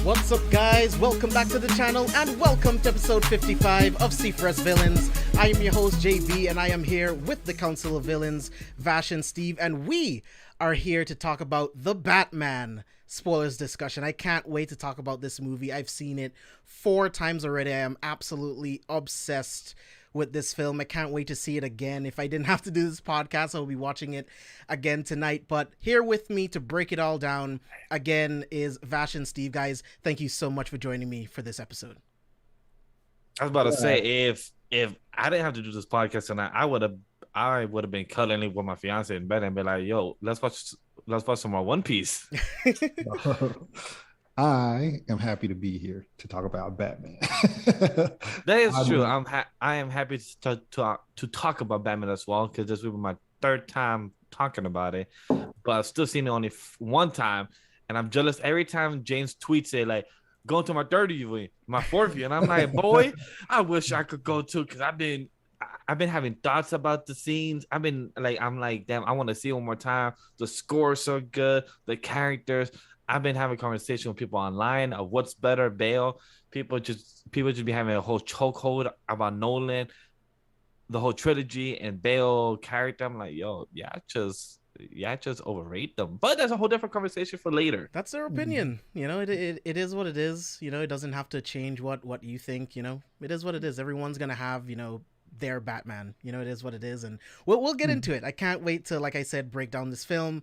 What's up, guys? Welcome back to the channel and welcome to episode 55 of C4SVillains. I am your host JB and I am here with the Council of Villains, Vash and Steve, and we are here to talk about The Batman spoilers discussion. I can't wait to talk about this movie. I've seen it 4 times already. I am absolutely obsessed with this film. I can't wait to see it again. If I didn't have to do this podcast, I will be watching it again tonight. But here with me to break it all down again is Vash and Steve. Guys, thank you so much for joining me for this episode. I was about to say, if I didn't have to do this podcast tonight, I would have been cuddling with my fiance in bed and be like, "Yo, let's watch some more One Piece." I am happy to be here to talk about Batman. That is true. I am happy to talk about Batman as well, because this will be my 3rd time talking about it, but I've still seen it only one time, and I'm jealous every time James tweets it like, "Going to my 3rd viewing, my 4th viewing," and I'm like, boy, I wish I could go too, because I've been having thoughts about the scenes. I'm like, damn, I want to see it one more time. The score's so good, the characters. I've been having conversation with people online of what's better, Bale. People just be having a whole chokehold about Nolan, the whole trilogy, and Bale character. I'm like, yo, just overrate them. But that's a whole different conversation for later. That's their opinion. You know, it is what it is. You know, it doesn't have to change what you think. You know, it is what it is. Everyone's gonna have, you know, their Batman. You know, it is what it is, and we'll get into it. I can't wait to, like I said, break down this film.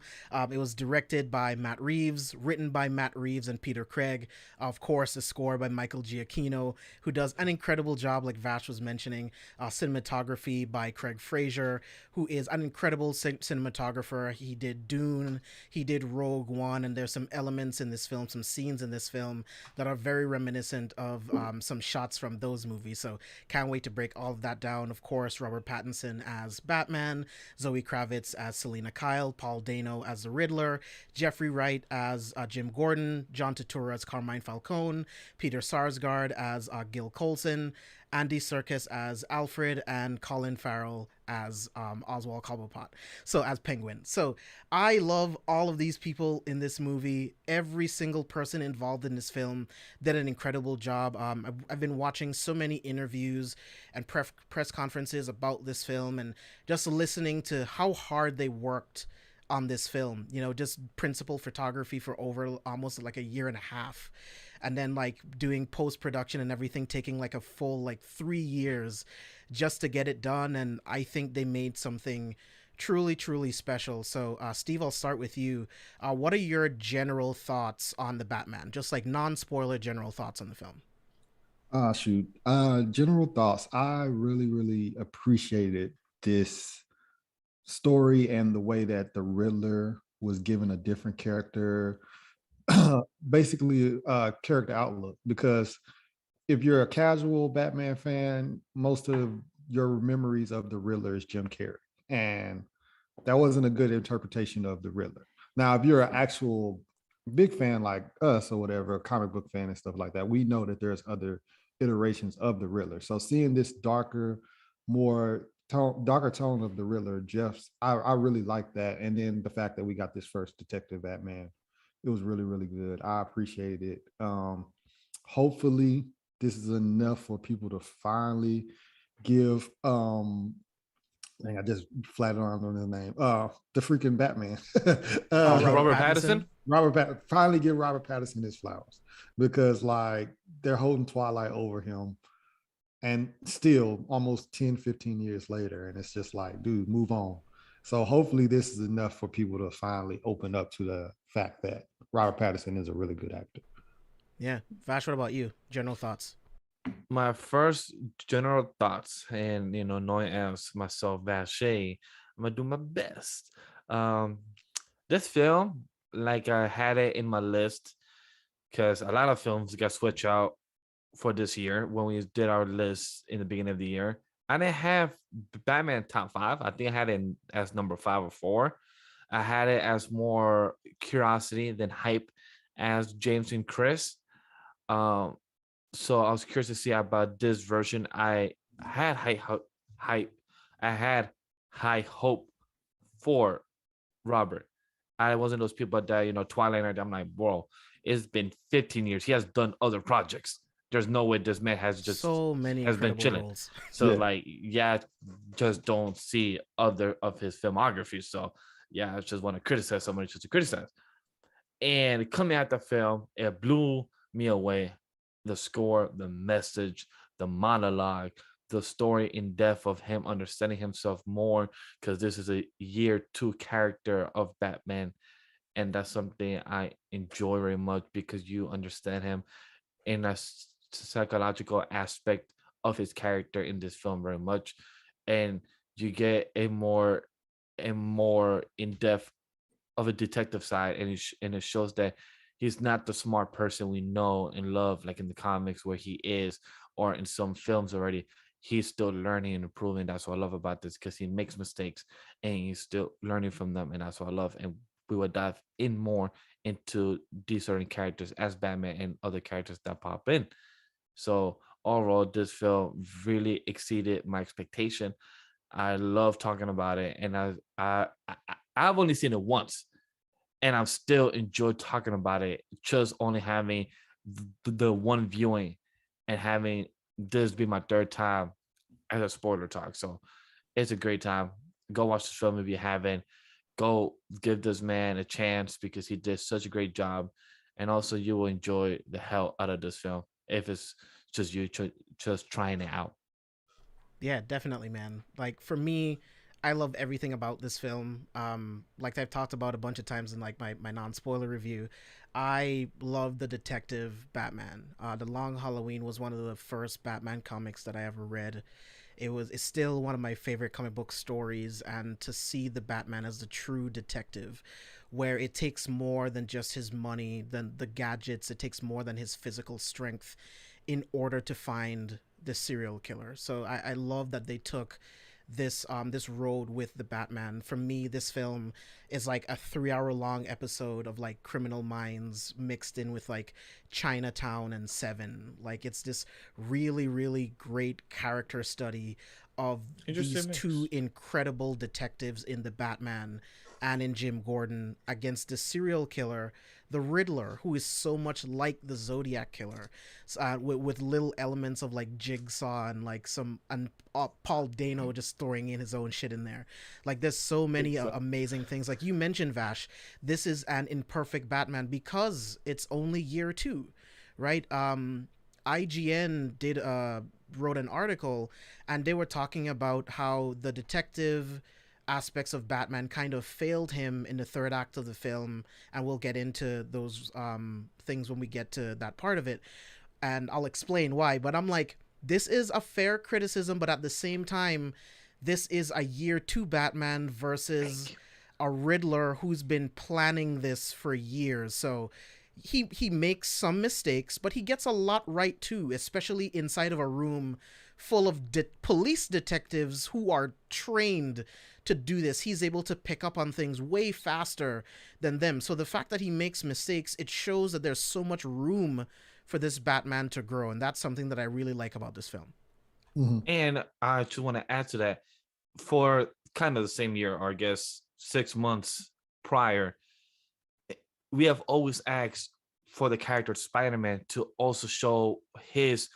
It was directed by Matt Reeves, written by Matt Reeves and Peter Craig. Of course, the score by Michael Giacchino, who does an incredible job, like Vash was mentioning. Cinematography by Craig Fraser, who is an incredible cinematographer. He did Dune, he did Rogue One, and there's some elements in this film, some scenes in this film that are very reminiscent of some shots from those movies. So can't wait to break all of that down. Of course, Robert Pattinson as Batman, Zoe Kravitz as Selina Kyle, Paul Dano as the Riddler, Jeffrey Wright as Jim Gordon, John Turturro as Carmine Falcone, Peter Sarsgaard as Gil Coulson, Andy Serkis as Alfred, and Colin Farrell as Oswald Cobblepot, so as Penguin. So I love all of these people in this movie. Every single person involved in this film did an incredible job. I've been watching so many interviews and press conferences about this film, and just listening to how hard they worked on this film. You know, just principal photography for over almost like a year and a half, and then like doing post-production and everything taking like a full like 3 years just to get it done. And I think they made something truly special. So Steve, I'll start with you. What are your general thoughts on the Batman? Just like non-spoiler general thoughts on the film. General thoughts. I really appreciated this story and the way that the Riddler was given a different character, basically character outlook, because if you're a casual Batman fan, most of your memories of the Riddler is Jim Carrey, and that wasn't a good interpretation of the Riddler. Now, if you're an actual big fan like us or whatever, a comic book fan and stuff like that, we know that there's other iterations of the Riddler. So seeing this darker tone of the Riddler, I really like that. And then the fact that we got this first Detective Batman, it was really good. I appreciated it. Hopefully this is enough for people to finally give I just flat on his name, the freaking Batman. Robert Pattinson. Finally give Robert Pattinson his flowers, because like they're holding Twilight over him, and still almost 10-15 years later, and it's just like, dude, move on. So hopefully this is enough for people to finally open up to the fact that Robert Pattinson is a really good actor. Yeah. Vash, what about you? General thoughts? My first general thoughts, and you know, knowing as myself, Vash, I'm gonna do my best. This film, like, I had it in my list because a lot of films got switched out for this year when we did our list in the beginning of the year. I didn't have Batman top 5. I think I had it as number 5 or 4. I had it as more curiosity than hype, as James and Chris. So I was curious to see about this version. I had high hope for Robert. I wasn't those people that, you know, Twilight, I'm like, bro, It's been 15 years. He has done other projects. There's no way this man So many has been incredible chilling. roles. So Yeah. like, yeah, just don't see other of his filmography. So yeah, I just want to criticize somebody just to criticize. And coming at the film, it blew me away. The score, the message, the monologue, the story in depth of him understanding himself more, because this is a year two character of Batman. And that's something I enjoy very much, because you understand him in a psychological aspect of his character in this film very much. And you get a more in-depth of a detective side, and and it shows that he's not the smart person we know and love, like in the comics where he is, or in some films already. He's still learning and improving. That's what I love about this, because he makes mistakes and he's still learning from them, and that's what I love. And we will dive in more into these certain characters as Batman and other characters that pop in. So overall, this film really exceeded my expectation. I love talking about it, and I've only seen it once, and I'm still enjoy talking about it. Just only having the one viewing, and having this be my third time as a spoiler talk. So it's a great time. Go watch the film if you haven't. Go give this man a chance, because he did such a great job, and also you will enjoy the hell out of this film if it's just you just trying it out. Yeah, definitely, man. Like for me, I love everything about this film. Like I've talked about a bunch of times in like my non-spoiler review, I love the detective Batman. The Long Halloween was one of the first Batman comics that I ever read. It's still one of my favorite comic book stories, and to see the Batman as the true detective, where it takes more than just his money, than the gadgets, it takes more than his physical strength in order to find the serial killer. So I love that they took this road with the Batman. For me, this film is like a 3 hour long episode of like Criminal Minds mixed in with like Chinatown and Seven. Like it's this really, really great character study of these Interesting two mix. incredible detectives in the Batman and in Jim Gordon against the serial killer, the Riddler, who is so much like the Zodiac killer, with little elements of like Jigsaw and like some and Paul Dano just throwing in his own shit in there. Like there's so many amazing things. Like you mentioned, Vash, this is an imperfect Batman because it's only year two, right? IGN did wrote an article, and they were talking about how the detective aspects of Batman kind of failed him in the third act of the film, and we'll get into those things when we get to that part of it, and I'll explain why. But I'm like, this is a fair criticism, but at the same time, this is a year two Batman versus a Riddler who's been planning this for years. So he makes some mistakes, but he gets a lot right too, especially inside of a room full of police detectives who are trained to do this. He's able to pick up on things way faster than them. So the fact that he makes mistakes, it shows that there's so much room for this Batman to grow, and that's something that I really like about this film. Mm-hmm. And I just want to add to that, for kind of the same year, or I guess 6 months prior, we have always asked for the character Spider-Man to also show his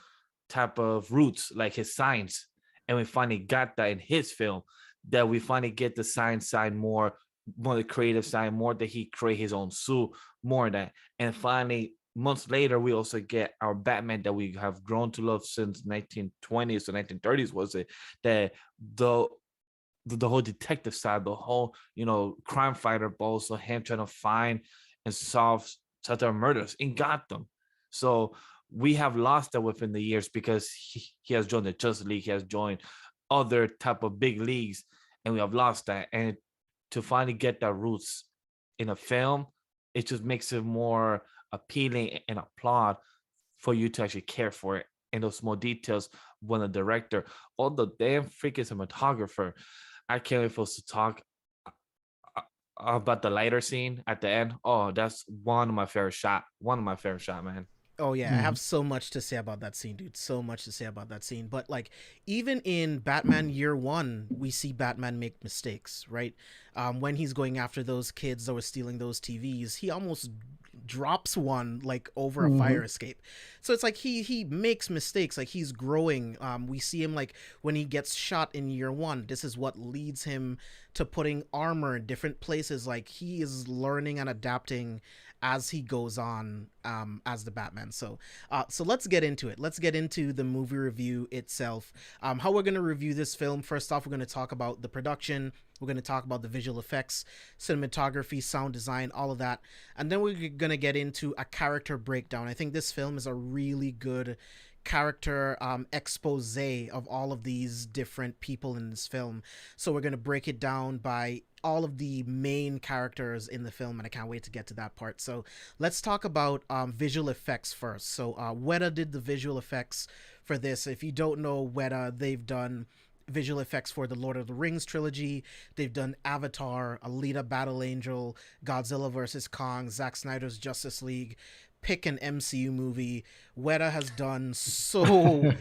type of roots, like his science. And we finally got that in his film, that we finally get the science side more the creative side, more that he create his own suit, more of that. And finally, months later, we also get our Batman that we have grown to love since 1920s to 1930s, was it? That the whole detective side, the whole, crime fighter, but also him trying to find and solve such a murders in Gotham. So we have lost that within the years, because he has joined the Justice League, he has joined other type of big leagues, and we have lost that. And to finally get that roots in a film, it just makes it more appealing and applaud for you to actually care for it, and those small details. When the director, or the damn freaking cinematographer, I can't wait for us to talk about the lighter scene at the end. Oh, that's one of my favorite shot. One of my favorite shot, man. Oh yeah, I have so much to say about that scene, dude. So much to say about that scene. But like, even in Batman Year One, we see Batman make mistakes, right? When he's going after those kids that were stealing those TVs, he almost drops one like over a Mm-hmm. fire escape. So it's like he makes mistakes. Like he's growing. We see him like when he gets shot in Year One. This is what leads him to putting armor in different places. Like he is learning and adapting as he goes on as the Batman. So let's get into it. Let's get into the movie review itself. How we're going to review this film. First off, we're going to talk about the production. We're going to talk about the visual effects, cinematography, sound design, all of that. And then we're going to get into a character breakdown. I think this film is a really good character expose of all of these different people in this film. So we're going to break it down by all of the main characters in the film, and I can't wait to get to that part. So let's talk about visual effects first. So Weta did the visual effects for this. If you don't know Weta, they've done visual effects for the Lord of the Rings trilogy. They've done Avatar, Alita Battle Angel, Godzilla vs. Kong, Zack Snyder's Justice League. Pick an MCU movie. Weta has done so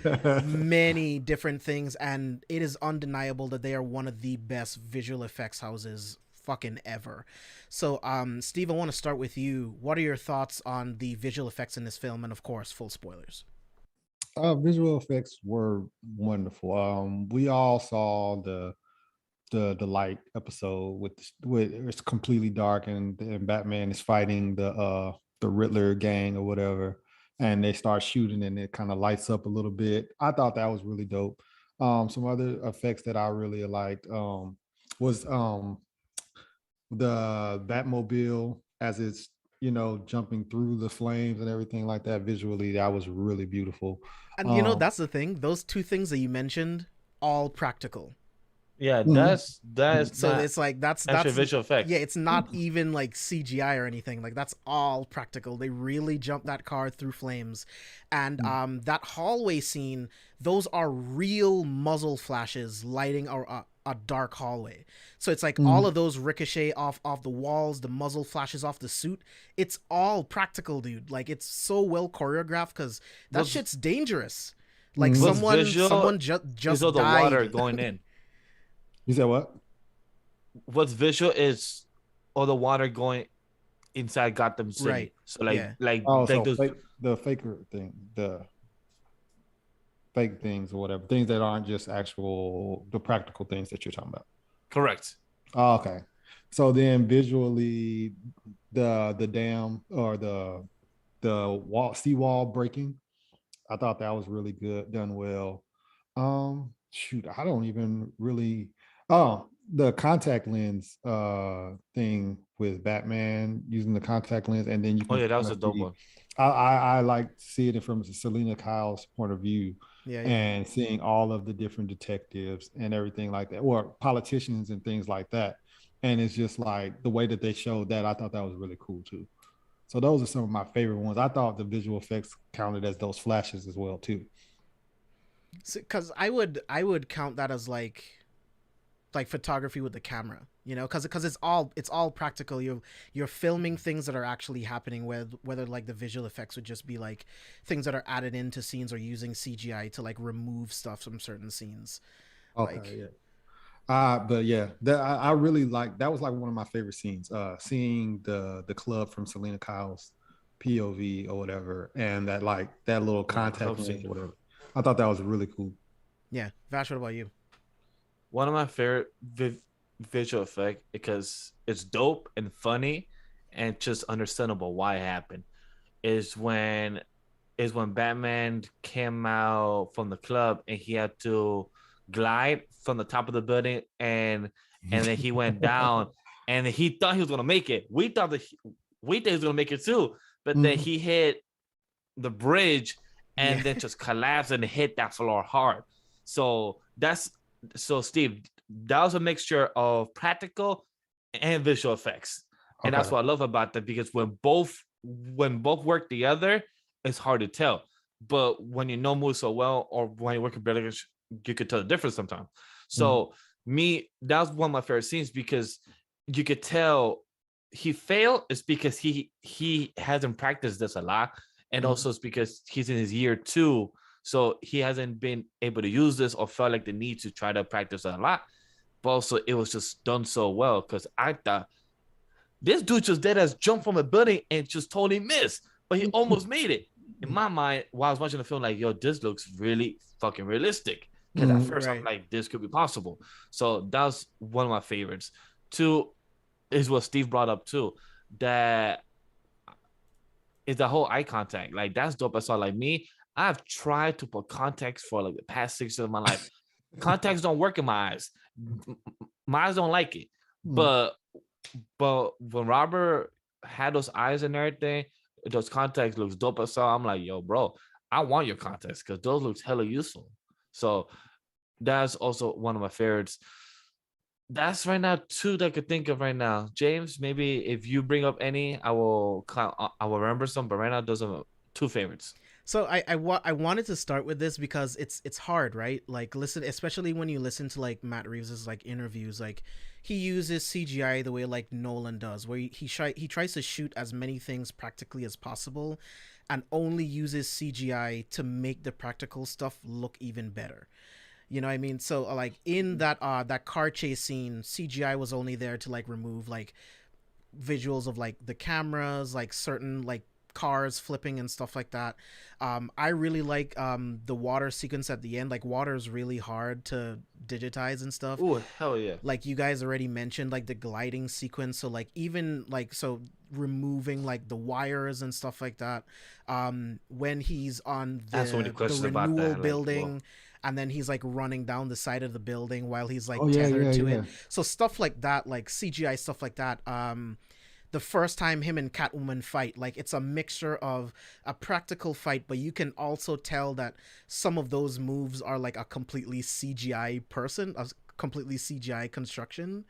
many different things, and it is undeniable that they are one of the best visual effects houses fucking ever. So, Steve, I want to start with you. What are your thoughts on the visual effects in this film, and of course, full spoilers? Visual effects were wonderful. We all saw the light episode with it's completely dark and Batman is fighting the Riddler gang or whatever, and they start shooting and it kind of lights up a little bit. I thought that was really dope. Some other effects that I really liked was the Batmobile as it's jumping through the flames and everything like that. Visually, that was really beautiful. And that's the thing. Those two things that you mentioned, all practical. Yeah, Mhm. that is So not it's like actually that's visual effects. yeah, it's not even like CGI or anything. Like that's all practical. They really jumped that car through flames. And that hallway scene, those are real muzzle flashes lighting a dark hallway. So it's like all Mhm. of those ricochet off the walls, the muzzle flashes off the suit. It's all practical, dude. Like it's so well choreographed cuz that What's shit's dangerous. Like Mhm. what's someone visual is just all the water died. going in. You said what? What's visual is all the water going inside Gotham Right. City. So Yeah. Oh, like so those the faker thing, the fake things or whatever, things that aren't just the practical things that you're talking about. correct. Oh, okay. So then visually, the dam or the wall seawall breaking, I thought that was really good, done well. Shoot, I don't even really. Oh, the contact lens thing with Batman using the contact lens, and then you Oh can yeah, that kind was a of dope see. one. I like to see it from Selina Kyle's point of view, Yeah, yeah. and seeing all of the different detectives and everything like that, or politicians and things like that. And it's just like the way that they showed that. I thought that was really cool too. So those are some of my favorite ones. I thought the visual effects counted as those flashes as well too. Because I would count that as like photography with the camera, because it's all practical. You're filming things that are actually happening, whether like the visual effects would just be like things that are added into scenes or using CGI to like remove stuff from certain scenes. Okay, Like yeah. But yeah, that I really like. That was like one of my favorite scenes. Seeing the club from Selena Kyle's POV or whatever, and that little Yeah, the contact club lens scene. or whatever. I thought that was really cool. yeah, Vash, what about you? One of my favorite visual effect because it's dope and funny and just understandable why it happened is when Batman came out from the club and he had to glide from the top of the building and then he went down and he thought he was gonna make it. We thought he was gonna make it too, but then Mhm. he hit the bridge Yeah. and then just collapsed and hit that floor hard. So Steve, that was a mixture of practical and visual effects. And that's Okay. what I love about that because when both work together, it's hard to tell. But when you know moves so well or when you work together, you could tell the difference sometimes. Mhm. So that was one of my favorite scenes because you could tell he failed is because he hasn't practiced this a lot And also it's because he's in his year 2, so he hasn't been able to use this or felt like the need to try to practice a lot. But also it was just done so well, because I thought this dude just dead as jumped from a building and just totally missed, but he almost made it. In my mind, while I was watching the film, like, yo, this looks really fucking realistic. Because at first I'm like, this could be possible. So that was one of my favorites. 2 is what Steve brought up too. That is the whole eye contact. Like, that's dope. I saw, like, me, I've tried to put contacts for like the past 6 years of my life. Contacts don't work in my eyes. My eyes don't like it. But when Robert had those eyes and everything, those contacts looks dope as hell. I'm like, yo, bro, I want your contacts because those looks hella useful. So that's also one of my favorites. That's right now 2 that I could think of right now. James, maybe if you bring up any, I will remember some. But right now, those are 2 favorites. So I wanted to start with this because it's hard, right? Like, listen, especially when you listen to like Matt Reeves's like interviews, like he uses CGI the way like Nolan does, where he tries to shoot as many things practically as possible, and only uses CGI to make the practical stuff look even better. You know what I mean? So like in that car chase scene, CGI was only there to like remove like visuals of like the cameras, like certain like cars flipping and stuff like that. I really like the water sequence at the end. Like, water is really hard to digitize and stuff. Oh, hell yeah. Like, you guys already mentioned like the gliding sequence, so like even like so removing like the wires and stuff like that. When he's on the renewal building, like, and then he's like running down the side of the building while he's like tethered to it. So stuff like that, like CGI stuff like that. The first time him and Catwoman fight, like, it's a mixture of a practical fight, but you can also tell that some of those moves are like a completely CGI completely CGI construction.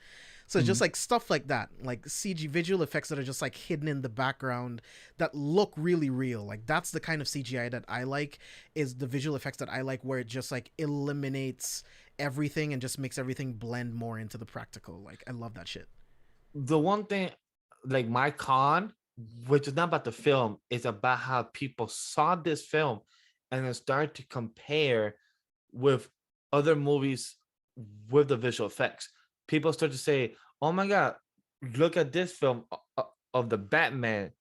So just like stuff like that, like CG visual effects that are just like hidden in the background that look really real. Like, that's the kind of CGI that I like, is the visual effects that I like, where it just like eliminates everything and just makes everything blend more into the practical. Like, I love that shit. The one thing, like, my con, which is not about the film, is about how people saw this film and then started to compare with other movies with the visual effects. People start to say, oh my God, look at this film of the Batman.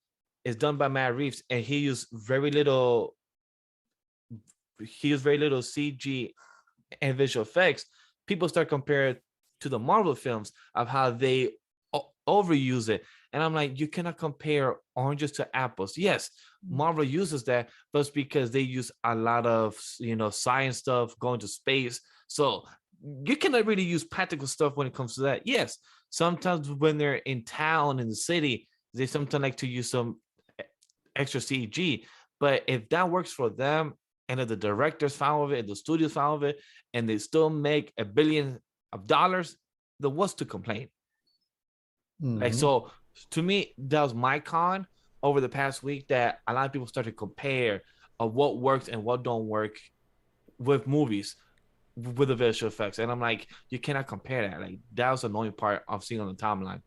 It's done by Matt Reeves, and he used very little CG and visual effects. People start comparing to the Marvel films of how they overuse it. And I'm like, you cannot compare oranges to apples. Yes, Marvel uses that, but it's because they use a lot of, science stuff, going to space. So you cannot really use practical stuff when it comes to that. Yes, sometimes when they're in town, in the city, they sometimes like to use some extra CG. But if that works for them, and if the directors found it, and the studios found it, and they still make $1 billion, then what's to complain? Like, so to me, that was my con over the past week, that a lot of people started to compare of what works and what don't work with movies with the visual effects. And I'm like, you cannot compare that. Like, that was the annoying part I've seen on the timeline.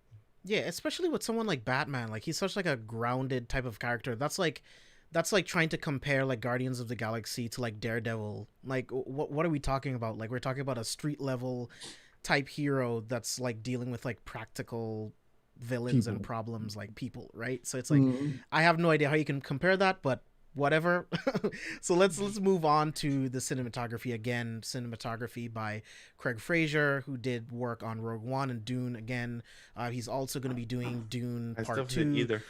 Yeah, especially with someone like Batman. Like, he's such like a grounded type of character. That's like trying to compare like Guardians of the Galaxy to like Daredevil. Like, what are we talking about? Like, we're talking about a street level type hero that's like dealing with like practical villains and problems, like people, right? So it's like, I have no idea how you can compare that, but whatever. So let's move on to the cinematography. Again, cinematography by Craig Fraser, who did work on Rogue One and Dune. Again, he's also going to be doing Dune Part 2.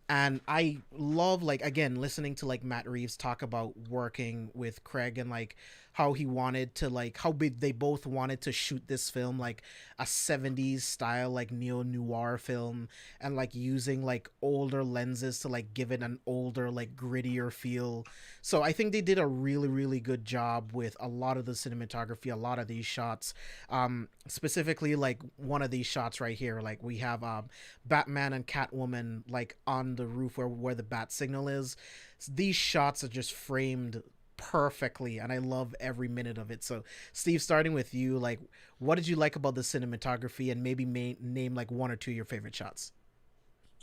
And I love, like, again, listening to like Matt Reeves talk about working with Craig and like how he wanted to, like, how big they both wanted to shoot this film, like a 70s style, like neo-noir film, and like using like older lenses to like give it an older, like grittier feel. So I think they did a really, really good job with a lot of the cinematography, a lot of these shots. Specifically, like one of these shots right here, like we have Batman and Catwoman like on the roof where the bat signal is. These shots are just framed perfectly, and I love every minute of it. So Steve, starting with you, like, what did you like about the cinematography, and maybe name like one or two of your favorite shots?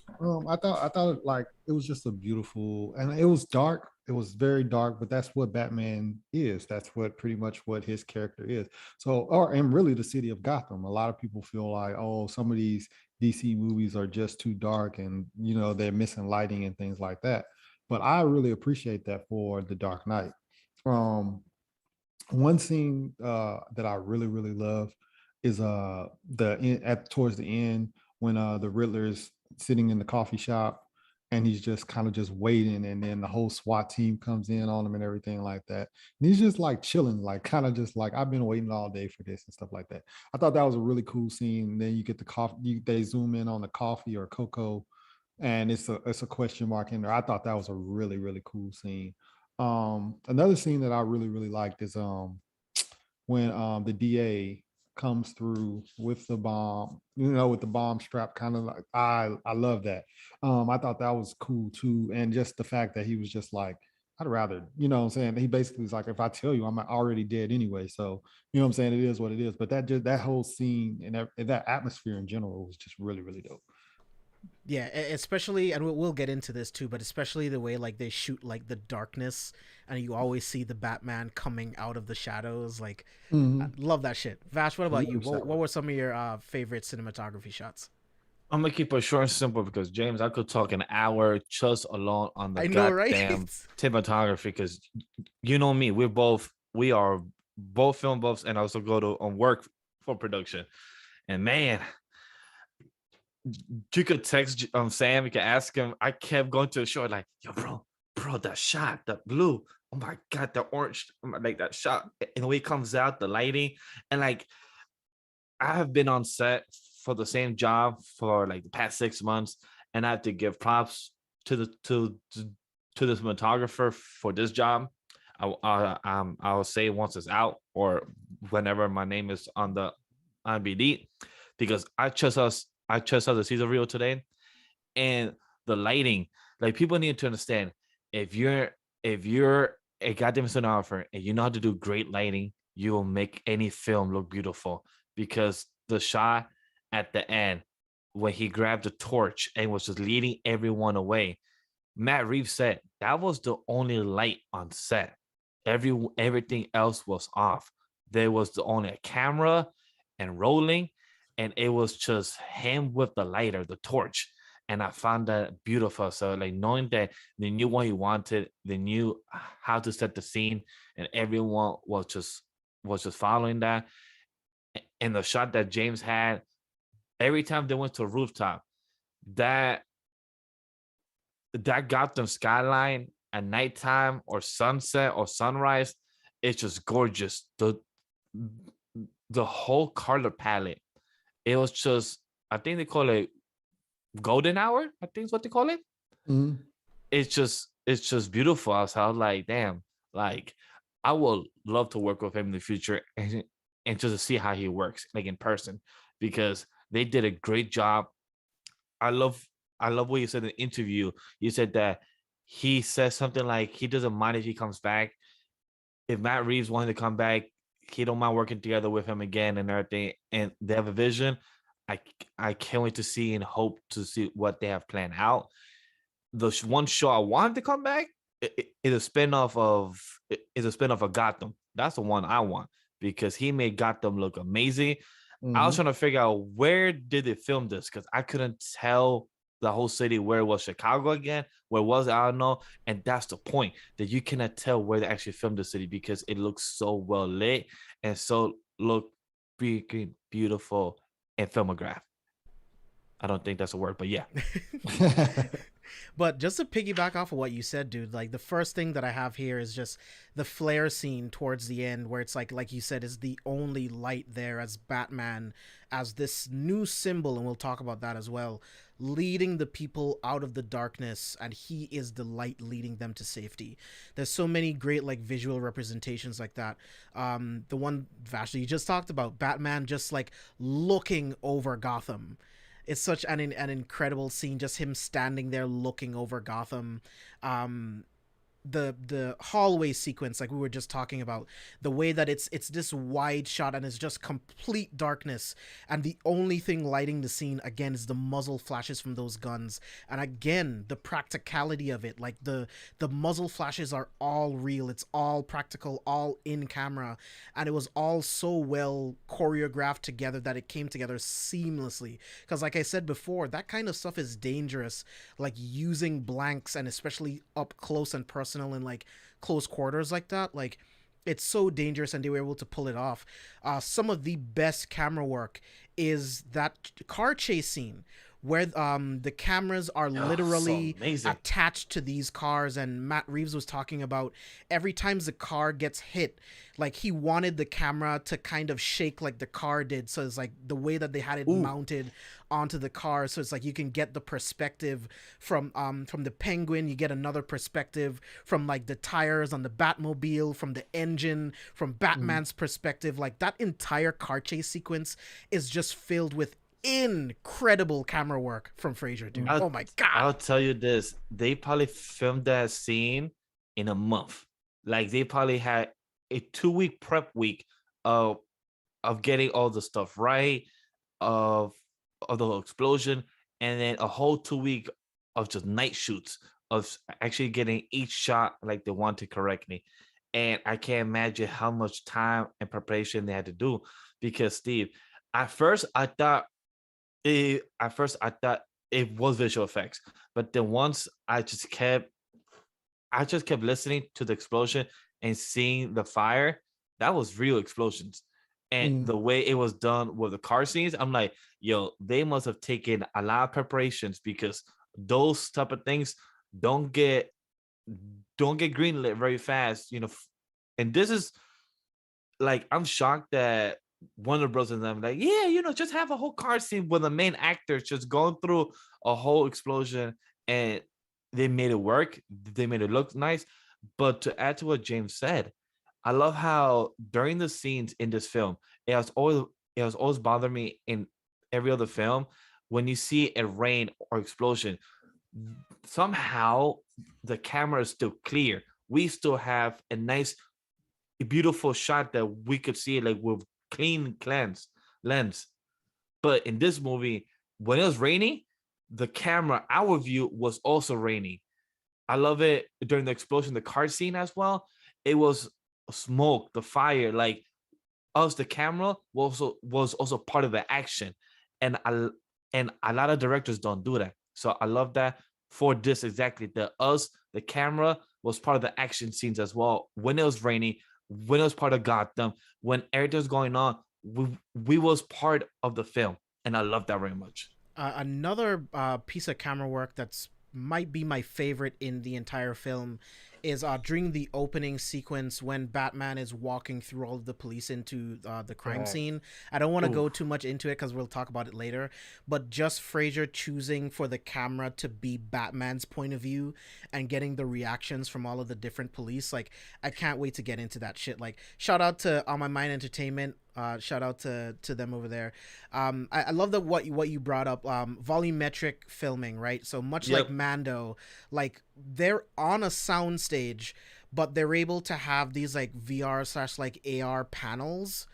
I thought like it was just a beautiful, and it was dark. It was very dark, but that's what Batman is. That's what pretty much what his character is. So, and really the city of Gotham. A lot of people feel like, oh, some of these DC movies are just too dark, and they're missing lighting and things like that. But I really appreciate that for The Dark Knight. One scene that I really really love is at towards the end when the Riddler is sitting in the coffee shop and he's just kind of just waiting, and then the whole SWAT team comes in on him and everything like that, and he's just like chilling, like kind of just like, I've been waiting all day for this and stuff like that. I thought that was a really cool scene. And then you get the coffee, they zoom in on the coffee or cocoa, and it's a question mark in there. I thought that was a really really cool scene. Another scene that I really really liked is when the DA comes through with the bomb, with the bomb strap, kind of like, I love that. I thought that was cool too, and just the fact that he was just like, I'd rather, what I'm saying. He basically was like, if I tell you, I'm already dead anyway. So, what I'm saying, it is what it is. But that whole scene and that atmosphere in general was just really really dope. Yeah, especially, and we'll get into this too, but especially the way like they shoot like the darkness, and you always see the Batman coming out of the shadows. Like, I Mm-hmm. love that shit. Vash, what about you? What Love were some of your favorite cinematography shots? I'm gonna keep it short and simple because James, I could talk an hour just alone on the I know, right? goddamn cinematography. Because you know me, we are both film buffs and also go to work for production. And man, you could text Sam, you could ask him. I kept going to the show like, yo, bro, that shot, that blue. Oh my god, the orange, like that shot, and the way it comes out, the lighting, and like I have been on set for the same job for like the past 6 months, and I have to give props to the cinematographer for this job. I'll say once it's out or whenever my name is on the IMDb, because I just saw the season reel today, and the lighting. Like, people need to understand, if you're a goddamn cinematographer and you know how to do great lighting, you will make any film look beautiful. Because the shot at the end when he grabbed the torch and was just leading everyone away, Matt Reeves said that was the only light on set. Everything else was off. There was the only a camera and rolling, and it was just him with the lighter, the torch. And I found that beautiful. So like, knowing that they knew what he wanted, they knew how to set the scene, and everyone was just following that. And the shot that James had every time they went to a rooftop, that that Gotham skyline at nighttime or sunset or sunrise, it's just gorgeous. The whole color palette, it was just, I think they call it golden hour. I think is what they call it. Mm-hmm. It's just beautiful. I was like, damn, like I would love to work with him in the future, and just to see how he works like in person, because they did a great job. I love I love what you said in the interview. You said that he says something like he doesn't mind if he comes back. If Matt Reeves wanted to come back, he don't mind working together with him again and everything. And they have a vision. I I can't wait to see and hope to see what they have planned out. The one show I want to come back is a spinoff of Gotham. That's the one I want, because he made Gotham look amazing. I was Mm-hmm. trying to figure out, where did they film this, because I couldn't tell the whole city where it was. Chicago again, where was it? I don't know. And that's the point, that you cannot tell where they actually filmed the city, because it looks so well lit and so look freaking beautiful and filmograph. I don't think that's a word, but yeah. But just to piggyback off of what you said, dude, like the first thing that I have here is just the flare scene towards the end, where it's like you said, is the only light there as Batman, as this new symbol, and we'll talk about that as well, leading the people out of the darkness, and he is the light leading them to safety. There's so many great like visual representations like that. The one, Vash, that you just talked about, Batman just like looking over Gotham, it's such an incredible scene, just him standing there looking over Gotham. um the hallway sequence, like we were just talking about, the way that it's this wide shot and it's just complete darkness, and the only thing lighting the scene again is the muzzle flashes from those guns. And again, the practicality of it, like the muzzle flashes are all real, it's all practical, all in camera, and it was all so well choreographed together that it came together seamlessly. Because like I said before, that kind of stuff is dangerous, like using blanks, and especially up close and personal in like close quarters like that. Like, it's so dangerous, and they were able to pull it off. Some of the best camera work is that car chase scene where the cameras are literally attached to these cars, and Matt Reeves was talking about every time the car gets hit, like he wanted the camera to kind of shake like the car did. So it's like the way that they had it mounted onto the car, so it's like you can get the perspective from the Penguin, you get another perspective from like the tires on the Batmobile, from the engine, from Batman's perspective. Like that entire car chase sequence is just filled with incredible camera work from Fraser, dude. Oh my god. I'll tell you this, they probably filmed that scene in a month. Like they probably had a 2-week prep week of getting all the stuff right, of the explosion, and then a whole 2 week of just night shoots of actually getting each shot like they wanted correctly. And I can't imagine how much time and preparation they had to do, because Steve, at first I thought it was visual effects, but then once I just kept listening to the explosion and seeing the fire, that was real explosions. And the way it was done with the car scenes, I'm like, yo, they must have taken a lot of preparations, because those type of things don't get greenlit very fast, you know. And this is like, I'm shocked that Warner Bros. And them like, yeah, you know, just have a whole car scene with the main actors just going through a whole explosion, and they made it work. They made it look nice. But to add to what James said, I love how during the scenes in this film, it was always bothered me in every other film, when you see a rain or explosion, somehow the camera is still clear. We still have a nice, beautiful shot that we could see like with clean lens. But in this movie, when it was rainy, the camera, our view, was also rainy. I love it during the explosion, the car scene as well. It was smoke, the fire, like us, the camera was also part of the action. And a lot of directors don't do that. So I love that for this exactly. The camera was part of the action scenes as well. When it was rainy, when it was part of Gotham, when everything was going on, we was part of the film. And I love that very much. Another piece of camera work that's might be my favorite in the entire film is during the opening sequence when Batman is walking through all of the police into the crime scene. I don't want to go too much into it because we'll talk about it later, but just Fraser choosing for the camera to be Batman's point of view and getting the reactions from all of the different police, like I can't wait to get into that shit. Like, shout out to On My Mind Entertainment. Shout out to them over there. I love that what you brought up, volumetric filming, right? So much like Mando, like they're on a sound stage, but they're able to have these like VR / like AR panels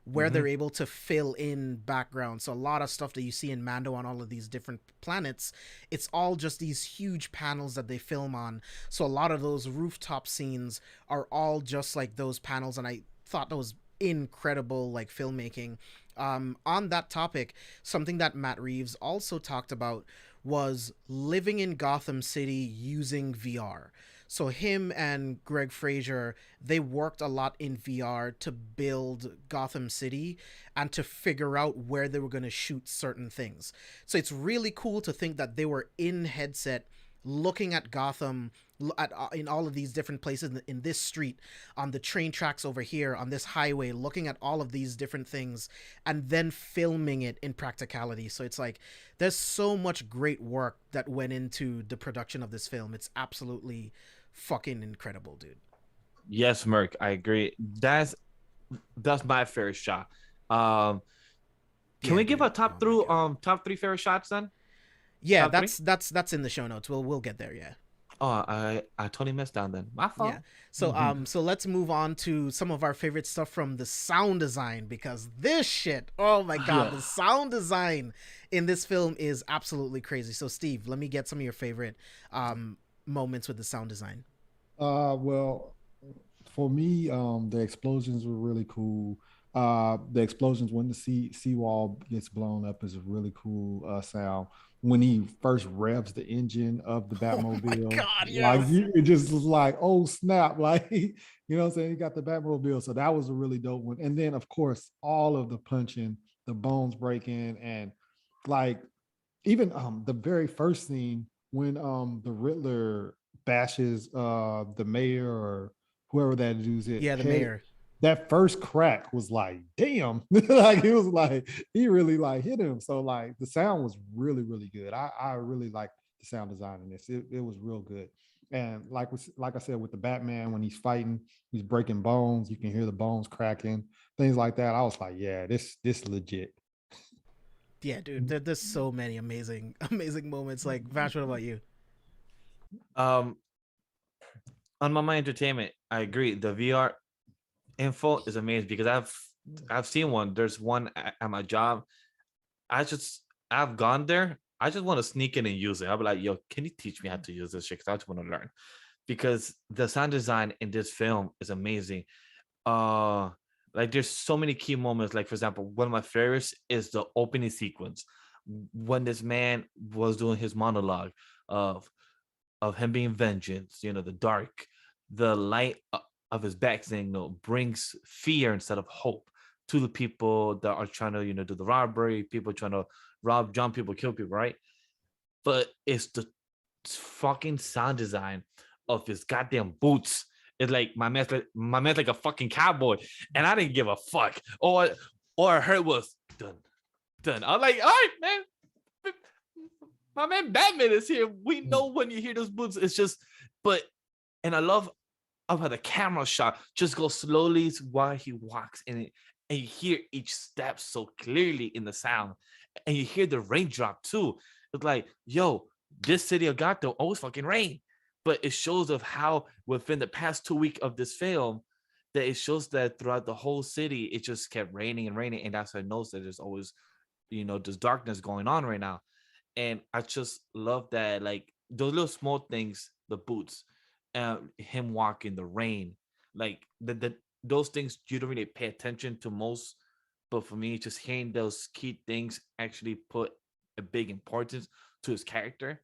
where they're able to fill in background. So a lot of stuff that you see in Mando on all of these different planets, it's all just these huge panels that they film on. So a lot of those rooftop scenes are all just like those panels, and I thought that was incredible like filmmaking. On that topic, something that Matt Reeves also talked about was living in Gotham City using VR. So him and Greg Fraser, they worked a lot in VR to build Gotham City and to figure out where they were going to shoot certain things. So it's really cool to think that they were in headset looking at Gotham in all of these different places, in this street, on the train tracks over here, on this highway, looking at all of these different things and then filming it in practicality. So it's like there's so much great work that went into the production of this film. It's absolutely fucking incredible, dude. Yes, Merc, I agree. That's my favorite shot. Can we give a top three favorite shots then? Yeah, that's in the show notes. We'll get there. Yeah. Oh, I totally missed down then. My fault. Yeah. So so let's move on to some of our favorite stuff from the sound design, because this shit, oh my god, the sound design in this film is absolutely crazy. So Steve, let me get some of your favorite moments with the sound design. Well, for me, the explosions were really cool. The explosions when the seawall gets blown up is a really cool sound. When he first revs the engine of the Oh my Batmobile, god, like yes. it just was like, oh snap, like you know what I'm saying? He got the Batmobile, so that was a really dope one. And then of course, all of the punching, the bones breaking, and like even the very first scene when the Riddler bashes the mayor or whoever that dude's Yeah, the head, mayor. that first crack was like, damn. Like it was like he really like hit him. So like the sound was really, really good. I really like the sound design in this. It was real good. And like I said, with the Batman, when he's fighting, he's breaking bones. You can hear the bones cracking, things like that. I was like, yeah, this legit. Yeah, dude, there's so many amazing amazing moments. Like Vash, what about you? Um, on my entertainment, I agree. The VR info is amazing because I've seen one. There's one at my job. I just I've gone there. I just want to sneak in and use it. I'll be like, yo, can you teach me how to use this shit? Because I just want to learn. Because the sound design in this film is amazing. Uh like there's so many key moments. Like, for example, one of my favorites is the opening sequence when this man was doing his monologue of him being vengeance, the dark, the light of his back saying, brings fear instead of hope to the people that are trying to, do the robbery, people trying to rob, jump people, kill people, right? But it's the fucking sound design of his goddamn boots. It's like my man's like a fucking cowboy, and I didn't give a fuck. Or I heard was done, done. I'm like, all right, man, my man Batman is here. We know when you hear those boots, it's just, but, and I love how the camera shot just goes slowly while he walks in it, and you hear each step so clearly in the sound, and you hear the raindrop too. It's like, yo, this city of Gotham always fucking rain, but it shows of how within the past 2 weeks of this film, that it shows that throughout the whole city, it just kept raining and raining, and that's why I know that there's always, this darkness going on right now. And I just love that, like those little small things, the boots, him walking, the rain, like those things you don't really pay attention to most, but for me, just hearing those key things actually put a big importance to his character,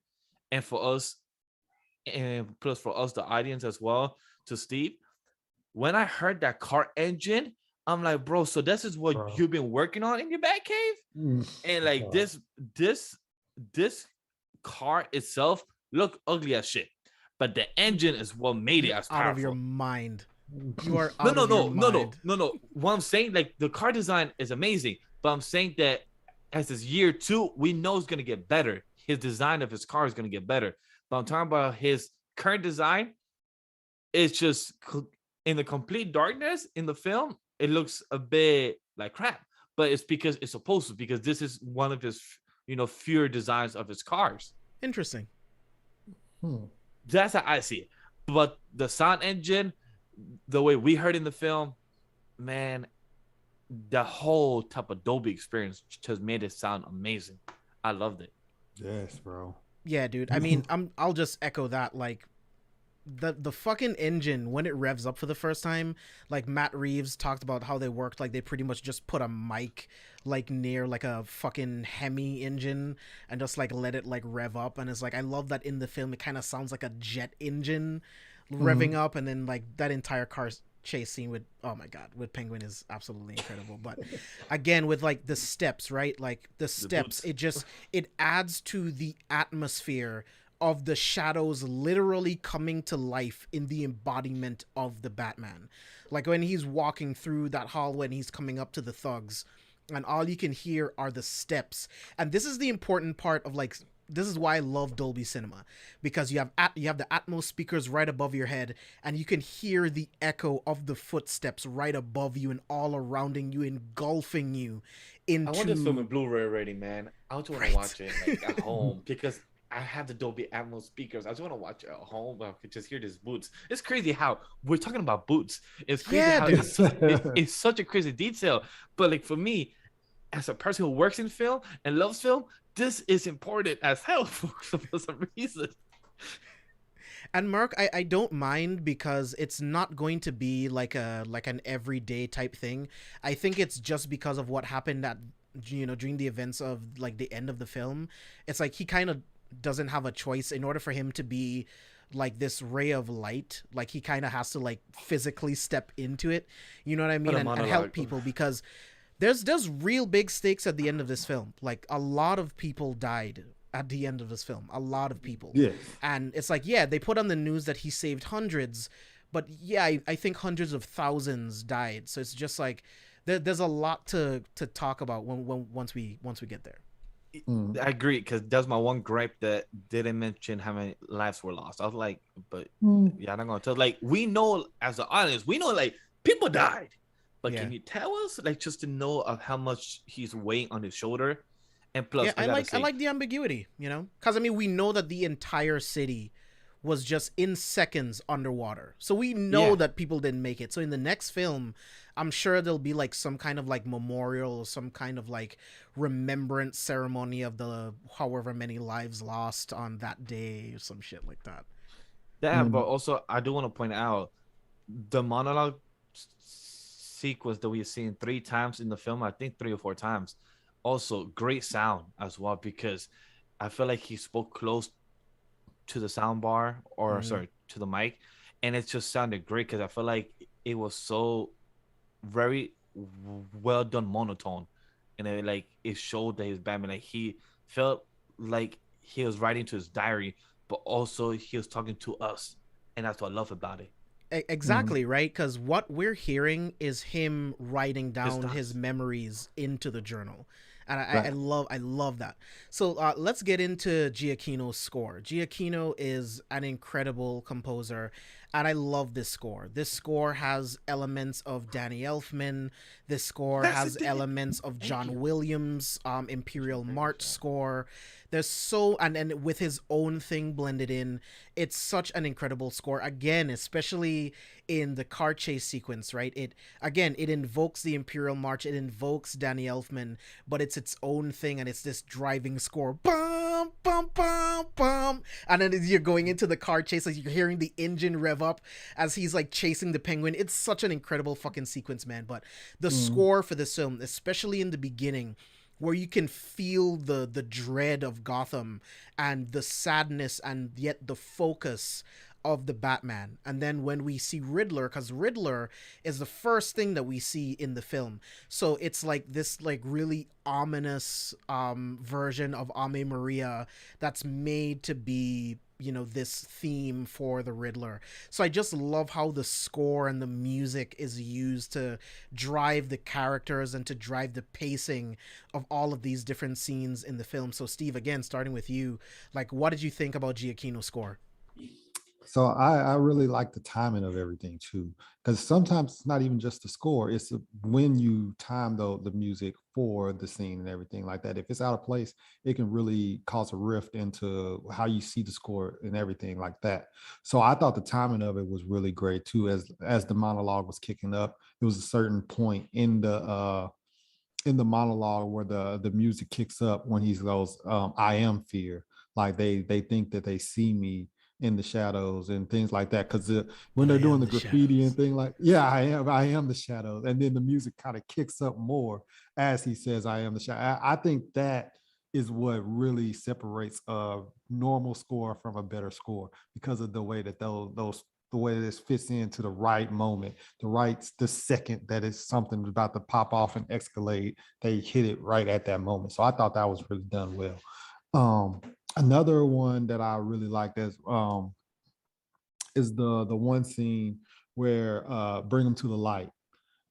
and for us, and plus for us, the audience as well, to Steve. When I heard that car engine, I'm like, bro, so this is what Bro. you've been working on in your Batcave, and like this car itself look ugly as shit, but the engine is what made it You're as out of your powerful. mind. You are No, out no, of your no, no, no, mind. no, no. What I'm saying, like the car design is amazing, but I'm saying that as this year two, we know it's gonna get better. His design of his car is gonna get better. But I'm talking about his current design. It's just in the complete darkness in the film, it looks a bit like crap. But it's because it's supposed to, because this is one of his, fewer designs of his cars. Interesting. That's how I see it. But the sound engine, the way we heard in the film, man, the whole type of Dolby experience just made it sound amazing. I loved it. Yes, bro. Yeah, dude. I mean, I'll just echo that. Like, the fucking engine, when it revs up for the first time, like Matt Reeves talked about how they worked, like they pretty much just put a mic like near like a fucking Hemi engine and just like let it like rev up, and it's like, I love that in the film it kind of sounds like a jet engine revving up, and then like that entire car chase scene with, oh my god, with Penguin is absolutely incredible. But again, with like the steps, right, like the steps, it adds to the atmosphere of the shadows literally coming to life in the embodiment of the Batman. Like when he's walking through that hallway and he's coming up to the thugs, and all you can hear are the steps. And this is the important part of, like, this is why I love Dolby Cinema, because you have the Atmos speakers right above your head, and you can hear the echo of the footsteps right above you and all around you, engulfing you into. I want this film in Blu-ray already, man. I just want to watch it like at home, because I have the Dolby Atmos speakers. I just want to watch it at home. I could just hear these boots. It's crazy how we're talking about boots. It's crazy Yeah, how dude. it's such a crazy detail. But like for me, as a person who works in film and loves film, this is important as hell for some reason. And Mark, I don't mind because it's not going to be like an everyday type thing. I think it's just because of what happened at during the events of like the end of the film. It's like he kind of doesn't have a choice in order for him to be like this ray of light. Like he kind of has to like physically step into it. You know what I What mean? a And help monologue. people because there's real big stakes at the end of this film. Like a lot of people died at the end of this film. A lot of people. Yes. And it's like, yeah, they put on the news that he saved hundreds, but yeah, I think hundreds of thousands died. So it's just like there's a lot to talk about when once we get there. I agree because that's my one gripe that didn't mention how many lives were lost. I was like, but yeah, I'm not gonna tell. Like we know as an audience, we know like people died, but Yeah. can you tell us like just to know of how much he's weighing on his shoulder? And Yeah, plus, I gotta I say, like the ambiguity, because I mean we know that the entire city was just in seconds underwater, so we know yeah, that people didn't make it. So in the next film, I'm sure there'll be like some kind of like memorial or some kind of like remembrance ceremony of the however many lives lost on that day or some shit like that. that. But also, I do want to point out the monologue sequence that we've seen 3 times in the film. I think 3 or 4 times. Also, great sound as well because I feel like he spoke close to the sound bar or Mm-hmm. sorry to the mic, and it just sounded great because I feel like it was so very well done monotone, and it showed that he was Batman. Like he felt like he was writing to his diary, but also he was talking to us, and that's what I love about it. Exactly, right? Because what we're hearing is him writing His down his thoughts. memories into the journal, and Right. I love that. So let's get into Giacchino's score. Giacchino is an incredible composer, and I love this score. This score has elements of Danny Elfman. This score That's the has thing. elements of Thank John you. Williams' Which is Imperial my favorite March song. score. There's so and with his own thing blended in, it's such an incredible score again, especially in the car chase sequence, right? It invokes the Imperial March, it invokes Danny Elfman, but it's its own thing, and it's this driving score, bum bum bum bum, and then as you're going into the car chase, like you're hearing the engine rev up as he's like chasing the penguin. It's such an incredible fucking sequence, man. But the Mm. score for this film, especially in the beginning, where you can feel the dread of Gotham and the sadness and yet the focus of the Batman. And then when we see Riddler, because Riddler is the first thing that we see in the film, so it's like this like really ominous version of Ave Maria that's made to be this theme for the Riddler. So I just love how the score and the music is used to drive the characters and to drive the pacing of all of these different scenes in the film. So Steve, again, starting with you, like what did you think about Giacchino's score? So I really like the timing of everything too, because sometimes it's not even just the score; it's when you time the music for the scene and everything like that. If it's out of place, it can really cause a rift into how you see the score and everything like that. So I thought the timing of it was really great too. As the monologue was kicking up, there was a certain point in the monologue where the music kicks up when he goes, "I am fear." Like they think that they see me in the shadows and things like that. Because when But I they're doing am the the graffiti and shadows. thing like, yeah, I am the shadows, and then the music kind of kicks up more as he says, "I am the shadow." I think that is what really separates a normal score from a better score because of the way that those the way this fits into the right moment, the second that is something about to pop off and escalate, they hit it right at that moment. So I thought that was really done well. Another one that I really liked is the one scene where bring them to the light.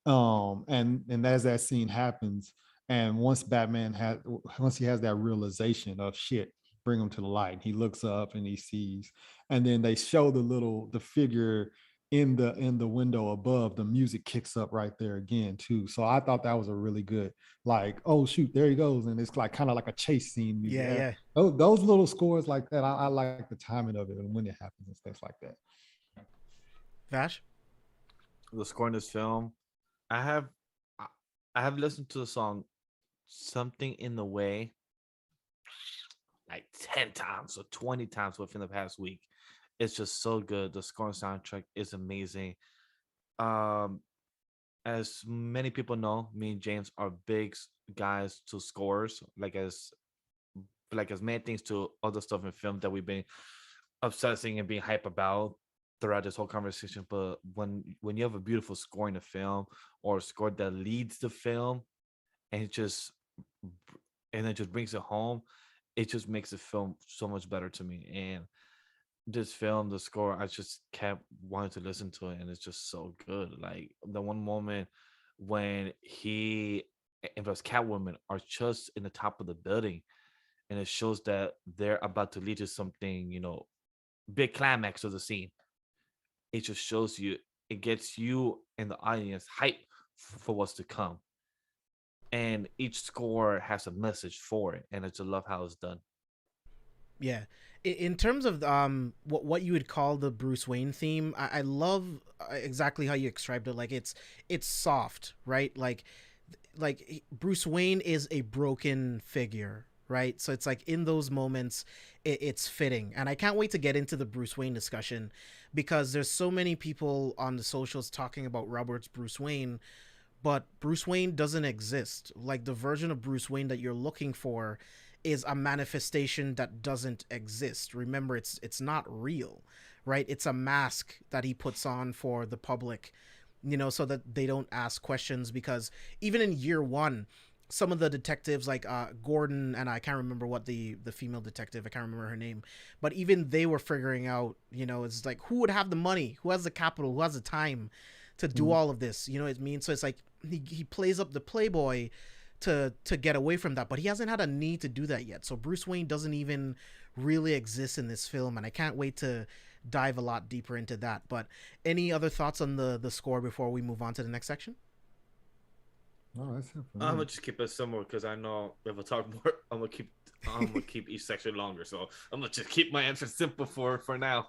And as that scene happens, and once he has that realization of shit, bring him to the light. He looks up and he sees, and then they show the figure in the window above, the music kicks up right there again too. So I thought that was a really good, like, oh shoot, there he goes, and it's like kind of like a chase scene music. Yeah, yeah. Those little scores like that, I like the timing of it and when it happens and stuff like that. Vash. The score in this film, I have I I have listened to the song "Something in the Way" like 10 times or 20 times within the past week. It's just so good. The score and soundtrack is amazing. Um, as many people know, me and James are big guys to scores, like as many things to other stuff in film that we've been obsessing and being hype about throughout this whole conversation. But when you have a beautiful score in a film or a score that leads the film and it just brings it home, it just makes the film so much better to me. And this film, the score, I just kept wanting to listen to it, and it's just so good. Like the one moment when he and those Catwoman are just in the top of the building, and it shows that they're about to lead to something, big climax of the scene. It just shows you, it gets you and the audience hype for what's to come. And each score has a message for it, and I just love how it's done. Yeah. In terms of what you would call the Bruce Wayne theme, I love exactly how you described it. Like it's soft, right? Like Bruce Wayne is a broken figure, right? So it's like in those moments, it's fitting, and I can't wait to get into the Bruce Wayne discussion because there's so many people on the socials talking about Robert's Bruce Wayne, but Bruce Wayne doesn't exist. Like the version of Bruce Wayne that you're looking for is a manifestation that doesn't exist. Remember, it's not real, right? It's a mask that he puts on for the public, so that they don't ask questions. Because even in year one, some of the detectives like Gordon and I can't remember what the female detective, I can't remember her name, but even they were figuring out, it's like who would have the money, who has the capital, who has the time to do Mhm. all of this, what I mean? So it's like he plays up the playboy to get away from that, but he hasn't had a need to do that yet. So Bruce Wayne doesn't even really exist in this film, and I can't wait to dive a lot deeper into that. But any other thoughts on the score before we move on to the next section? Oh, that's it for I'm me. gonna just keep it similar because I know if I talk more, I'm gonna keep each section longer. So I'm gonna just keep my answer simple for now.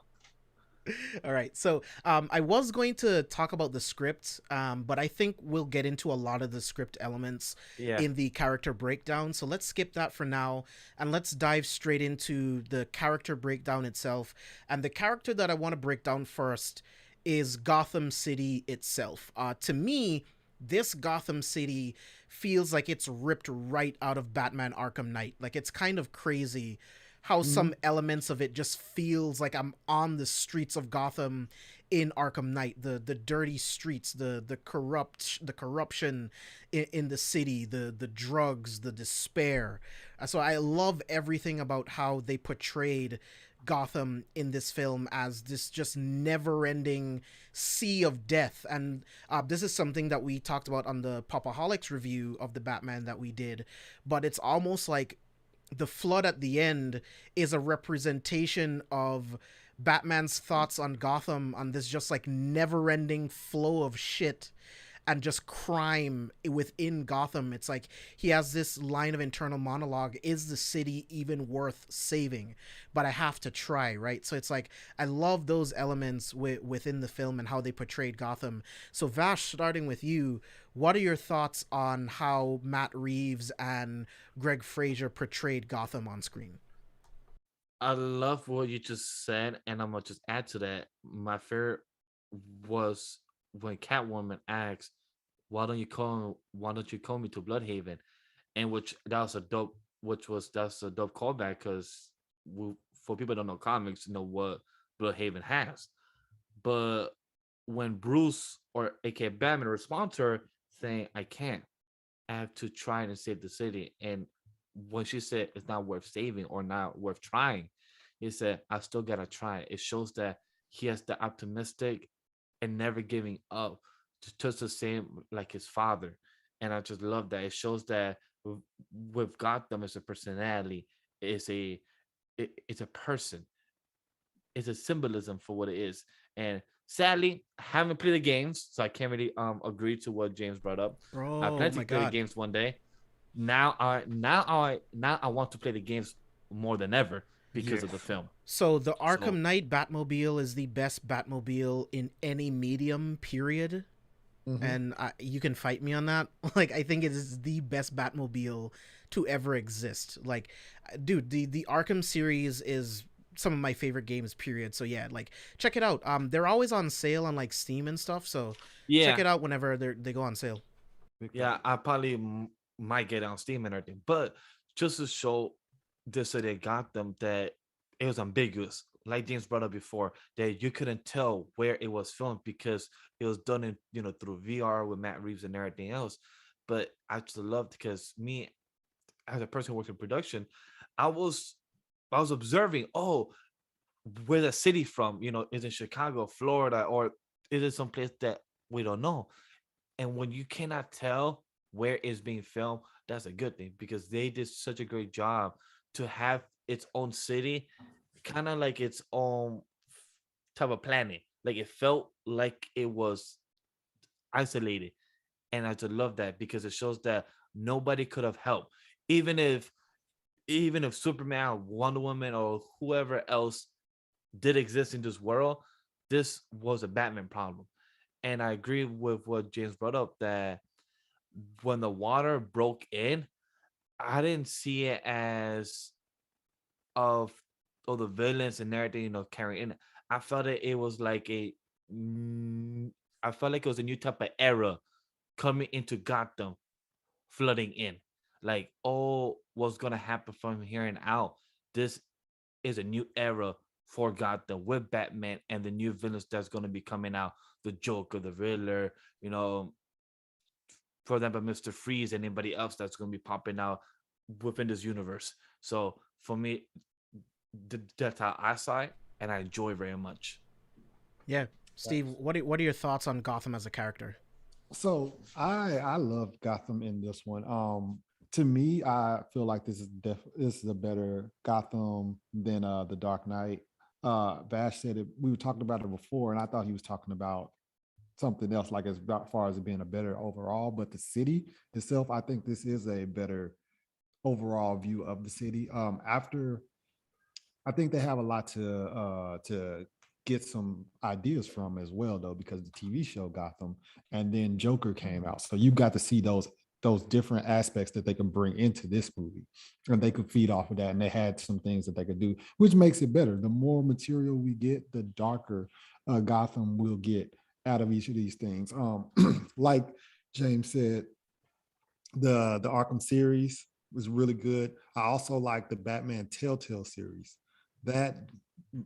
All right. So I was going to talk about the script, but I think we'll get into a lot of the script elements Yeah, in the character breakdown. So let's skip that for now and let's dive straight into the character breakdown itself. And the character that I want to break down first is Gotham City itself. To me, this Gotham City feels like it's ripped right out of Batman Arkham Knight. Like it's kind of crazy how Mhm. some elements of it just feels like I'm on the streets of Gotham in Arkham Knight. The dirty streets, the corruption in the city, the drugs, the despair. So I love everything about how they portrayed Gotham in this film as this just never-ending sea of death. And this is something that we talked about on the Popaholics review of the Batman that we did, but it's almost like the flood at the end is a representation of Batman's thoughts on Gotham, on this just like never ending flow of shit and just crime within Gotham. It's like he has this line of internal monologue: is the city even worth saving? But I have to try, right? So it's like I love those elements within the film and how they portrayed Gotham. So Vash, starting with you, what are your thoughts on how Matt Reeves and Greg Fraser portrayed Gotham on screen? I love what you just said, and I'm gonna just add to that. My favorite was when Catwoman asks, Why don't you call me to Bloodhaven?" And that's a dope callback because for people that don't know comics, know what Bloodhaven has. But when Bruce or aka Batman responds to her saying, "I can't," I have to try and save the city. And when she said it's not worth saving or not worth trying, he said, I still gotta try. It shows that he has the optimistic and never giving up, just the same like his father. And I just love that. It shows that with Gotham as a personality, is a it's a person, it's a symbolism for what it is. And Sadly, I haven't played the games, so I can't really agree to what James brought up. I Bro, plan oh to my play the God. games one day. Now I want to play the games more than ever Yeah. because of the film. So the So Arkham Knight Batmobile is the best Batmobile in any medium, period. Mhm. And you can fight me on that. Like, I think it is the best Batmobile to ever exist. Like, dude, the Arkham series is some of my favorite games, period. So yeah, like, check it out. They're always on sale on like Steam and stuff. So check yeah, it out whenever they go on sale. Big yeah, facts. I probably might get it on Steam and everything, but just to show this so they got them that it was ambiguous. Like James brought up before, that you couldn't tell where it was filmed because it was done in through VR with Matt Reeves and everything else. But I just loved because me as a person who works in production, I was I was observing. Oh, where the city from? Is it Chicago, Florida, or is it some place that we don't know? And when you cannot tell where it's being filmed, that's a good thing because they did such a great job to have its own city, kind of like its own type of planet. Like it felt like it was isolated. And I just love that because it shows that nobody could have helped. Even if Superman, Wonder Woman, or whoever else did exist in this world, this was a Batman problem. And I agree with what James brought up that when the water broke in, I didn't see it as of the villains and everything, carrying it. I felt it was like mm, I felt like it was a new type of era coming into Gotham, flooding in. Like, oh, what's gonna happen from here and out? This is a new era for Gotham with Batman and the new villains that's gonna be coming out. The Joker, the Riddler, for example, Mr. Freeze and anybody else that's going to be popping out within this universe. So for me, that's how I saw it, and I enjoy very much. Yeah, Steve, Facts. what are your thoughts on Gotham as a character? So I love Gotham in this one. To me, I feel like this is a better Gotham than the Dark Knight. Vash said it. We were talking about it before, and I thought he was talking about something else, like as far as it being a better overall. But the city itself, I think this is a better overall view of the city. After I think they have a lot to get some ideas from as well, though, because the TV show Gotham and then Joker came out, so you got to see those different aspects that they can bring into this movie, and they could feed off of that. And they had some things that they could do, which makes it better. The more material we get, the darker Gotham will get out of each of these things. Like James said, the Arkham series was really good. I also like the Batman Telltale series. That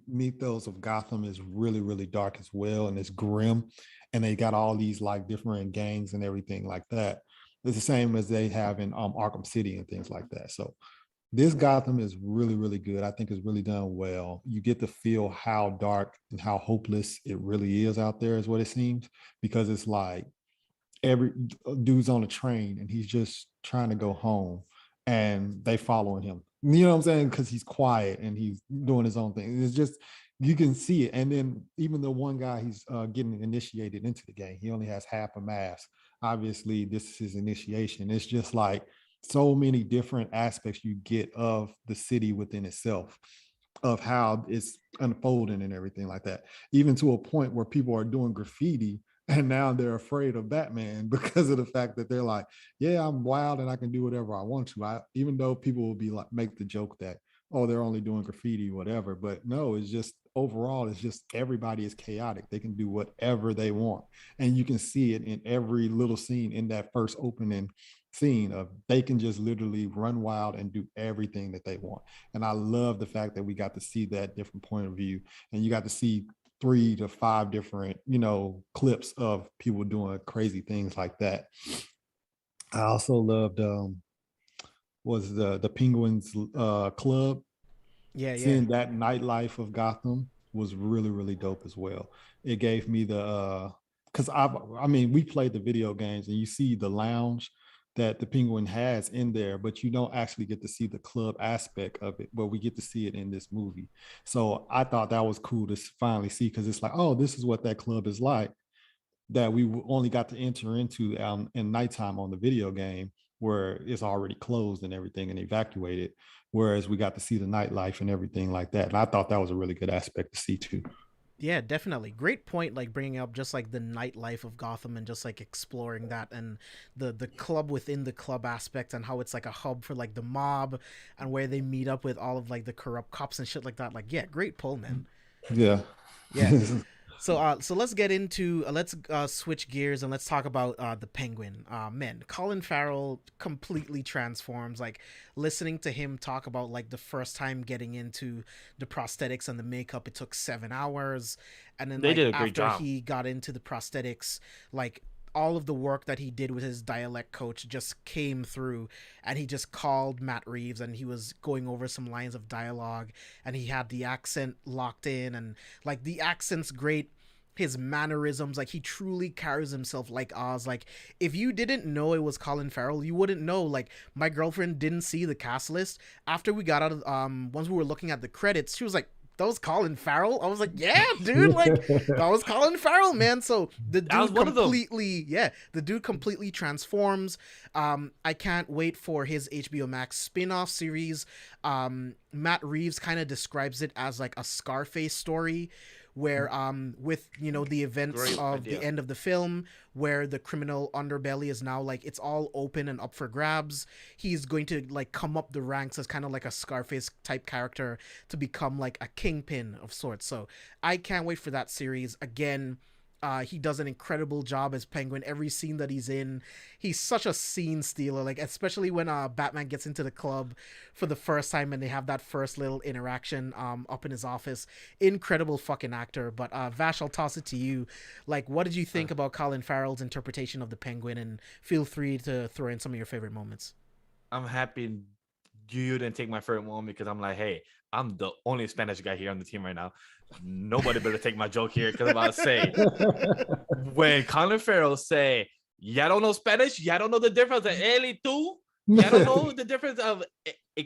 mythos of Gotham is really, really dark as well, and it's grim. And they got all these like different gangs and everything like that. It's the same as they have in Arkham City and things like that. So this Gotham is really, really good. I think it's really done well. You get to feel how dark and how hopeless it really is out there, is what it seems, because it's like every dude's on a train and he's just trying to go home and they following him. You know what I'm saying? Because he's quiet and he's doing his own thing. It's just you can see it. And then even the one guy he's getting initiated into the game, he only has half a mask. Obviously, this is his initiation. It's just like so many different aspects you get of the city within itself, of how it's unfolding and everything like that. Even to a point where people are doing graffiti and now they're afraid of Batman because of the fact that they're like, yeah, I'm wild and I can do whatever I want to. Even though people will be like, make the joke that, oh, they're only doing graffiti, whatever. But no, it's just overall, it's just everybody is chaotic. They can do whatever they want. And you can see it in every little scene in that first opening scene of they can just literally run wild and do everything that they want. And I love the fact that we got to see that different point of view, and you got to see 3 to 5 different, clips of people doing crazy things like that. I also loved was the Penguins club. Yeah, yeah. Seeing that nightlife of Gotham was really, really dope as well. It gave me the because I mean we played the video games and you see the lounge, that the Penguin has in there, but you don't actually get to see the club aspect of it, but we get to see it in this movie. So I thought that was cool to finally see, because it's like, oh, this is what that club is like, that we only got to enter into in nighttime on the video game, where it's already closed and everything and evacuated, whereas we got to see the nightlife and everything like that. And I thought that was a really good aspect to see too. Yeah, definitely. Great point, like bringing up just like the nightlife of Gotham and just like exploring that, and the club within the club aspect, and how it's like a hub for like the mob, and where they meet up with all of like the corrupt cops and shit like that. Like, yeah, great pull, man. Yeah. Yeah. So let's get into let's switch gears and let's talk about the Penguin. Man, Colin Farrell completely transforms. Like, listening to him talk about like the first time getting into the prosthetics and the makeup, it took 7 hours, and then They like did a great after job. he got into the prosthetics, like all of the work that he did with his dialect coach just came through, and he just called Matt Reeves and he was going over some lines of dialogue, and he had the accent locked in, and like the accent's great, his mannerisms, like he truly carries himself like Oz. Like, if you didn't know it was Colin Farrell, you wouldn't know. Like, my girlfriend didn't see the cast list after we got out of once we were looking at the credits. She was like, that was Colin Farrell. I was like, yeah, dude, like that was Colin Farrell, man. So the dude completely, yeah, the dude completely transforms. I can't wait for his HBO Max spin-off series. Matt Reeves kind of describes it as like a Scarface story, where with, you know, the events Great of idea. the end of the film, where the criminal underbelly is now like it's all open and up for grabs. He's going to like come up the ranks as kind of like a Scarface type character to become like a kingpin of sorts. So I can't wait for that series. Again, he does an incredible job as Penguin. Every scene that he's in, he's such a scene stealer. Like, especially when Batman gets into the club for the first time and they have that first little interaction up in his office. Incredible fucking actor. But Vash, I'll toss it to you. Like, what did you think about Colin Farrell's interpretation of the Penguin? And feel free to throw in some of your favorite moments. I'm happy you didn't take my favorite moment, because I'm like, hey, I'm the only Spanish guy here on the team right now. Nobody better take my joke here, because I'm about to say, when Colin Farrell say, "Ya don't know Spanish, ya don't know the difference of él y tú, ya don't know the difference of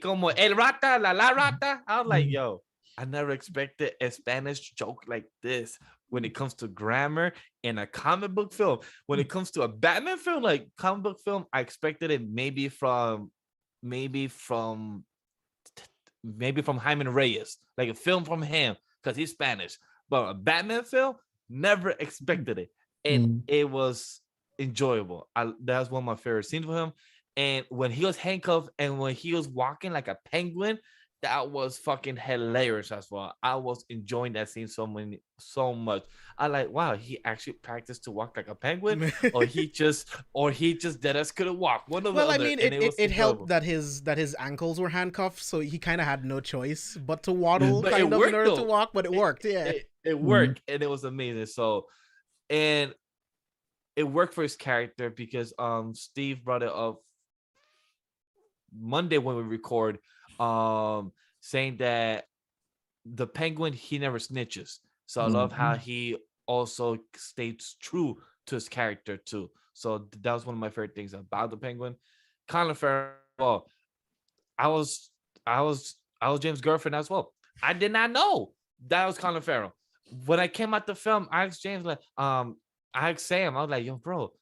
como el rata, la rata." I was like, yo, I never expected a Spanish joke like this when it comes to grammar in a comic book film. When it comes to a Batman film, like comic book film, I expected it maybe from Hyman Reyes, like a film from him, because he's Spanish. But a Batman film, never expected it, and it was enjoyable. That's one of my favorite scenes for him. And when he was handcuffed and when he was walking like a penguin, that was fucking hilarious as well. I was enjoying that scene so much. I like, wow, he actually practiced to walk like a penguin, or he just dead as couldn't walk. One of the Well, I other, mean, and it helped that his ankles were handcuffed, so he kind of had no choice but to waddle But kind it of worked, in order to though. walk. But it worked, yeah. It worked, and it was amazing. So, and it worked for his character, because Steve brought it up Monday when we record, saying that the Penguin, he never snitches. So I love how he also stays true to his character too. So that was one of my favorite things about the Penguin. Colin Farrell, well, I was James' girlfriend as well. I did not know that was Colin Farrell. When I came out the film, I asked James, like, I asked Sam, I was like, yo, bro,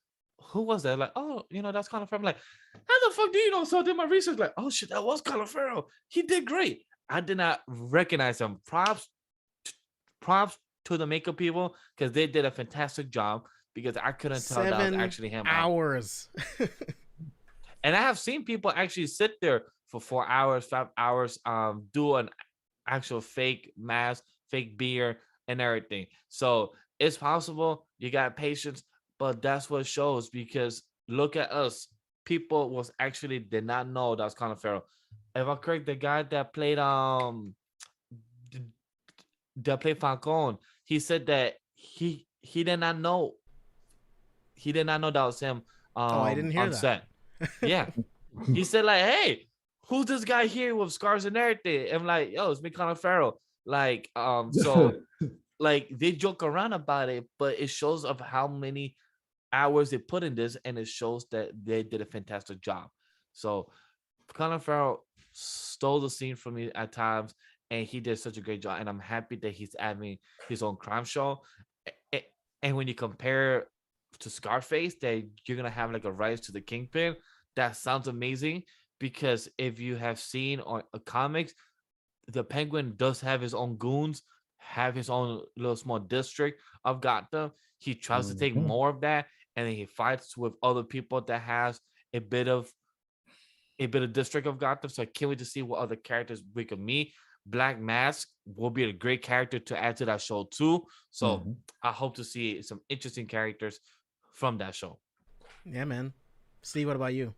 who was that? Like, oh, that's Colin Farrell. I'm like, how the fuck do you know? So I did my research, like, oh shit, that was Colin Farrell. He did great. I did not recognize him. Props to the makeup people, because they did a fantastic job, because I couldn't tell that was actually him. 7 hours. And I have seen people actually sit there for 4 hours, 5 hours, do an actual fake mask, fake beer, and everything. So it's possible. You got patience, but that's what shows, because look at us. People did not know that was Colin Farrell. If I'm correct, the guy that played Falcone, he said that he did not know that was him I didn't hear on that. set. Yeah. He said, like, hey, who's this guy here with scars and everything? I'm like, yo, it's me, Colin Farrell. Like, so like they joke around about it, but it shows of how many hours they put in this, and it shows that they did a fantastic job. So Colin Farrell stole the scene from me at times, and he did such a great job. And I'm happy that he's having his own crime show. And when you compare to Scarface, that you're gonna have like a rise to the Kingpin, that sounds amazing. Because if you have seen on comics, the Penguin does have his own goons, have his own little small district of Gotham. He tries to take Mhm. more of that, and then he fights with other people that has a bit of district of Gotham. So I can't wait to see what other characters we can meet. Black Mask will be a great character to add to that show too. So Mhm. I hope to see some interesting characters from that show. Yeah, man. Steve, what about you?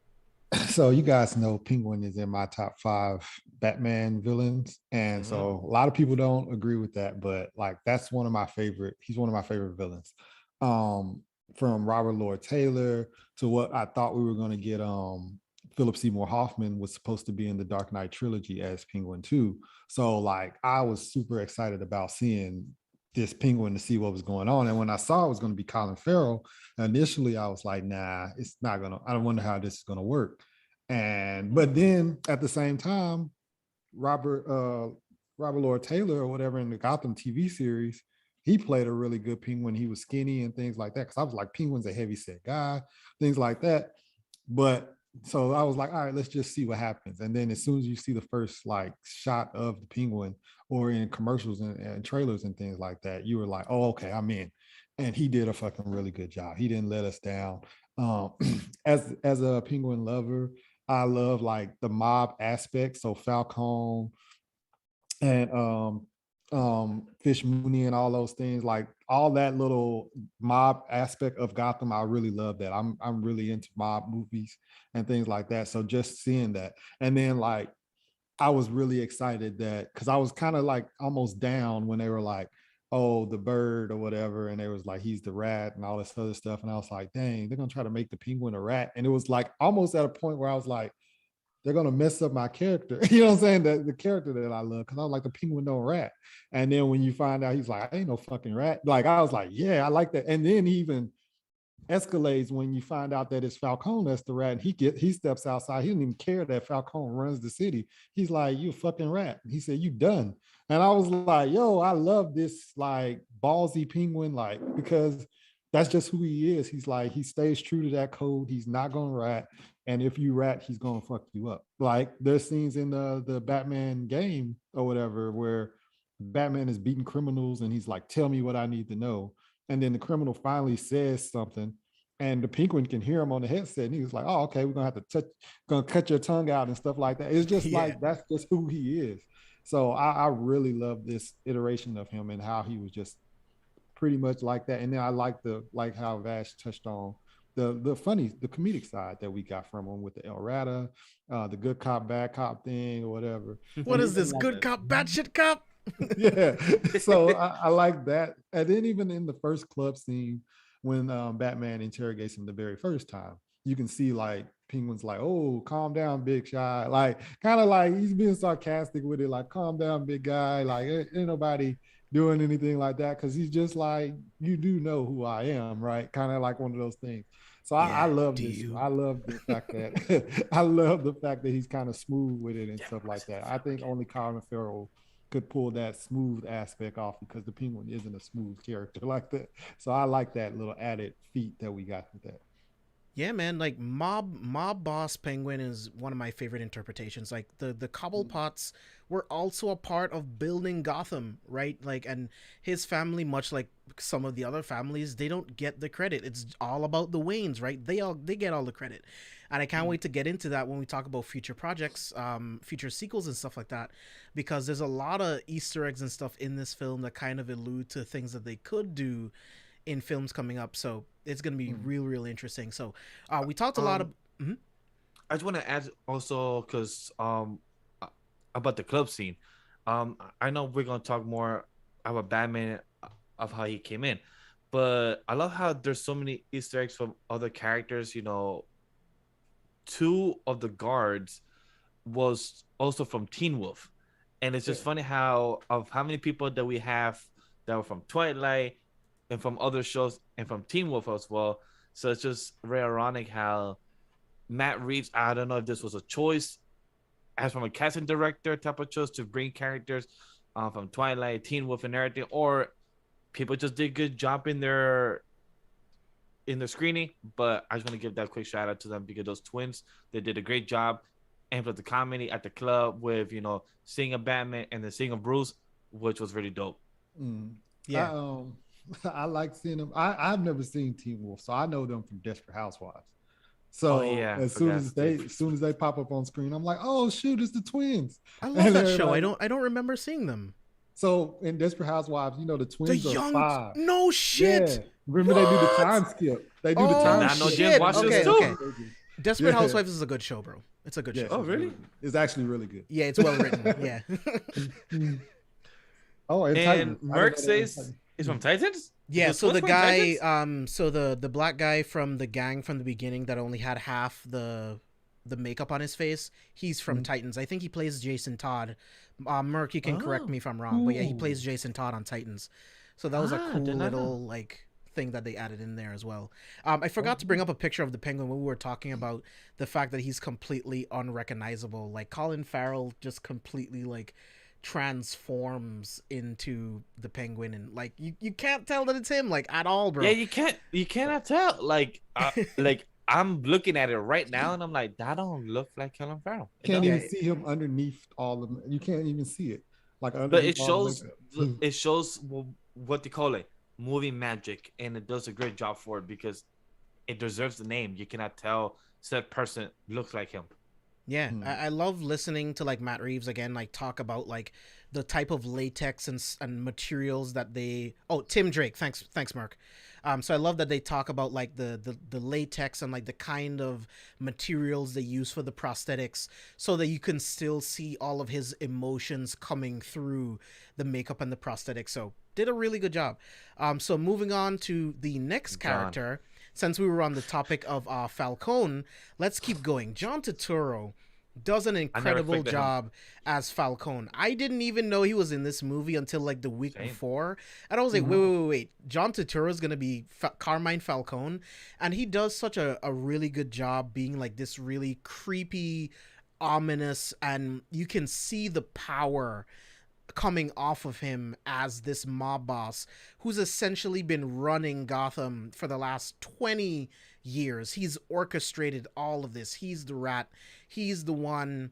So you guys know Penguin is in my top 5 Batman villains, and Mhm. so a lot of people don't agree with that, but like that's one of my favorite. He's one of my favorite villains. Um, from Robert Lord Taylor to what I thought we were going to get. Philip Seymour Hoffman was supposed to be in the Dark Knight trilogy as Penguin too. So like I was super excited about seeing this Penguin to see what was going on, and when I saw it was going to be Colin Farrell, initially I was like, nah, it's not gonna. I don't wonder how this is going to work. And but then at the same time, Robert Robert Lord Taylor or whatever in the Gotham TV series, he played a really good Penguin. He was skinny and things like that. Because I was like, Penguin's a heavy set guy, things like that. But so I was like, all right, let's just see what happens. And then as soon as you see the first like shot of the Penguin or in commercials and trailers and things like that, you were like, oh, okay, I'm in. And he did a fucking really good job. He didn't let us down. Um, as a Penguin lover, I love like the mob aspect. So Falcone and Fish Mooney and all those things, like all that little mob aspect of Gotham, I really love that. I'm really into mob movies and things like that. So just seeing that, and then like I was really excited that because I was kind of like almost down when they were like, oh, the bird or whatever, and they was like, he's the rat and all this other stuff, and I was like, dang, they're gonna try to make the Penguin a rat, and it was like almost at a point where I was like, they're gonna mess up my character. You know what I'm saying? The character that I love, because I was like the Penguin no rat. And then when you find out he's like, I ain't no fucking rat. Like I was like, yeah, I like that. And then he even escalates when you find out that it's Falcone that's the rat. And he steps outside. He didn't even care that Falcone runs the city. He's like, you a fucking rat. He said, you done. And I was like, yo, I love this like ballsy Penguin, like because that's just who he is. He's like, he stays true to that code. He's not gonna rat. And if you rat, he's gonna fuck you up. Like there's scenes in the Batman game or whatever where Batman is beating criminals and he's like, tell me what I need to know. And then the criminal finally says something, and the Penguin can hear him on the headset. And he was like, oh, okay, we're gonna have to gonna cut your tongue out and stuff like that. It's just Yeah. like that's just who he is. So I really love this iteration of him and how he was just pretty much like that. And then I like how Vash touched on the comedic side that we got from him with the El Rata, the good cop, bad cop thing or whatever. What And is even this? like Good cop, bad shit cop? yeah. So I like that. And then even in the first club scene, when Batman interrogates him the very first time, you can see like Penguin's like, oh, calm down, big shot. Like kind of like he's being sarcastic with it, like, calm down, big guy. Like ain't nobody doing anything like that. Cause he's just like, you do know who I am, right? Kind of like one of those things. So I Yeah, love do this. you? I love the fact that I love the fact that he's kind of smooth with it and stuff like that. I think only Colin Farrell could pull that smooth aspect off because the Penguin isn't a smooth character like that. So I like that little added feat that we got with that. Yeah, man. Like mob boss Penguin is one of my favorite interpretations. Like the Cobblepots were also a part of building Gotham, right? Like, and his family, much like some of the other families, they don't get the credit. It's all about the Waynes, right? They get all the credit, and I can't wait to get into that when we talk about future projects, future sequels and stuff like that, because there's a lot of Easter eggs and stuff in this film that kind of allude to things that they could do in films coming up. So it's going to be Mm. real interesting. So we talked a lot of. Um, Mhm. I just want to add also because about the club scene. I know we're gonna talk more about Batman of how he came in, but I love how there's so many Easter eggs from other characters. You know, two of the guards was also from Teen Wolf, and it's Yeah. just funny how many people that we have that were from Twilight and from other shows and from Teen Wolf as well. So it's just very ironic how Matt Reeves, I don't know if this was a choice as from a casting director type of choice to bring characters from Twilight, Teen Wolf, and everything, or people just did a good job in their screening. But I just want to give that quick shout out to them because those twins, they did a great job. And for the comedy at the club with, seeing a Batman and then seeing a Bruce, which was really dope. Yeah. I like seeing them. I've never seen Teen Wolf, so I know them from Desperate Housewives. So as soon as they pop up on screen, I'm like, oh shoot, it's the twins. I love that show. Like, I don't remember seeing them. So in Desperate Housewives, the twins are 5. No shit. Yeah. Remember they do the time skip. They do the time skip. Okay. Desperate Housewives is a good show, bro. It's a good show. Oh, really? It's actually really good. Yeah, it's well written. Yeah. And Merc says it's from Titans? Yeah, so the guy, so the black guy from the gang from the beginning that only had half the makeup on his face, he's from Titans. I think he plays Jason Todd. Merc, you can correct me if I'm wrong, but yeah, he plays Jason Todd on Titans. So that was a cool little thing that they added in there as well. I forgot to bring up a picture of the Penguin when we were talking about the fact that he's completely unrecognizable. Like Colin Farrell just completely transforms into the Penguin, and you can't tell that it's him at all, bro. Yeah, you cannot tell. I'm looking at it right now and I'm like, that don't look like Colin Farrell. Can't even see him underneath all of them. You can't even see it. But it shows what they call it, movie magic, and it does a great job for it because it deserves the name. You cannot tell said person looks like him. Yeah, I love listening to Matt Reeves again, talk about the type of latex and materials that they. Oh, Tim Drake, thanks, Mark. So I love that they talk about the latex and the kind of materials they use for the prosthetics, so that you can still see all of his emotions coming through the makeup and the prosthetics. So did a really good job. So moving on to the next character. Since we were on the topic of Falcone, let's keep going. John Turturro does an incredible job as Falcone. I didn't even know he was in this movie until the week before. And I was like, wait. John Turturro is going to be Carmine Falcone. And he does such a really good job being this really creepy, ominous, and you can see the power coming off of him as this mob boss who's essentially been running Gotham for the last 20 years. He's orchestrated all of this. He's the rat. He's the one,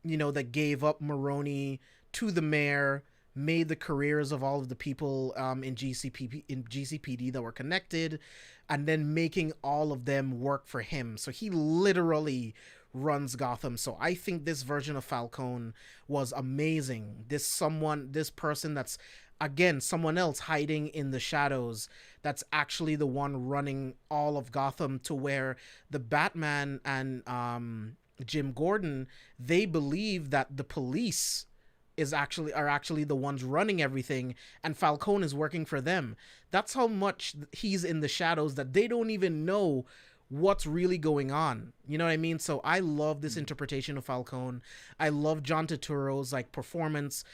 that gave up Maroni to the mayor, made the careers of all of the people in GCPD that were connected, and then making all of them work for him. So he literally runs Gotham. So I think this version of Falcone was amazing. This person that's, again, someone else hiding in the shadows, that's actually the one running all of Gotham, to where the Batman and Jim Gordon, they believe that the police are actually the ones running everything, and Falcone is working for them. That's how much he's in the shadows that they don't even know what's really going on. You know what I mean? So I love this interpretation of Falcone. I love John Turturro's performance.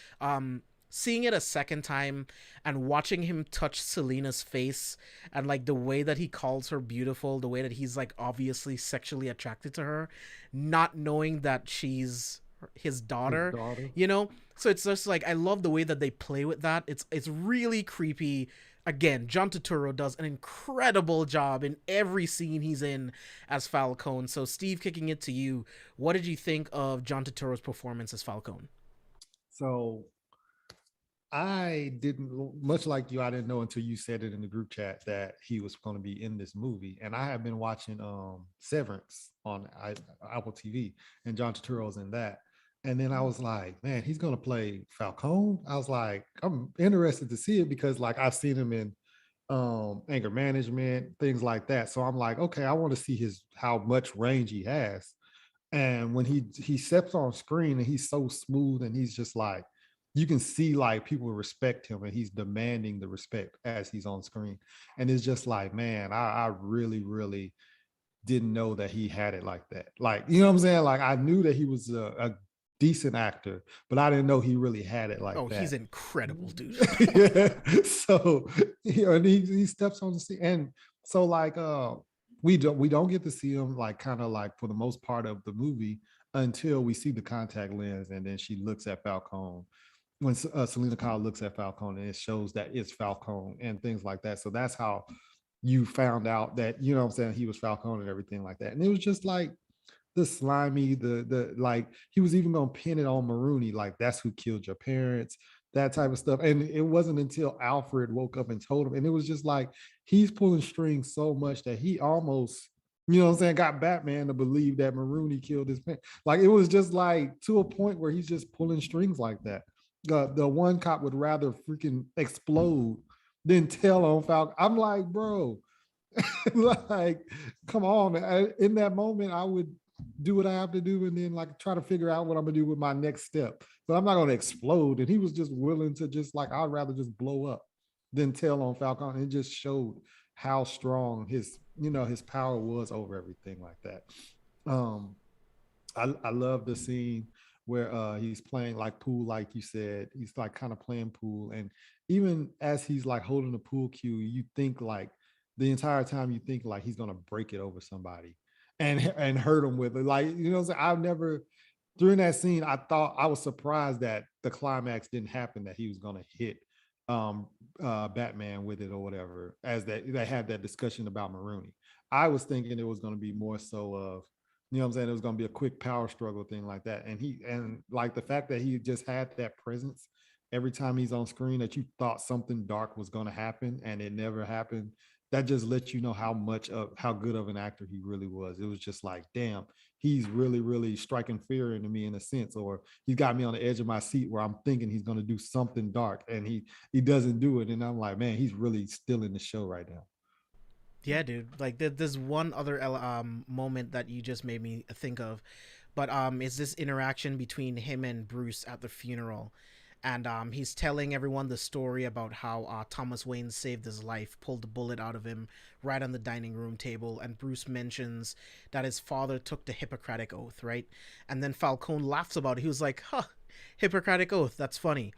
Seeing it a second time and watching him touch Selina's face, and the way that he calls her beautiful, the way that he's obviously sexually attracted to her, not knowing that she's his daughter. So it's just I love the way that they play with that. It's really creepy. Again, John Turturro does an incredible job in every scene he's in as Falcone. So, Steve, kicking it to you, what did you think of John Turturro's performance as Falcone? So, I didn't, much like you, I didn't know until you said it in the group chat that he was going to be in this movie. And I have been watching Severance on Apple TV, and John Turturro's in that. And then I was like, man, he's going to play Falcone. I was like, I'm interested to see it because I've seen him in anger management, things like that. So I'm like, okay, I want to see how much range he has. And when he steps on screen and he's so smooth, and he's just you can see people respect him, and he's demanding the respect as he's on screen. And it's just man, I really, really didn't know that he had it like that. You know what I'm saying? I knew that he was a decent actor, but I didn't know he really had it that. Oh, he's incredible, dude. Yeah. So, and he steps on the scene. And so we don't get to see him like kind of like for the most part of the movie until we see the contact lens, and then she looks at Falcone when Selina Kyle looks at Falcone, and it shows that it's Falcone and things like that. So that's how you found out that, you know what I'm saying, he was Falcone and everything like that. And it was just like the slimy, the like he was even gonna pin it on Maroney, like that's who killed your parents, that type of stuff. And it wasn't until Alfred woke up and told him, and it was just like he's pulling strings so much that he almost, you know what I'm saying, got Batman to believe that Maroney killed his parents. Like it was just like to a point where he's just pulling strings like that. The one cop would rather freaking explode than tell on Falcon. I'm like, bro, like, come on, man. In that moment, I would do what I have to do and then like try to figure out what I'm gonna do with my next step. But I'm not gonna explode. And he was just willing to just like, I'd rather just blow up than tell on Falcon. It just showed how strong his, you know, his power was over everything like that. Um, I love the scene where he's playing like pool, like you said. He's like kind of playing pool, and even as he's like holding the pool cue, you think like the entire time you think like he's gonna break it over somebody and hurt him with it. Like, you know what I'm saying? I've never during that scene, I was surprised that the climax didn't happen, that he was gonna hit Batman with it or whatever, as that they had that discussion about Maroney. I was thinking it was gonna be more so of, you know what I'm saying, it was going to be a quick power struggle thing like that. And like the fact that he just had that presence every time he's on screen, that you thought something dark was going to happen and it never happened. That just lets you know how good of an actor he really was. It was just like, damn, he's really, really striking fear into me in a sense, or he's got me on the edge of my seat where I'm thinking he's going to do something dark and he doesn't do it. And I'm like, man, he's really still in the show right now. Yeah, dude. Like there's one other moment that you just made me think of, but it's this interaction between him and Bruce at the funeral, and he's telling everyone the story about how Thomas Wayne saved his life, pulled the bullet out of him right on the dining room table, and Bruce mentions that his father took the Hippocratic Oath, right? And then Falcone laughs about it. He was like, "Huh, Hippocratic Oath. That's funny."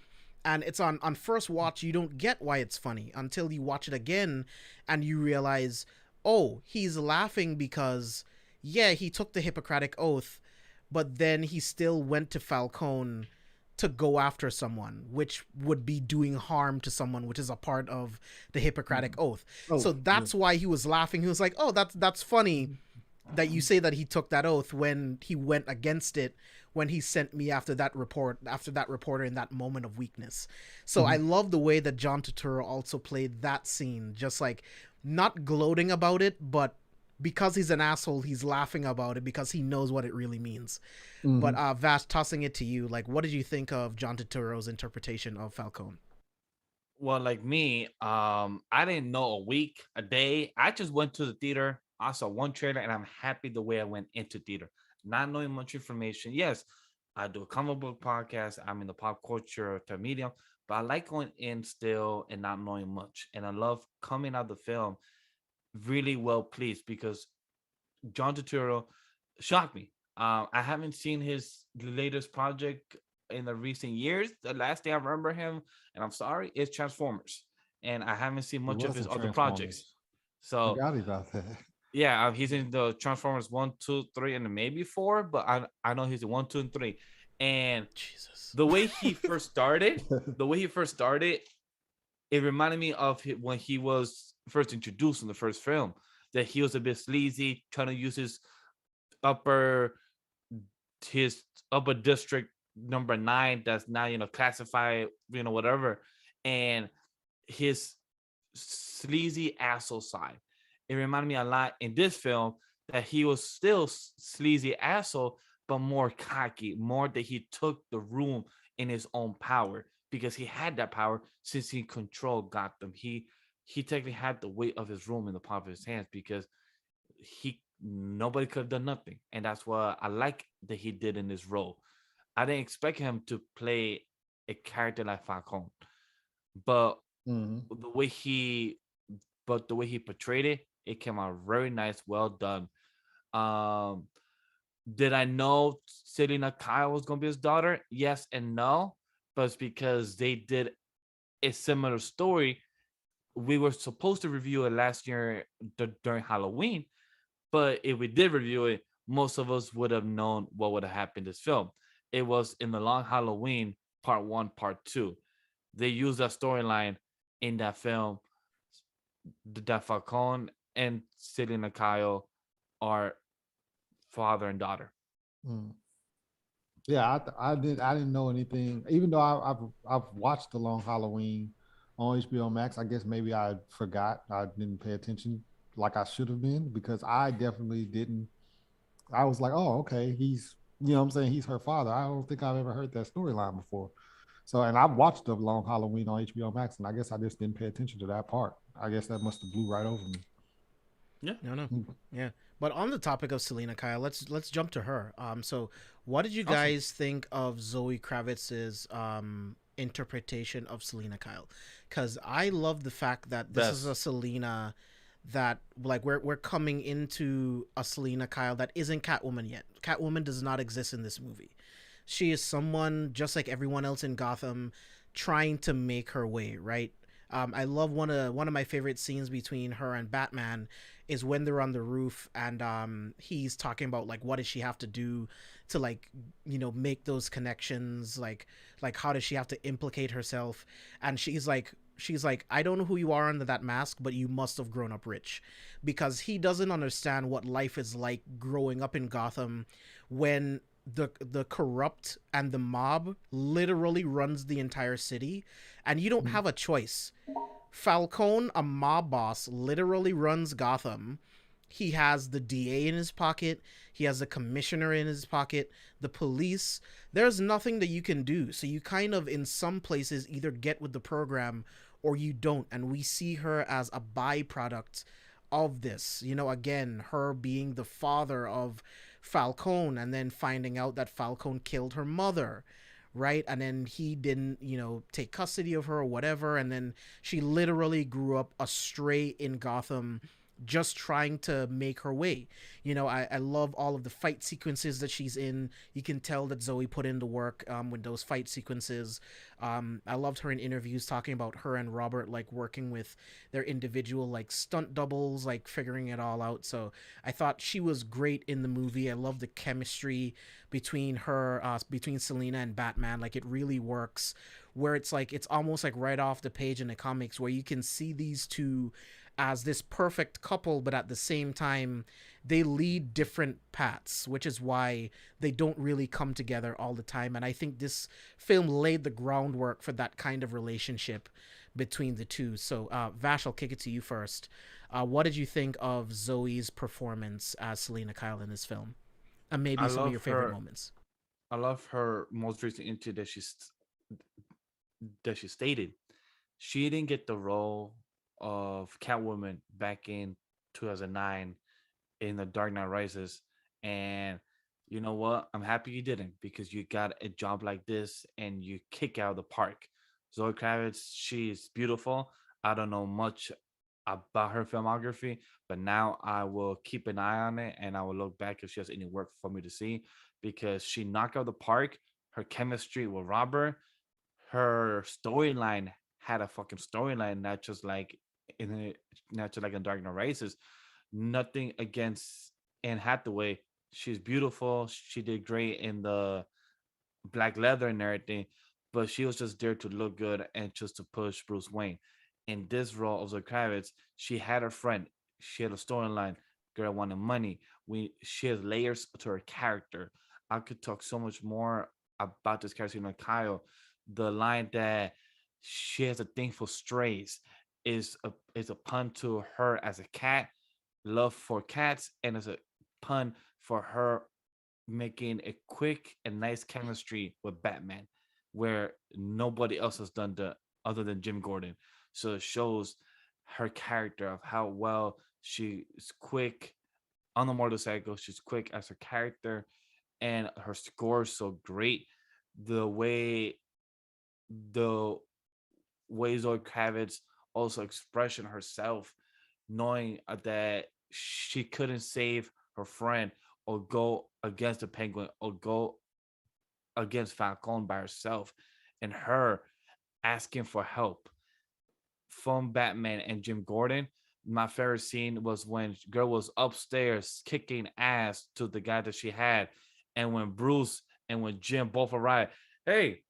And it's on first watch, you don't get why it's funny until you watch it again and you realize, oh, he's laughing because yeah, he took the Hippocratic Oath, but then he still went to Falcone to go after someone, which would be doing harm to someone, which is a part of the Hippocratic Oath. Oh, So that's why he was laughing. He was like, oh, that's funny that you say that he took that oath when he went against it, when he sent me after that reporter in that moment of weakness. So I love the way that John Turturro also played that scene, just like not gloating about it, but because he's an asshole, he's laughing about it because he knows what it really means. But Vash, tossing it to you, like, what did you think of John Turturro's interpretation of Falcone? Well, like me, I didn't know a week, a day. I just went to the theater. I saw one trailer, and I'm happy the way I went into theater, not knowing much information. Yes, I do a comic book podcast. I'm in the pop culture type medium, but I like going in still and not knowing much. And I love coming out of the film really well pleased because John Turturro shocked me. I haven't seen his latest project in the recent years. The last thing I remember him, and I'm sorry, is Transformers, and I haven't seen much of his other projects. So forgot about that. yeah, he's in the Transformers 1, 2, 3, and maybe 4, but I know he's in 1, 2, and 3. And Jesus. the way he first started, it reminded me of when he was first introduced in the first film. That he was a bit sleazy, trying to use upper his upper district number 9 that's now classified, whatever, and his sleazy asshole side. It reminded me a lot in this film that he was still sleazy asshole, but more cocky, more that he took the room in his own power because he had that power since he controlled Gotham. He technically had the weight of his room in the palm of his hands because nobody could have done nothing. And that's what I like that he did in this role. I didn't expect him to play a character like Falcone, but the way he portrayed it, it came out very nice, well done. Did I know Selina Kyle was gonna be his daughter? Yes and no, but it's because they did a similar story. We were supposed to review it last year during Halloween, But if we did review it, most of us would have known what would have happened in this film. It was in the Long Halloween Part 1, Part 2. They used that storyline in that film that Falcone and Selina Kyle are father and daughter. Mm. Yeah, I didn't know anything. Even though I've watched the Long Halloween on HBO Max, I guess maybe I forgot. I didn't pay attention like I should have been because I definitely didn't. I was like, oh, okay, he's you know what I'm saying, he's her father. I don't think I've ever heard that storyline before. So, and I've watched the Long Halloween on HBO Max, and I guess I just didn't pay attention to that part. I guess that must have blew right over me. Yeah. No. Yeah. But on the topic of Selina Kyle, let's jump to her. So what did you Awesome. guys think of Zoe Kravitz's interpretation of Selina Kyle? Because I love the fact that this is a Best. Selina that like we're coming into a Selina Kyle that isn't Catwoman yet. Catwoman does not exist in this movie. She is someone just like everyone else in Gotham, trying to make her way. Right. I love one of my favorite scenes between her and Batman is when they're on the roof and he's talking about like what does she have to do to like make those connections, like how does she have to implicate herself, and she's like I don't know who you are under that mask, but you must have grown up rich, because he doesn't understand what life is like growing up in Gotham when the corrupt and the mob literally runs the entire city and you don't have a choice. Falcone, a mob boss, literally runs Gotham. He has the DA in his pocket. He has the commissioner in his pocket. The police. There's nothing that you can do. So you kind of, in some places, either get with the program or you don't. And we see her as a byproduct of this. Again, her being the father of Falcone and then finding out that Falcone killed her mother, right? And then he didn't, take custody of her or whatever. And then she literally grew up astray in Gotham, just trying to make her way. I love all of the fight sequences that she's in. You can tell that Zoe put in the work with those fight sequences. I loved her in interviews talking about her and Robert like working with their individual like stunt doubles, like figuring it all out. So I thought she was great in the movie. I love the chemistry between her, between Selina and Batman. Like it really works. Where it's like it's almost like right off the page in the comics, where you can see these two as this perfect couple, but at the same time, they lead different paths, which is why they don't really come together all the time. And I think this film laid the groundwork for that kind of relationship between the two. So, Vash, I'll kick it to you first. What did you think of Zoe's performance as Selina Kyle in this film? And I maybe some of love your favorite her. moments. I love her most recent interview that she stated she didn't get the role of Catwoman back in 2009 in The Dark Knight Rises, and you know what? I'm happy you didn't, because you got a job like this and you kick out of the park. Zoe Kravitz, she's beautiful. I don't know much about her filmography, but now I will keep an eye on it and I will look back if she has any work for me to see, because she knocked out the park. Her chemistry with Robert, her storyline had a fucking storyline, not just like in not just like in Dark Knight Rises. Nothing against Anne Hathaway. She's beautiful. She did great in the black leather and everything, but she was just there to look good and just to push Bruce Wayne. In this role of Zoe Kravitz, she had a friend. She had a storyline. Girl wanted money. She has layers to her character. I could talk so much more about this character, Kyle. The line that she has a thing for strays is a pun to her as a cat, love for cats, and as a pun for her making a quick and nice chemistry with Batman, where nobody else has done the other than Jim Gordon. So it shows her character of how well she is quick on the motorcycle. She's quick as her character, and her score is so great. The way the Zoe Kravitz also expression herself, knowing that she couldn't save her friend or go against the Penguin or go against Falcone by herself, and her asking for help from Batman and Jim Gordon my favorite scene was when girl was upstairs kicking ass to the guy that she had, and when Bruce and when Jim both arrived. Hey,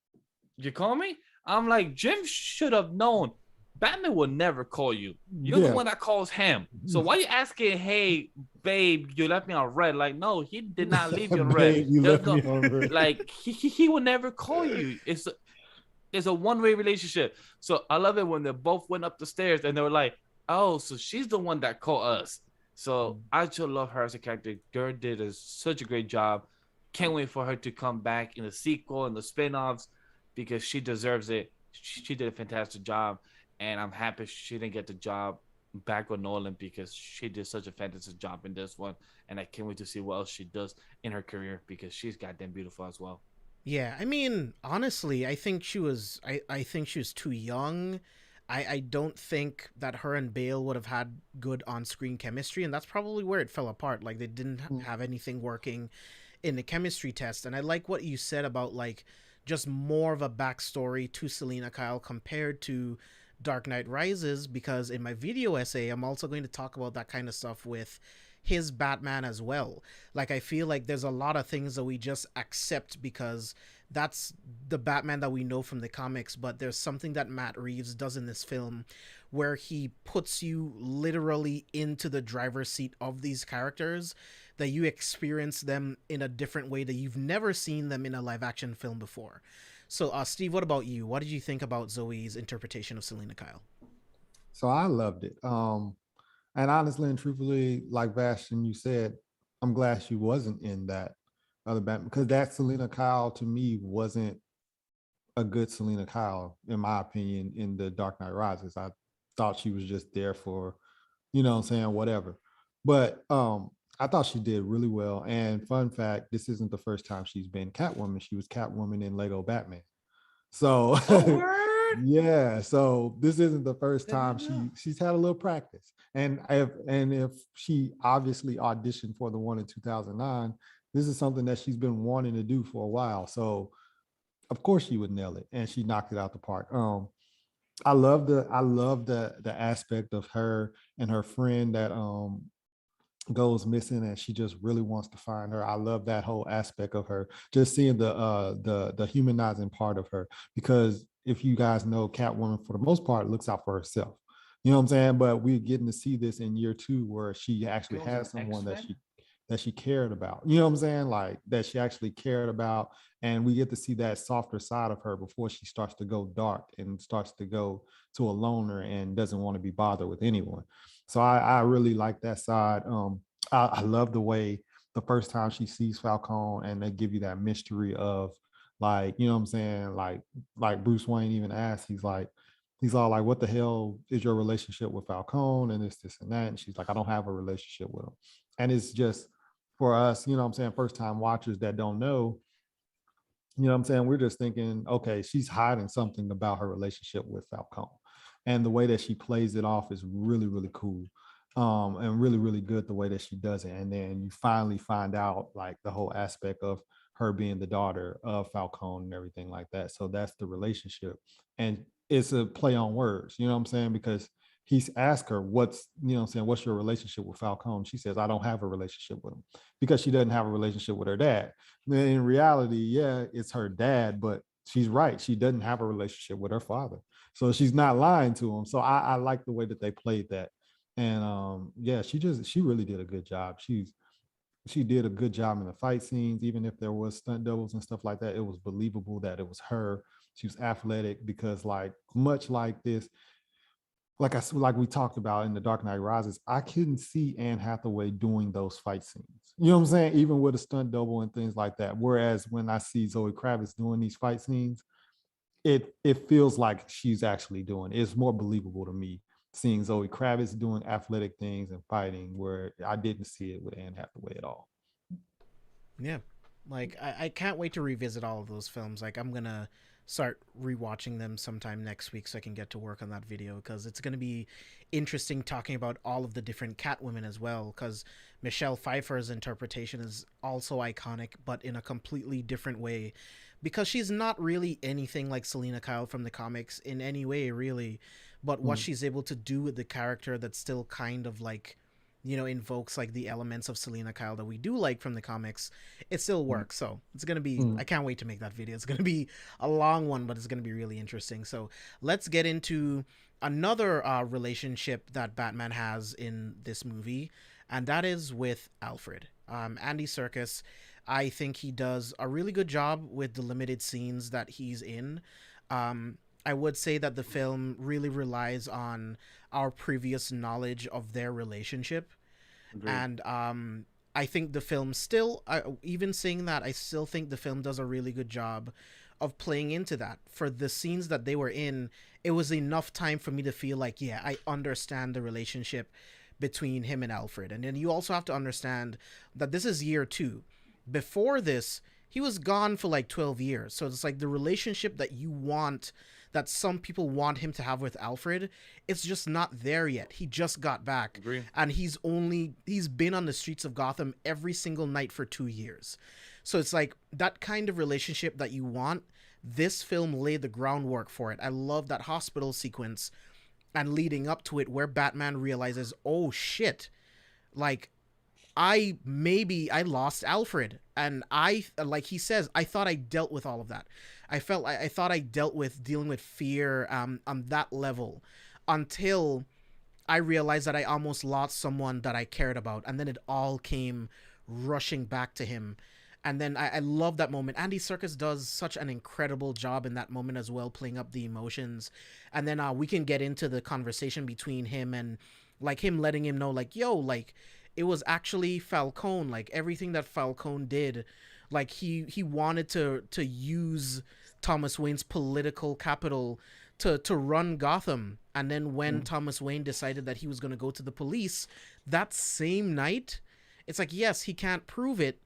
you call me? I'm like, Jim should have known. Batman would never call you. You're the one that calls him. So why you asking, hey, babe, you left me on red? Like, no, he did not leave you on red. Babe, you There's left no me on red. like he will never call you. It's a one-way relationship. So I love it when they both went up the stairs and they were like, oh, so she's the one that called us. So I just love her as a character. Girl did such a great job. Can't wait for her to come back in the sequel and the spin-offs because she deserves it. She did a fantastic job. And I'm happy she didn't get the job back with Nolan because she did such a fantastic job in this one. And I can't wait to see what else she does in her career because she's goddamn beautiful as well. Yeah, I mean, honestly, I think she was I think she was too young. I don't think that her and Bale would have had good on-screen chemistry, and that's probably where it fell apart. Like they didn't have anything working in the chemistry test. And I like what you said about like just more of a backstory to Selina Kyle compared to Dark Knight Rises, because in my video essay I'm also going to talk about that kind of stuff with his Batman as well. Like I feel like there's a lot of things that we just accept because that's the Batman that we know from the comics, but there's something that Matt Reeves does in this film where he puts you literally into the driver's seat of these characters, that you experience them in a different way that you've never seen them in a live action film before. So Steve, what about you? What did you think about Zoe's interpretation of Selina Kyle? So I loved it. And honestly and truthfully, like Vash and you said, I'm glad she wasn't in that other Batman, because that Selina Kyle to me wasn't a good Selina Kyle, in my opinion, in the Dark Knight Rises. I thought she was just there for, you know what I'm saying, whatever. But I thought she did really well. And fun fact, this isn't the first time she's been Catwoman. She was Catwoman in Lego Batman. So yeah, so this isn't the first time she's had a little practice. And if she obviously auditioned for the one in 2009, this is something that she's been wanting to do for a while. So of course she would nail it, and she knocked it out the park. I love the aspect of her and her friend that goes missing, and she just really wants to find her. I love that whole aspect of her, just seeing the humanizing part of her, because if you guys know, Catwoman for the most part looks out for herself, you know what I'm saying, but we're getting to see this in year 2 where she actually has someone that she cared about, you know what I'm saying, like that she actually cared about. And we get to see that softer side of her before she starts to go dark and starts to go to a loner and doesn't want to be bothered with anyone. So I really like that side. I love the way the first time she sees Falcone and they give you that mystery of, like, you know what I'm saying? Like Bruce Wayne even asks, he's all like, what the hell is your relationship with Falcone? And it's this and that. And she's like, I don't have a relationship with him. And it's just for us, you know what I'm saying, first time watchers that don't know, you know what I'm saying, we're just thinking, okay, she's hiding something about her relationship with Falcone. And the way that she plays it off is really, really cool. And really, really good the way that she does it. And then you finally find out like the whole aspect of her being the daughter of Falcone and everything like that. So that's the relationship. And it's a play on words, you know what I'm saying? Because he's asked her, what's, you know what I'm saying, what's your relationship with Falcone? She says, I don't have a relationship with him, because she doesn't have a relationship with her dad. In reality, yeah, it's her dad, but she's right. She doesn't have a relationship with her father. So she's not lying to him. So I like the way that they played that. And yeah, she really did a good job. She did a good job in the fight scenes, even if there was stunt doubles and stuff like that. It was believable that it was her. She was athletic, because like much like this, like we talked about in the Dark Knight Rises, I couldn't see Anne Hathaway doing those fight scenes. You know what I'm saying? Even with a stunt double and things like that. Whereas when I see Zoe Kravitz doing these fight scenes, it feels like she's actually doing it. It's more believable to me seeing Zoe Kravitz doing athletic things and fighting, where I didn't see it with Anne Hathaway at all. Yeah. Like I can't wait to revisit all of those films. Like I'm gonna start rewatching them sometime next week so I can get to work on that video, because it's gonna be interesting talking about all of the different Catwomen as well, because Michelle Pfeiffer's interpretation is also iconic, but in a completely different way, because she's not really anything like Selina Kyle from the comics in any way, really. but what she's able to do with the character that still kind of like, invokes like the elements of Selina Kyle that we do like from the comics, it still works. So it's gonna be, I can't wait to make that video. It's gonna be a long one, but it's gonna be really interesting. So let's get into another relationship that Batman has in this movie, and that is with Alfred. Andy Serkis, I think he does a really good job with the limited scenes that he's in. I would say that the film really relies on our previous knowledge of their relationship. Agreed. And I think the film still, even saying that, I still think the film does a really good job of playing into that. For the scenes that they were in, it was enough time for me to feel like, yeah, I understand the relationship between him and Alfred. And then you also have to understand that this is year 2. Before this, he was gone for like 12 years. So it's like the relationship that you want, that some people want him to have with Alfred, it's just not there yet. He just got back. Agree. And he's been on the streets of Gotham every single night for 2 years. So it's like that kind of relationship that you want. This film laid the groundwork for it. I love that hospital sequence and leading up to it where Batman realizes, oh shit, like I lost Alfred, and I, like he says, I thought I dealt with all of that. I thought I dealt with dealing with fear on that level, until I realized that I almost lost someone that I cared about, and then it all came rushing back to him. And then I love that moment. Andy Serkis does such an incredible job in that moment as well, playing up the emotions. And then we can get into the conversation between him and like him letting him know like, yo, like it was actually Falcone, like everything that Falcone did, like he wanted to use Thomas Wayne's political capital to run Gotham. And then when Thomas Wayne decided that he was going to go to the police that same night, it's like, yes, he can't prove it,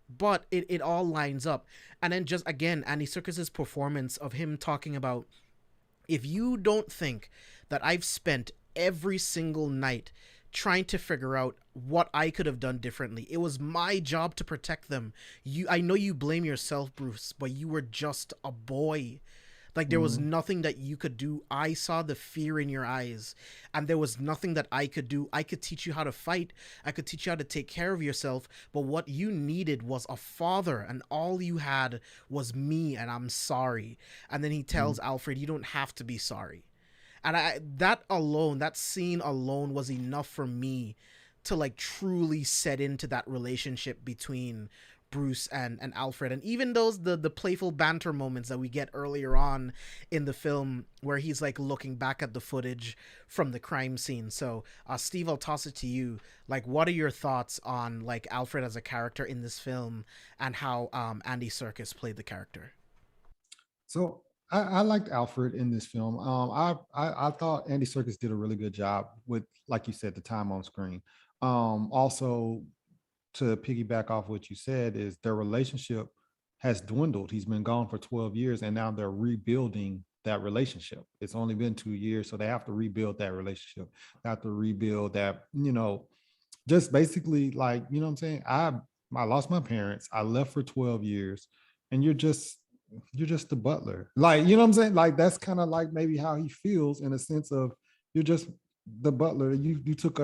but it all lines up. And then just again, Andy Serkis's performance of him talking about, if you don't think that I've spent every single night trying to figure out what I could have done differently, it was my job to protect them. I know you blame yourself, Bruce, but you were just a boy. Like there was nothing that you could do. I saw the fear in your eyes, and there was nothing that I could do. I could teach you how to fight. I could teach you how to take care of yourself. But what you needed was a father, and all you had was me, and I'm sorry. And then he tells Alfred, you don't have to be sorry. And that scene alone was enough for me to like truly set into that relationship between Bruce and Alfred. And even those the playful banter moments that we get earlier on in the film where he's like looking back at the footage from the crime scene. So Steve, I'll toss it to you. Like, what are your thoughts on like Alfred as a character in this film and how Andy Serkis played the character? So I liked Alfred in this film. I thought Andy Serkis did a really good job with, like you said, the time on screen. Also, to piggyback off what you said, is their relationship has dwindled. He's been gone for 12 years, and now they're rebuilding that relationship. It's only been 2 years, so they have to rebuild that relationship. They have to rebuild that, just basically like, you know what I'm saying? I lost my parents. I left for 12 years, and you're just the butler. Like, you know what I'm saying? Like, that's kind of like maybe how he feels, in a sense of, you're just the butler. You took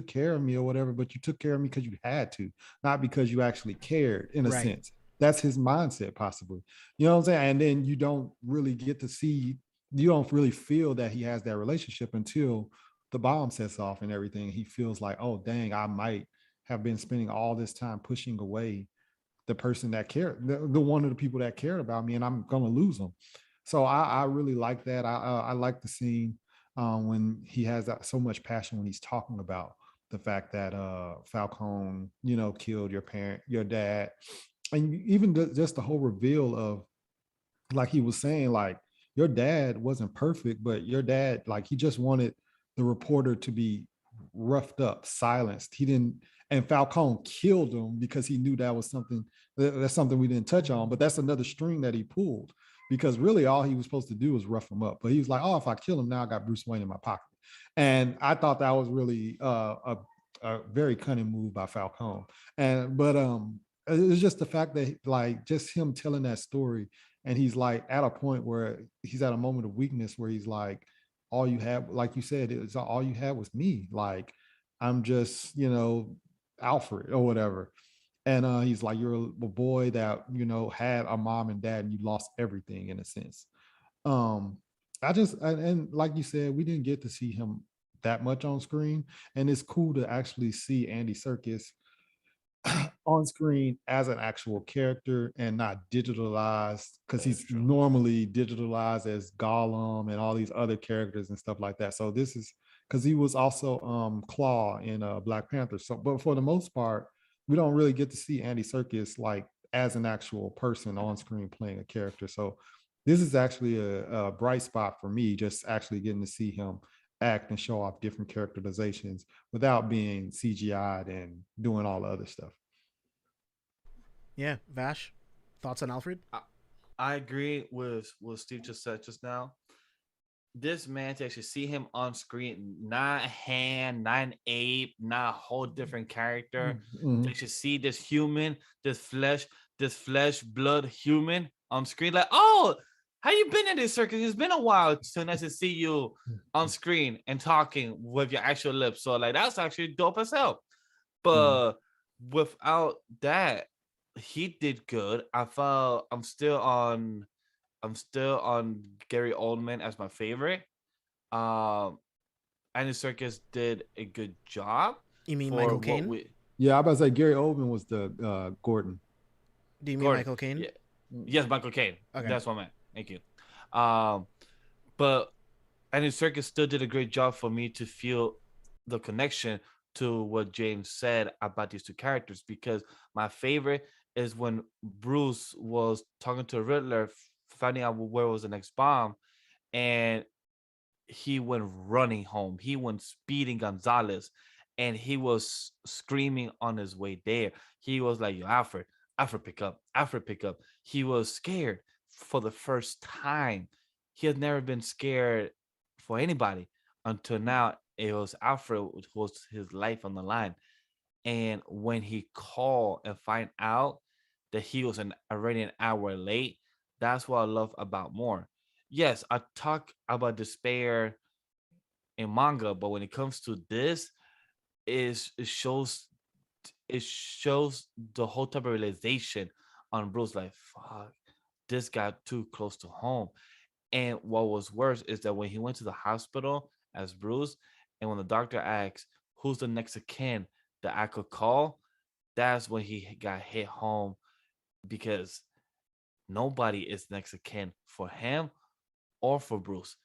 care of me or whatever, but you took care of me because you had to, not because you actually cared, in a sense. That's his mindset, possibly. You know what I'm saying? And then you don't really get to see, you don't really feel that he has that relationship until the bomb sets off and everything. He feels like, oh dang, I might have been spending all this time pushing away the person that cared, the one of the people that cared about me, and I'm gonna lose them. So I really like that. I like the scene when he has so much passion when he's talking about the fact that Falcone, killed your dad, and even just the whole reveal of, like he was saying, like, your dad wasn't perfect, but your dad, like, he just wanted the reporter to be roughed up, silenced. He didn't, and Falcone killed him because he knew that's something we didn't touch on, but that's another string that he pulled, because really all he was supposed to do was rough him up. But he was like, oh, if I kill him now, I got Bruce Wayne in my pocket. And I thought that was really a very cunning move by Falcone. But it's just the fact that, like, just him telling that story, and he's like at a point where he's at a moment of weakness where he's like, all you had, like you said, it's all you had was me. Like, I'm just, you know, Alfred or whatever. And he's like, you're a boy that, you know, had a mom and dad and you lost everything in a sense. Um, and like you said, we didn't get to see him that much on screen. And it's cool to actually see Andy Serkis on screen as an actual character and not digitalized, because he's normally digitalized as Gollum and all these other characters and stuff like that. So this is because he was also Claw in Black Panther. So, but for the most part, we don't really get to see Andy Serkis like as an actual person on screen playing a character. So this is actually a bright spot for me, just actually getting to see him act and show off different characterizations without being CGI'd and doing all the other stuff. Yeah, Vash, thoughts on Alfred? I agree with what Steve just said just now. This man, to actually see him on screen, not a hand, not an ape, not a whole different character. Mm-hmm. To actually see this human, this flesh, blood human on screen, like, oh, how you been in this circus? It's been a while. So nice to see you on screen and talking with your actual lips. So like, that's actually dope as hell. But without that, he did good. I'm still on Gary Oldman as my favorite. Andy Serkis did a good job. You mean Michael Caine? Yeah, I was about to say Gary Oldman was the Gordon. Do you mean Michael Caine? Yeah. Yes, Michael Caine. Okay. That's what I meant. Thank you. But Andy Serkis still did a great job for me to feel the connection to what James said about these two characters, because my favorite is when Bruce was talking to Riddler, finding out where was the next bomb, and he went running home. He went speeding Gonzalez, and he was screaming on his way there. He was like, yo, Alfred, pick up. Alfred, pick up. He was scared for the first time. He had never been scared for anybody until now. It was Alfred who was his life on the line. And when he called and find out that he was already an hour late, that's what I love about more. Yes, I talk about despair in manga, but when it comes to this, it shows the whole type of realization on Bruce, like, fuck, this got too close to home. And what was worse is that when he went to the hospital as Bruce, and when the doctor asks who's the next of kin that I could call, that's when he got hit home, because nobody is next of kin for him or for Bruce.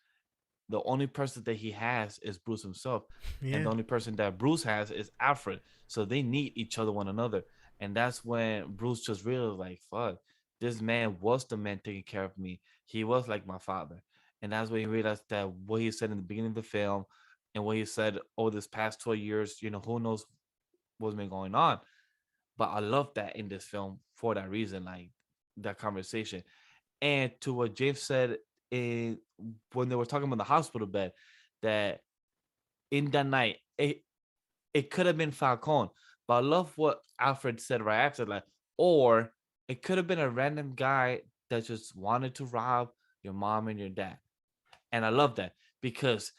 The only person that he has is Bruce himself. Yeah. And the only person that Bruce has is Alfred. So they need each other, one another. And that's when Bruce just realized, like, fuck, this man was the man taking care of me. He was like my father. And that's when he realized that what he said in the beginning of the film and what he said over this past 12 years, you know, who knows what's been going on. But I love that in this film for that reason, like that conversation. And to what James said when they were talking about the hospital bed, that in that night, it could have been Falcone. But I love what Alfred said right after, like, or it could have been a random guy that just wanted to rob your mom and your dad. And I love that, because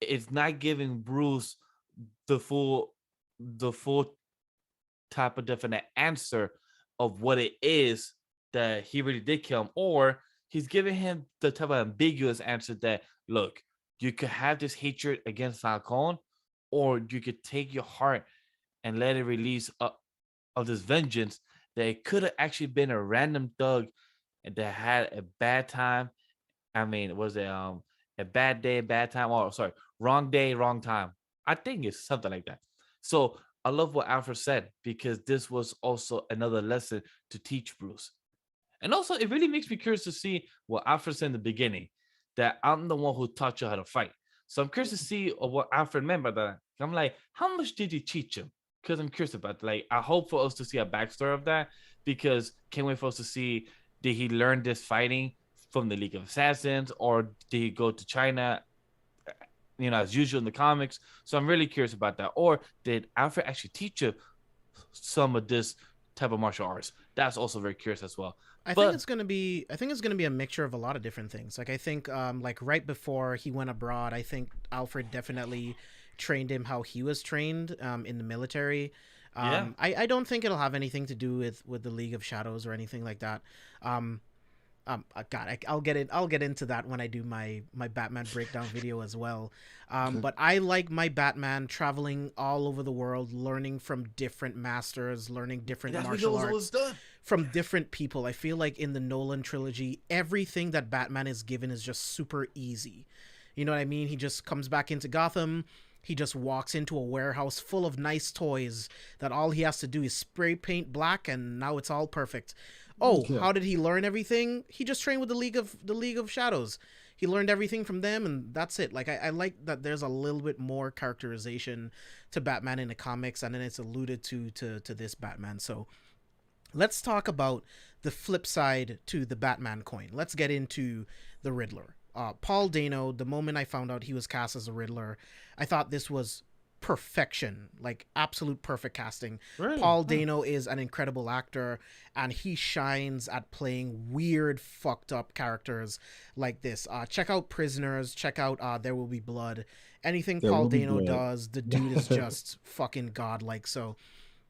it's not giving Bruce the full type of definite answer of what it is that he really did kill him, or he's giving him the type of ambiguous answer that, look, you could have this hatred against Falcone, or you could take your heart and let it release of this vengeance, that it could have actually been a random thug that had a bad time. I mean, was it a bad day, bad time? Oh, sorry, wrong day, wrong time. I think it's something like that. So I love what Alfred said, because this was also another lesson to teach Bruce. And also, it really makes me curious to see what Alfred said in the beginning, that I'm the one who taught you how to fight. So I'm curious to see what Alfred meant by that. I'm like, how much did you teach him? Because I'm curious about that. Like, I hope for us to see a backstory of that, because can't wait for us to see, did he learn this fighting from the League of Assassins, or did he go to China, you know, as usual in the comics? So I'm really curious about that. Or did Alfred actually teach you some of this type of martial arts? That's also very curious as well. I think But it's gonna be. I think it's gonna be a mixture of a lot of different things. Like I think, like right before he went abroad, I think Alfred definitely trained him how he was trained, in the military. yeah, I don't think it'll have anything to do with the League of Shadows or anything like that. Um, God, I'll get into that when I do my Batman breakdown video as well. Okay. But I like my Batman traveling all over the world, learning from different masters, learning different that's what martial Joe's always arts done. from different people. I feel like in the Nolan trilogy, everything that Batman is given is just super easy. You know what I mean? He just comes back into Gotham. He just walks into a warehouse full of nice toys that all he has to do is spray paint black and now it's all perfect. Oh, Yeah. how did he learn everything? He just trained with the League of Shadows. He learned everything from them, and that's it. Like I like that there's a little bit more characterization to Batman in the comics, and then it's alluded to this Batman. So let's talk about the flip side to the Batman coin. Let's get into the Riddler. Paul Dano, the moment I found out he was cast as a Riddler, I thought this was perfection, like absolute perfect casting. Really? Paul Huh. Dano is an incredible actor, and he shines at playing weird, fucked up characters like this. Check out Prisoners, check out There Will Be Blood. Anything There Paul will be Dano blood. does, the dude is just fucking godlike. So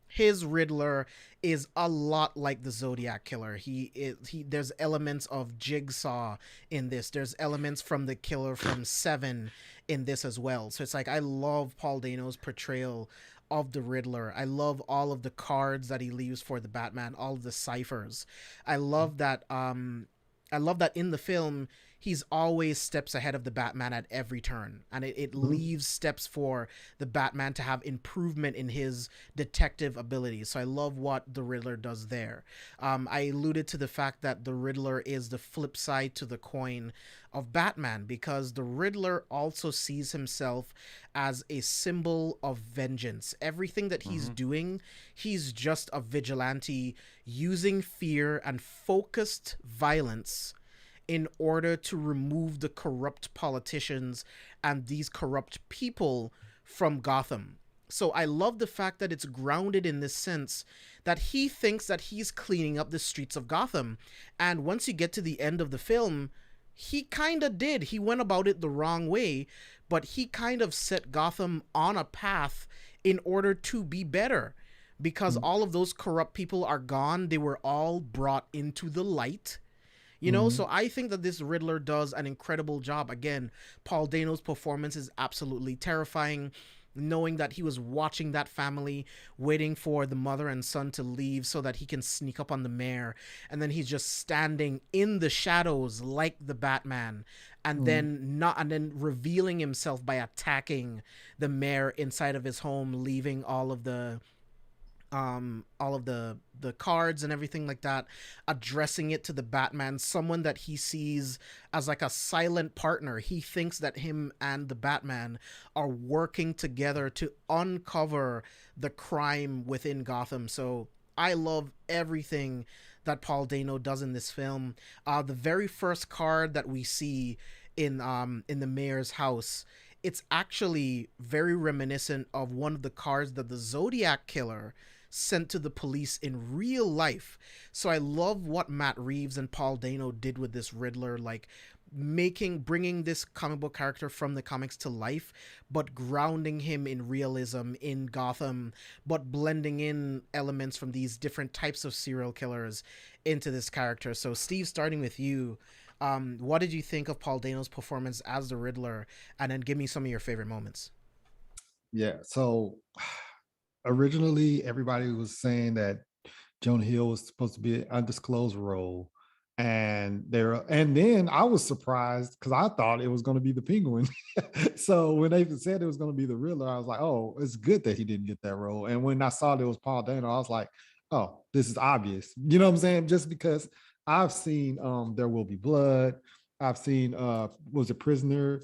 his Riddler is a lot like the Zodiac Killer. He there's elements of Jigsaw in this. There's elements from the killer from Seven in this as well. So it's like I love Paul Dano's portrayal of the Riddler. I love all of the cards that he leaves for the Batman, all of the ciphers. I love that I love that in the film he's always steps ahead of the Batman at every turn. And it Mhm. leaves steps for the Batman to have improvement in his detective abilities. So I love what the Riddler does there. I alluded to the fact that the Riddler is the flip side to the coin of Batman because the Riddler also sees himself as a symbol of vengeance. Everything that he's Mhm. doing, he's just a vigilante using fear and focused violence in order to remove the corrupt politicians and these corrupt people from Gotham. So I love the fact that it's grounded in this sense that he thinks that he's cleaning up the streets of Gotham. And once you get to the end of the film, he kind of did. He went about it the wrong way, but he kind of set Gotham on a path in order to be better because all of those corrupt people are gone. They were all brought into the light, you know. Mhm. So I think that this Riddler does an incredible job. Again, Paul Dano's performance is absolutely terrifying, knowing that he was watching that family, waiting for the mother and son to leave so that he can sneak up on the mayor, and then he's just standing in the shadows like the Batman, and Mhm. then revealing himself by attacking the mayor inside of his home, leaving all of the cards and everything like that, addressing it to the Batman, someone that he sees as like a silent partner. He thinks that him and the Batman are working together to uncover the crime within Gotham. So I love everything that Paul Dano does in this film. The very first card that we see in the mayor's house, it's actually very reminiscent of one of the cards that the Zodiac Killer sent to the police in real life. So I love what Matt Reeves and Paul Dano did with this Riddler, like bringing this comic book character from the comics to life, but grounding him in realism in Gotham, but blending in elements from these different types of serial killers into this character. So Steve, starting with you, what did you think of Paul Dano's performance as the Riddler? And then give me some of your favorite moments. Yeah. So originally, everybody was saying that Jonah Hill was supposed to be an undisclosed role. And then I was surprised because I thought it was going to be the Penguin. So when they said it was going to be the Riddler, I was like, oh, it's good that he didn't get that role. And when I saw that it was Paul Dano, I was like, oh, this is obvious. You know what I'm saying? Just because I've seen There Will Be Blood, I've seen was a Prisoner,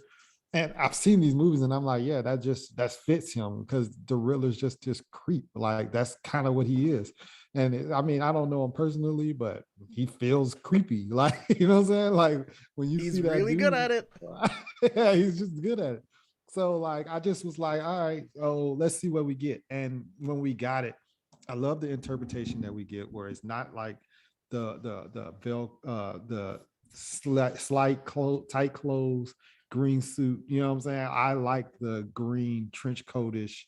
and I've seen these movies, and I'm like, yeah, that fits him because the Riddler's just creep. Like that's kind of what he is. And I mean, I don't know him personally, but he feels creepy. Like, you know what I'm saying? Like when you He's see that really good dude, at it. yeah, he's just good at it. So like I just was like, all right, oh, let's see what we get. And when we got it, I love the interpretation that we get, where it's not like the slight tight clothes, green suit. You know what I'm saying? I like the green trench coatish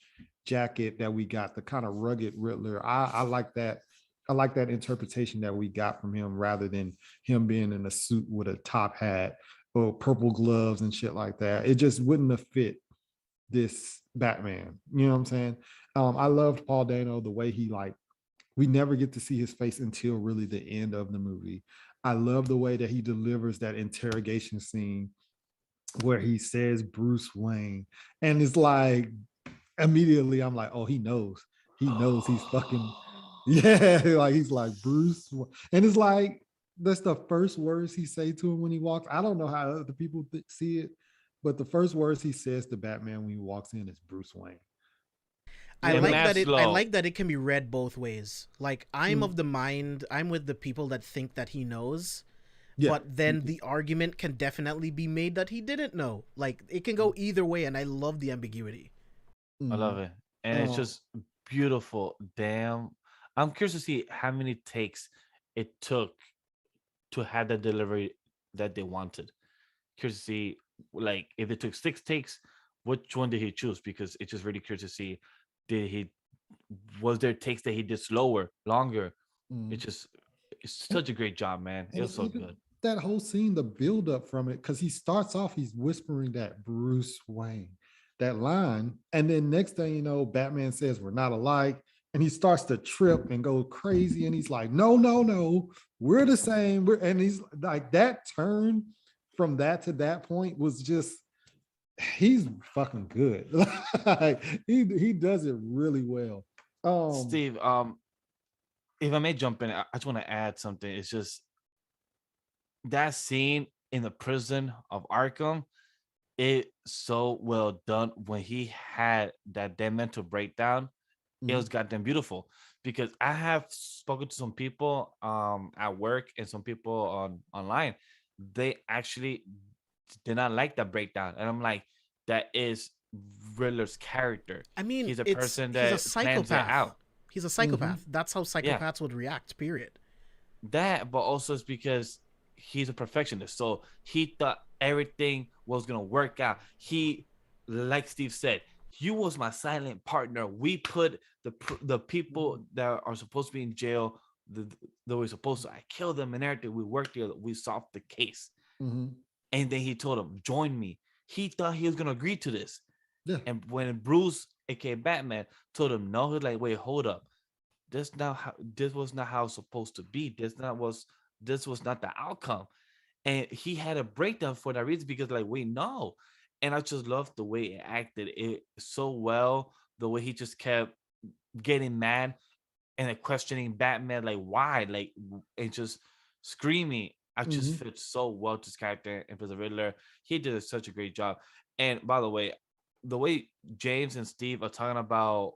jacket that we got, the kind of rugged Riddler. I like that. I like that interpretation that we got from him rather than him being in a suit with a top hat or purple gloves and shit like that. It just wouldn't have fit this Batman. You know what I'm saying? I loved Paul Dano, the way he like, we never get to see his face until really the end of the movie. I love the way that he delivers that interrogation scene where he says Bruce Wayne. And it's like, immediately I'm like, oh, he knows. He knows he's fucking, yeah, like he's like Bruce. And it's like, that's the first words he say to him when he walks. I don't know how other people see it, but the first words he says to Batman when he walks in is Bruce Wayne. I like that it can be read both ways. Like I'm of the mind, I'm with the people that think that he knows, but then the argument can definitely be made that he didn't know. Like it can go either way, and I love the ambiguity. I love it, and it's just beautiful. Damn, I'm curious to see how many takes it took to have the delivery that they wanted. Curious to see, like, if it took 6 takes, which one did he choose? Because it's just really curious to see, was there takes that he did slower, longer? It's such a great job, man. It was so good. That whole scene, the build up from it, because he starts off, he's whispering that Bruce Wayne, that line, and then next thing you know, Batman says we're not alike, and he starts to trip and go crazy, and he's like, no, we're the same. And he's like, that turn from that to that point was just, he's fucking good. Like, he does it really well. Steve, if I may jump in, I just want to add something. It's just that scene in the prison of Arkham, it's so well done. When he had that mental breakdown, it was goddamn beautiful. Because I have spoken to some people at work and some people online. They actually did not like that breakdown, and I'm like, that is Riddler's character. I mean, he's a person that he's a psychopath. Out. He's a psychopath. That's how psychopaths would react. Period. That, but also it's because he's a perfectionist. So he thought everything was gonna work out. He, like Steve said, you was my silent partner. We put the people that are supposed to be in jail, that we're supposed to, I killed them and everything. We worked together. We solved the case. And then he told him, join me. He thought he was gonna agree to this. Yeah. And when Bruce, aka Batman, told him no, he's like, wait, hold up. This was not how it's supposed to be. This was not the outcome. And he had a breakdown for that reason, because like, wait, no. And I just loved the way it acted it so well, the way he just kept getting mad and questioning Batman, like, why? Like, and just screaming. I just fit so well to his character, and for the Riddler, he did such a great job. And by the way James and Steve are talking about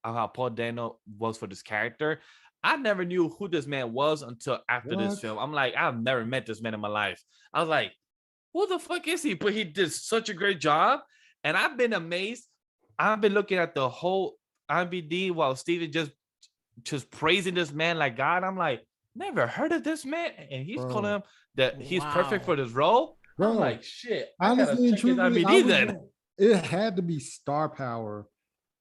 how Paul Dano was for this character, I never knew who this man was until after this film. I'm like, I've never met this man in my life. I was like, who the fuck is he? But he did such a great job, and I've been amazed. I've been looking at the whole IMDb while Steven just praising this man like God. I'm like, never heard of this man, and he's calling him that he's perfect for this role. Bro, I'm like, shit. Honestly, and truthfully, then it had to be star power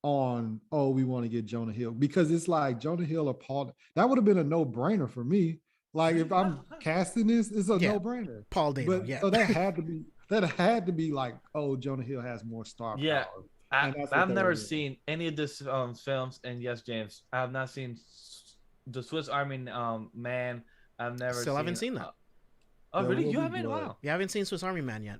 on, oh, we want to get Jonah Hill, because it's like Jonah Hill or Paul. That would have been a no-brainer for me. Like, if I'm casting this, it's a no-brainer. Paul Dano, So that had to be like, oh, Jonah Hill has more star power. I've never seen any of this films, and yes, James, I have not seen the Swiss Army Man. I've never haven't seen that. Oh, really? You haven't? Wow. You haven't seen Swiss Army Man yet.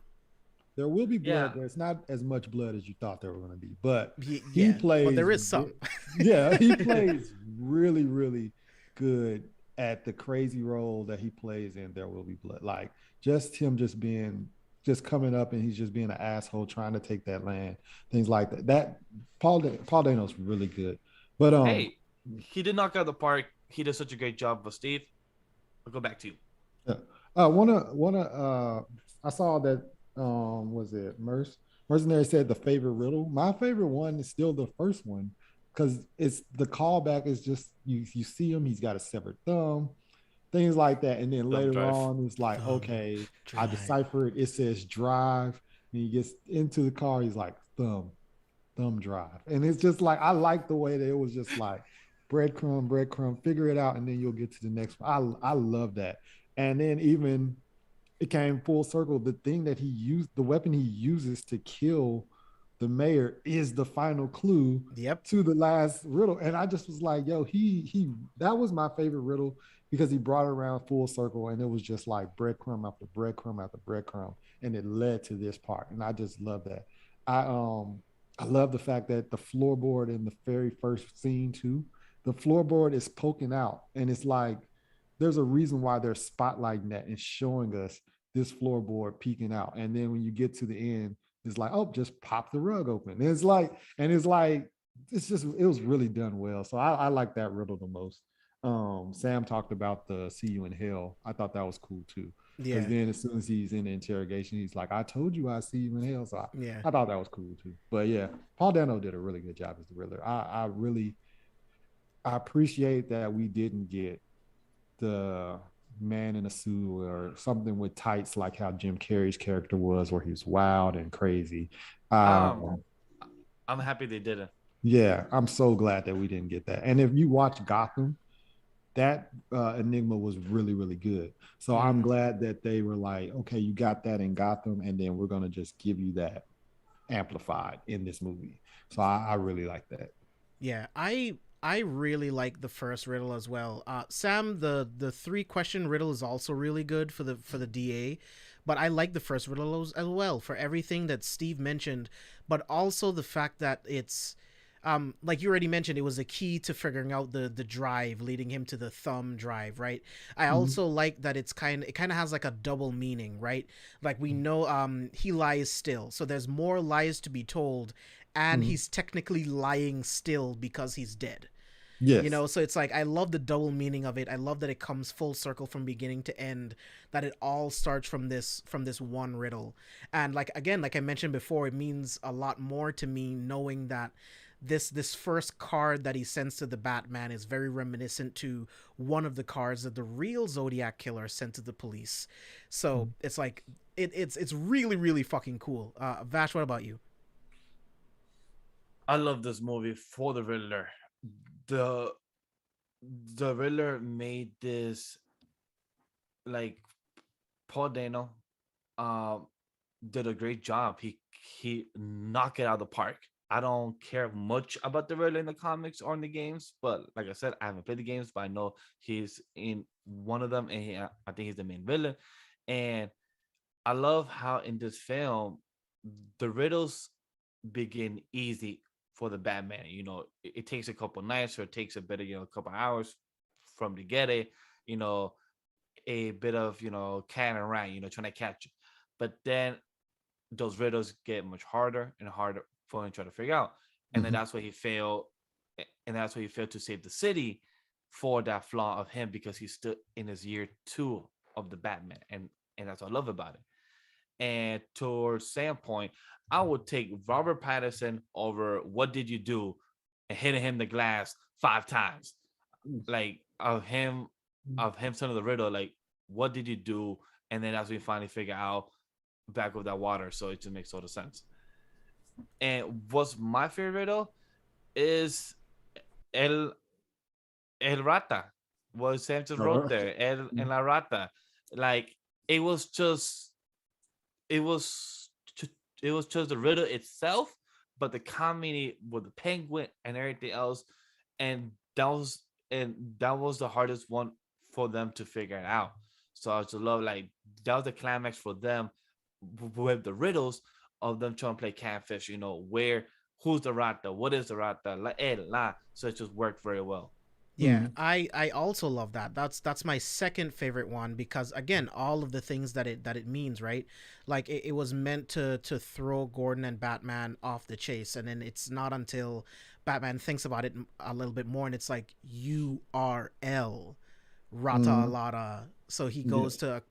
There will be blood, but it's not as much blood as you thought there were going to be. But he plays. But there is some. He plays really, really good at the crazy role that he plays in There Will Be Blood. Like, just him just coming up, and he's just being an asshole trying to take that land, things like that. That Paul Dano's really good. But hey, he did knock out the park. He did such a great job. But Steve, I'll go back to you. Yeah. I saw that was it Mercenary said the favorite riddle. My favorite one is still the first one, because it's the callback is just you see him, he's got a severed thumb, things like that. And then Thumb later drive. on, it's like, Thumb okay, I drive. decipher it. It says drive. And he gets into the car. He's like, thumb drive. And it's just like, I like the way that it was just like breadcrumb, figure it out, and then you'll get to the next one. I love that. And then even it came full circle. The thing that he used, the weapon he uses to kill the mayor is the final clue Yep. to the last riddle. And I just was like, yo, he that was my favorite riddle because he brought it around full circle and it was just like breadcrumb after breadcrumb after breadcrumb. And it led to this part. And I just love that. I love the fact that the floorboard in the very first scene too, the floorboard is poking out. And it's like there's a reason why they're spotlighting that and showing us this floorboard peeking out. And then when you get to the end, it's like, oh, just pop the rug open. And it's like, it's just, it was really done well. So I like that riddle the most. Sam talked about the see you in hell. I thought that was cool too. Because Yeah. then as soon as he's in the interrogation, he's like, I told you I see you in hell. So Yeah. I thought that was cool too. But yeah, Paul Dano did a really good job as the Riddler. I appreciate that we didn't get the man in a suit or something with tights like how Jim Carrey's character was, where he was wild and crazy. Um, Um, I'm happy they didn't. yeah, I'm so glad that we didn't get that. And if you watch Gotham, that Enigma was really, really good. So I'm glad that they were like, okay, you got that in Gotham, and then we're gonna just give you that amplified in this movie. So I really like that. Yeah, I really like the first riddle as well. Sam, the 3 question riddle is also really good for the DA, but I like the first riddle as well for everything that Steve mentioned, but also the fact that it's like you already mentioned, it was a key to figuring out the drive leading him to the thumb drive, right? I Mhm. also like that it kind of has like a double meaning, right? Like we know he lies still, so there's more lies to be told, and Mhm. he's technically lying still because he's dead. You Yes. know, so it's like I love the double meaning of it. I love that it comes full circle from beginning to end, that it all starts from this one riddle. And like again, like I mentioned before, it means a lot more to me knowing that this first card that he sends to the Batman is very reminiscent to one of the cards that the real Zodiac killer sent to the police. So it's like it's really really fucking cool. Vash, what about you? I love this movie for the Riddler. The the Riddler made this like Paul Dano um did a great job. He knocked it out of the park. I don't care much about the Riddler in the comics or in the games, but like I said, I haven't played the games, but I know he's in one of them, and I think he's the main villain. And I love how in this film the riddles begin easy for the Batman. You know, it takes a couple nights or it takes a bit of a couple hours from to get it. You know, a bit of cat and rat. Trying to catch it, but then those riddles get much harder and harder for him to try to figure out. And then Mhm. that's why he failed, and that's why he failed to save the city for that flaw of him because he's still in his year 2 of the Batman, and that's what I love about it. And towards Sam point, I would take Robert Pattinson over What Did You Do and hitting him the glass 5 times. Like of him telling the riddle, like, what did you do? And then as we finally figure out back of that water. So it just makes total sense. And what's my favorite riddle is El El Rata. What Sam just wrote there. El La Rata. Like it was just it was it was just the riddle itself, but the comedy with the penguin and everything else, and that was the hardest one for them to figure it out. So I just love like that was the climax for them with the riddles of them trying to play catfish. Where who's the rata, what is the rata, la. So it just worked very well. Yeah, I also love that. That's my second favorite one because again, all of the things that it means, right? Like it was meant to throw Gordon and Batman off the chase, and then it's not until Batman thinks about it a little bit more, and it's like URL Rata Mhm. Lada So he goes to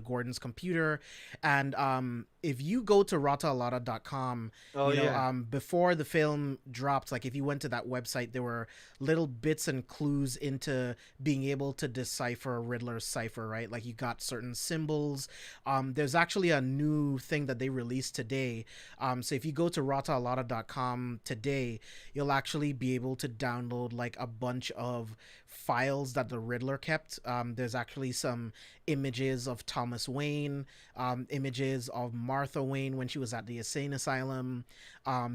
Gordon's computer, and if you go to ratalada.com, before the film dropped, like if you went to that website, there were little bits and clues into being able to decipher Riddler's cipher, right? Like you got certain symbols. There's actually a new thing that they released today. So if you go to ratalada.com today, you'll actually be able to download like a bunch of files that the Riddler kept. There's actually some images of Thomas Wayne, images of Martha Wayne when she was at the insane asylum,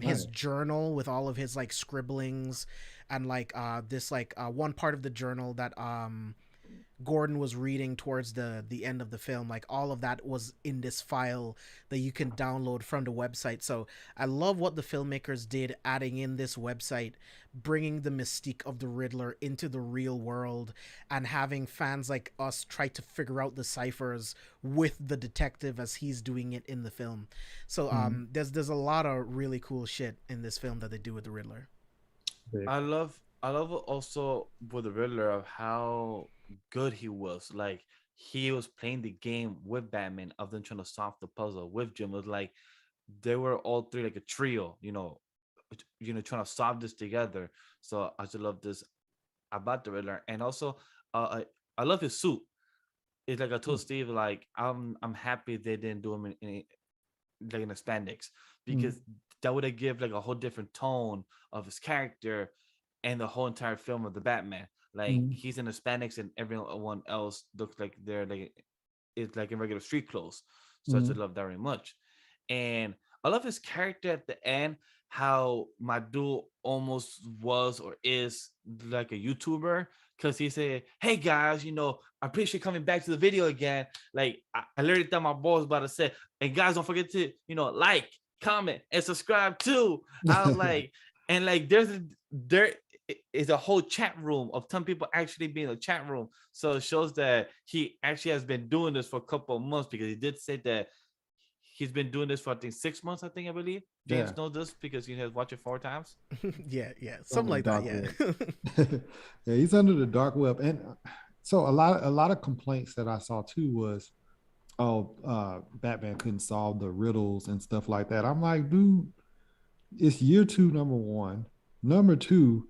his journal with all of his like scribblings, and like this like one part of the journal that Gordon was reading towards the end of the film. Like all of that was in this file that you can download from the website. So I love what the filmmakers did, adding in this website, bringing the mystique of the Riddler into the real world, and having fans like us try to figure out the ciphers with the detective as he's doing it in the film. So there's a lot of really cool shit in this film that they do with the Riddler. I love also with the Riddler of how good he was. Like he was playing the game with Batman of them trying to solve the puzzle with Jim. It was like they were all three like a trio, trying to solve this together. So I just love this about the Riddler. And also I love his suit. It's like I told Steve, like I'm happy they didn't do him in spandex, because that would have give like a whole different tone of his character and the whole entire film of the Batman. Like he's in the spandex and everyone else looks like they're like it's like in regular street clothes. So I just love that very much. And I love his character at the end, how Madhu almost was or is like a YouTuber, because he said, "Hey guys, I appreciate coming back to the video again. Like I literally thought my boss was about to say, and guys, don't forget to like, comment, and subscribe too." I was like, and like there is a whole chat room of some people actually being in the chat room. So it shows that he actually has been doing this for a couple of months, because he did say that he's been doing this for, I think, 6 months, I believe. James knows this because he has watched it 4 times. yeah. Something like that, yeah. Yeah, he's under the dark web. And so a lot of complaints that I saw too was, Batman couldn't solve the riddles and stuff like that. I'm like, dude, it's year 2, number 1. Number 2,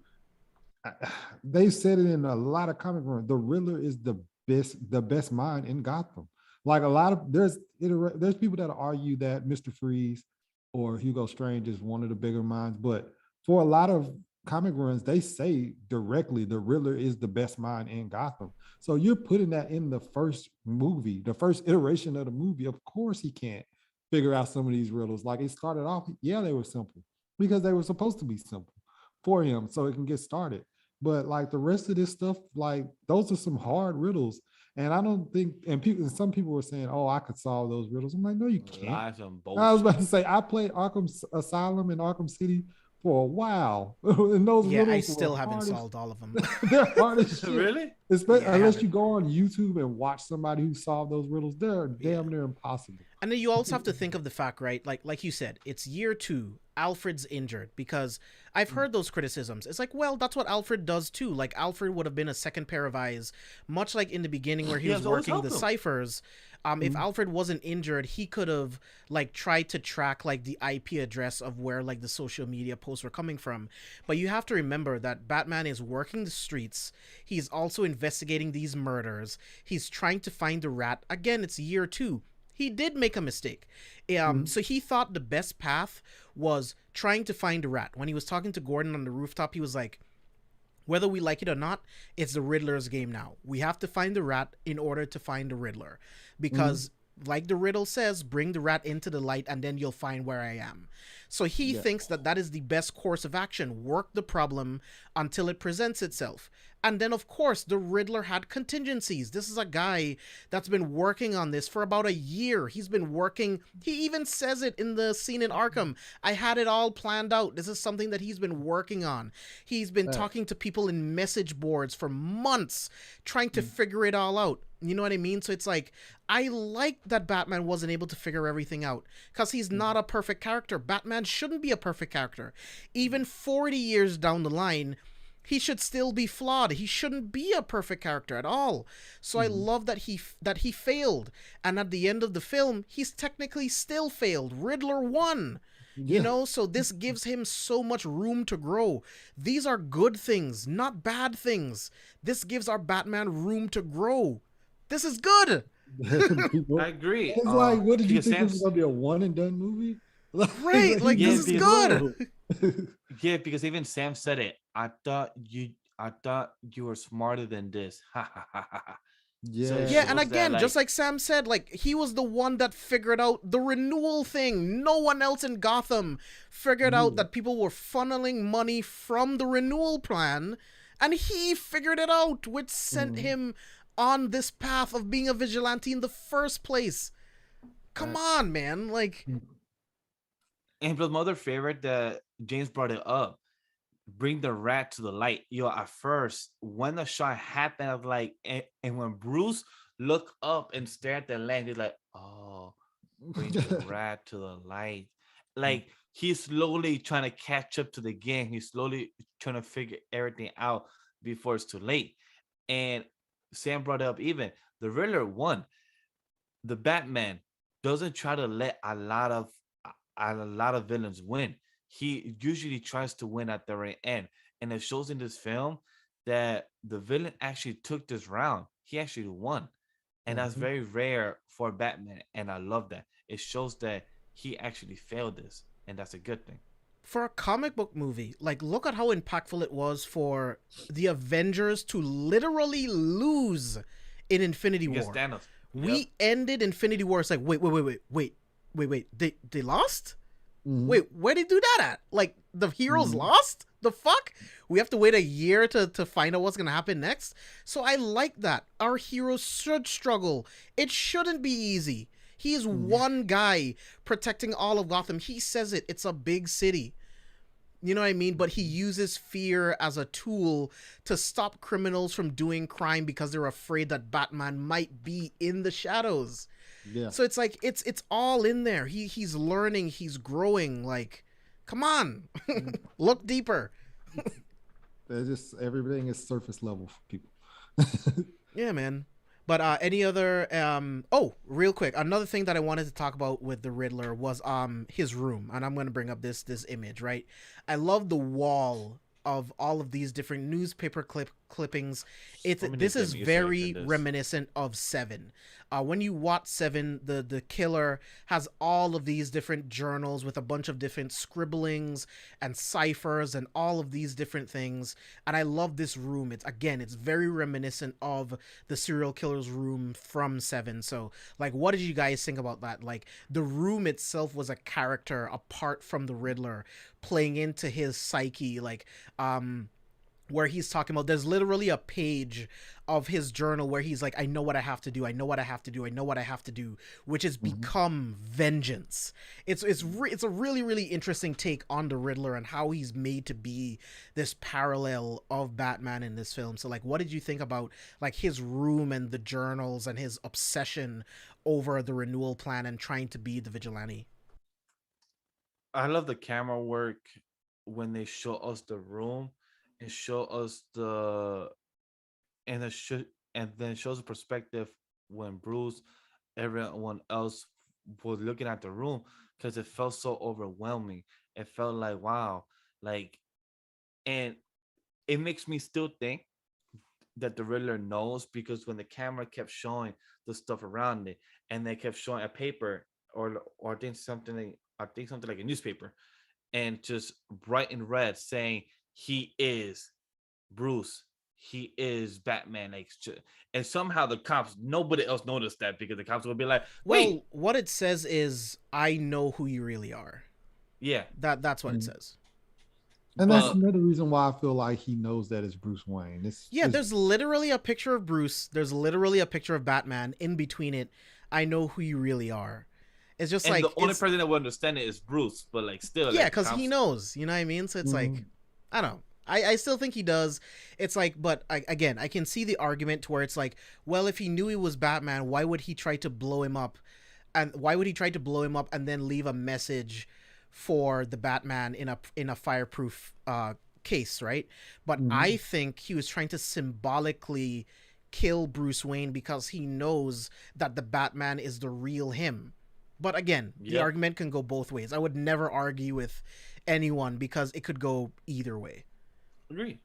they said it in a lot of comic rooms. The Riddler is the best mind in Gotham. Like there's people that argue that Mr. Freeze or Hugo Strange is one of the bigger minds, but for a lot of comic runs, they say directly the Riddler is the best mind in Gotham. So you're putting that in the first movie, the first iteration of the movie. Of course he can't figure out some of these riddles. Like it started off, they were simple because they were supposed to be simple for him so it can get started. But like the rest of this stuff, like those are some hard riddles. And I don't think, and some people were saying, "Oh, I could solve those riddles." I'm like, no, you can't. I was about to say, I played Arkham Asylum and Arkham City for a while, and those riddles I still haven't solved all of them. They're hard as shit. Really? Unless you go on YouTube and watch somebody who solved those riddles, they're damn near impossible. And then you also have to think of the fact, right? Like you said, it's year 2. Alfred's injured, because I've heard those criticisms. It's like, well, that's what Alfred does too. Like Alfred would have been a second pair of eyes, much like in the beginning where he was working the ciphers. If Alfred wasn't injured, he could have like tried to track like the IP address of where like the social media posts were coming from. But you have to remember that Batman is working the streets. He's also investigating these murders. He's trying to find the rat. Again, it's year 2. He did make a mistake. So he thought the best path was trying to find a rat. When he was talking to Gordon on the rooftop, he was like, whether we like it or not, it's the Riddler's game now. We have to find the rat in order to find the Riddler. Because like the riddle says, bring the rat into the light and then you'll find where I am. So he thinks that is the best course of action. Work the problem until it presents itself. And then, of course, the Riddler had contingencies. This is a guy that's been working on this for about a year. He's been working. He even says it in the scene in Arkham. I had it all planned out. This is something that he's been working on. He's been talking to people in message boards for months, trying to figure it all out. You know what I mean? So it's like, I like that Batman wasn't able to figure everything out, because he's not a perfect character. Batman shouldn't be a perfect character. Even 40 years down the line, He should still be flawed. He shouldn't be a perfect character at all. So I love that he failed. And at the end of the film, he's technically still failed. Riddler won. You know, so this gives him so much room to grow. These are good things, not bad things. This gives our Batman room to grow. This is good. I agree. It's like, what did you think this was gonna be, a one and done movie? Right, like this is good. Yeah, because even Sam said it. I thought you were smarter than this. Yeah. So it Yeah, and shows again, that, just like Sam said, like he was the one that figured out the renewal thing. No one else in Gotham figured out that people were funneling money from the renewal plan, and he figured it out, which sent him on this path of being a vigilante in the first place. Come on, man. Like, and but my other favorite that James brought it up, bring the rat to the light. Yo, at first, when the shot happened, I was like, and when Bruce looked up and stared at the land, he's like, oh, bring the rat to the light. Like, he's slowly trying to catch up to the game. He's slowly trying to figure everything out before it's too late. And Sam brought up even the Riddler won. The Batman doesn't try to let a lot of villains win. He usually tries to win at the right end. And it shows in this film that the villain actually took this round. He actually won. And that's very rare for Batman. And I love that. It shows that he actually failed this. And that's a good thing. for a comic book movie, like, look at how impactful it was for the Avengers to literally lose in Infinity War. Dano. We ended Infinity War. It's like, wait. They lost? Mhm. Wait, where did they do that at? Like, the heroes lost? The fuck? We have to wait a year to find out what's gonna happen next? So I like that. Our heroes should struggle. It shouldn't be easy. He is one guy protecting all of Gotham. He says it. It's a big city. You know what I mean? But he uses fear as a tool to stop criminals from doing crime because they're afraid that Batman might be in the shadows. Yeah. So it's like it's all in there. He's learning, he's growing. Like, come on. Look deeper. There's just everything is surface level for people. Yeah, man. But any other real quick, another thing that I wanted to talk about with the Riddler was his room, and I'm going to bring up this image, right? I love the wall of all of these different newspaper clippings. This is very reminiscent of Seven. When you watch Seven, the killer has all of these different journals with a bunch of different scribblings and ciphers and all of these different things. And I love this room. It's very reminiscent of the serial killer's room from Seven. So, like, what did you guys think about that? Like, the room itself was a character apart from the Riddler, playing into his psyche, like, where he's talking about, there's literally a page of his journal where he's like, I know what I have to do, which has become vengeance. It's a really, really interesting take on the Riddler and how he's made to be this parallel of Batman in this film. So, like, what did you think about, like, his room and the journals and his obsession over the renewal plan and trying to be the vigilante? I love the camera work when they show us the room and show us and then shows the perspective when Bruce, everyone else was looking at the room, because it felt so overwhelming. It felt like, wow, like, and it makes me still think that the Riddler knows, because when the camera kept showing the stuff around it and they kept showing a paper or I think something like a newspaper, and just bright in red saying he is Bruce, he is Batman, like, and somehow the cops, nobody else noticed that, because the cops would be like, wait, well, what it says is, I know who you really are. Yeah, that's what it says. And that's another reason why I feel like he knows that it's Bruce Wayne. There's literally a picture of Bruce, there's literally a picture of Batman, in between it, I know who you really are. It's just, and like, the only person that would understand it is Bruce, but, like, still, yeah, because he knows, you know what I mean? So it's like, I don't know. I still think he does. It's like, but I can see the argument to where it's like, well, if he knew he was Batman, why would he try to blow him up? And why would he try to blow him up and then leave a message for the Batman in a fireproof case, right? But I think he was trying to symbolically kill Bruce Wayne because he knows that the Batman is the real him. But again, the argument can go both ways. I would never argue with anyone because it could go either way. Agree.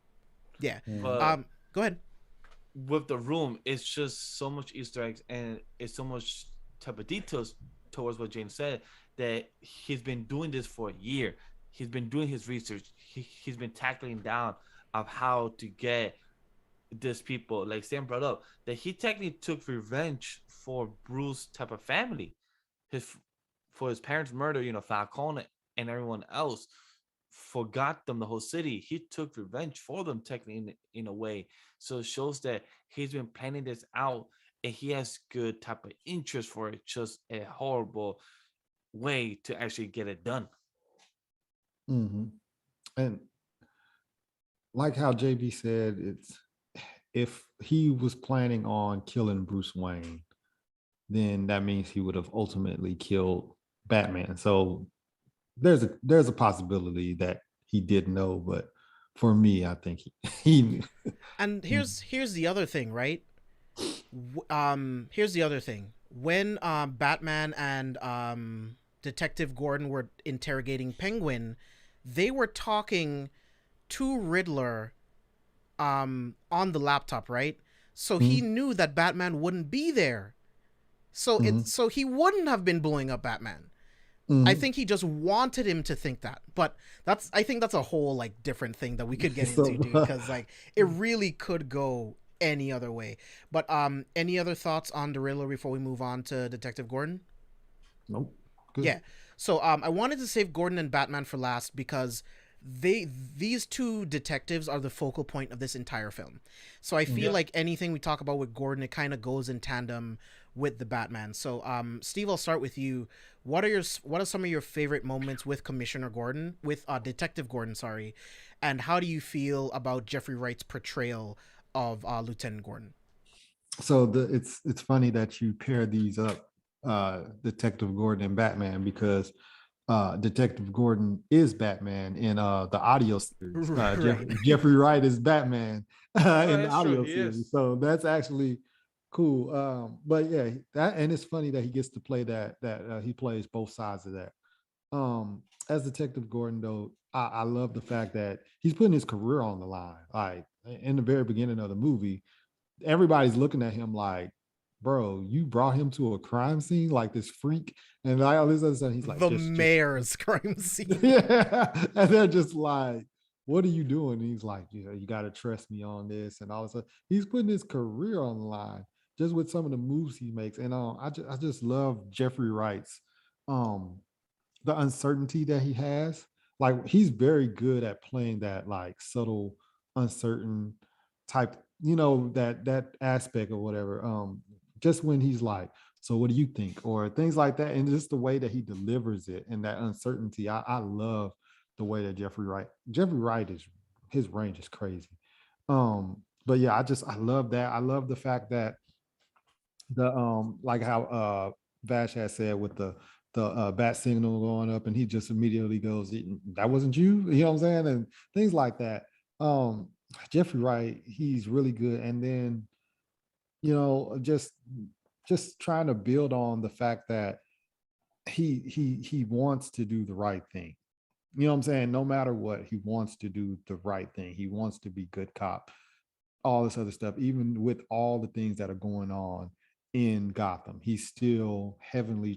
Yeah. But go ahead. with the room, it's just so much Easter eggs and it's so much type of details towards what James said that he's been doing this for a year. He's been doing his research. He's been tackling down of how to get these people, like Sam brought up, that he technically took revenge for Bruce type of family, for his parents' murder, Falcone and everyone else, for Gotham, the whole city. He took revenge for them technically in a way. So it shows that he's been planning this out and he has good type of interest for it, just a horrible way to actually get it done. And like how JB said, it's if he was planning on killing Bruce Wayne, then that means he would have ultimately killed Batman. So there's a possibility that he did know, but for me, I think he knew. And here's the other thing, right? Here's the other thing. When Batman and Detective Gordon were interrogating Penguin, they were talking to Riddler on the laptop, right? So he knew that Batman wouldn't be there. So so he wouldn't have been blowing up Batman. I think he just wanted him to think that. But I think that's a whole like different thing that we could get into, dude, because like it really could go any other way. But any other thoughts on the Riddler before we move on to Detective Gordon? Nope. Good. Yeah. So I wanted to save Gordon and Batman for last because these two detectives are the focal point of this entire film. So I feel like anything we talk about with Gordon, it kind of goes in tandem with the Batman. So Steve, I'll start with you. What are some of your favorite moments with Commissioner Gordon, with Detective Gordon, sorry, and how do you feel about Jeffrey Wright's portrayal of Lieutenant Gordon? So it's funny that you pair these up, Detective Gordon and Batman, because Detective Gordon is Batman in the audio series. Right. Jeffrey Wright is Batman in the audio series. So that's actually cool. But yeah, and it's funny that he gets to play that he plays both sides of that. As Detective Gordon, though, I love the fact that he's putting his career on the line. Like in the very beginning of the movie, everybody's looking at him like, bro, you brought him to a crime scene like this freak and like all this other stuff. He's like, the mayor's crime scene. Yeah. And they're just like, what are you doing? And he's like, you got to trust me on this and all this stuff. He's putting his career on the line just with some of the moves he makes. And I just love Jeffrey Wright's the uncertainty that he has. Like he's very good at playing that like subtle, uncertain type, that aspect or whatever. Just when he's like, so what do you think? Or things like that. And just the way that he delivers it and that uncertainty. I love the way that Jeffrey Wright is, his range is crazy. But yeah, I love that. I love the fact that the like how Vash has said with the bat signal going up and he just immediately goes, that wasn't you, you know what I'm saying? And things like that. Jeffrey Wright, he's really good. And then, just trying to build on the fact that he wants to do the right thing. You know what I'm saying? No matter what, he wants to do the right thing. He wants to be good cop, all this other stuff, even with all the things that are going on in Gotham. He's still heavily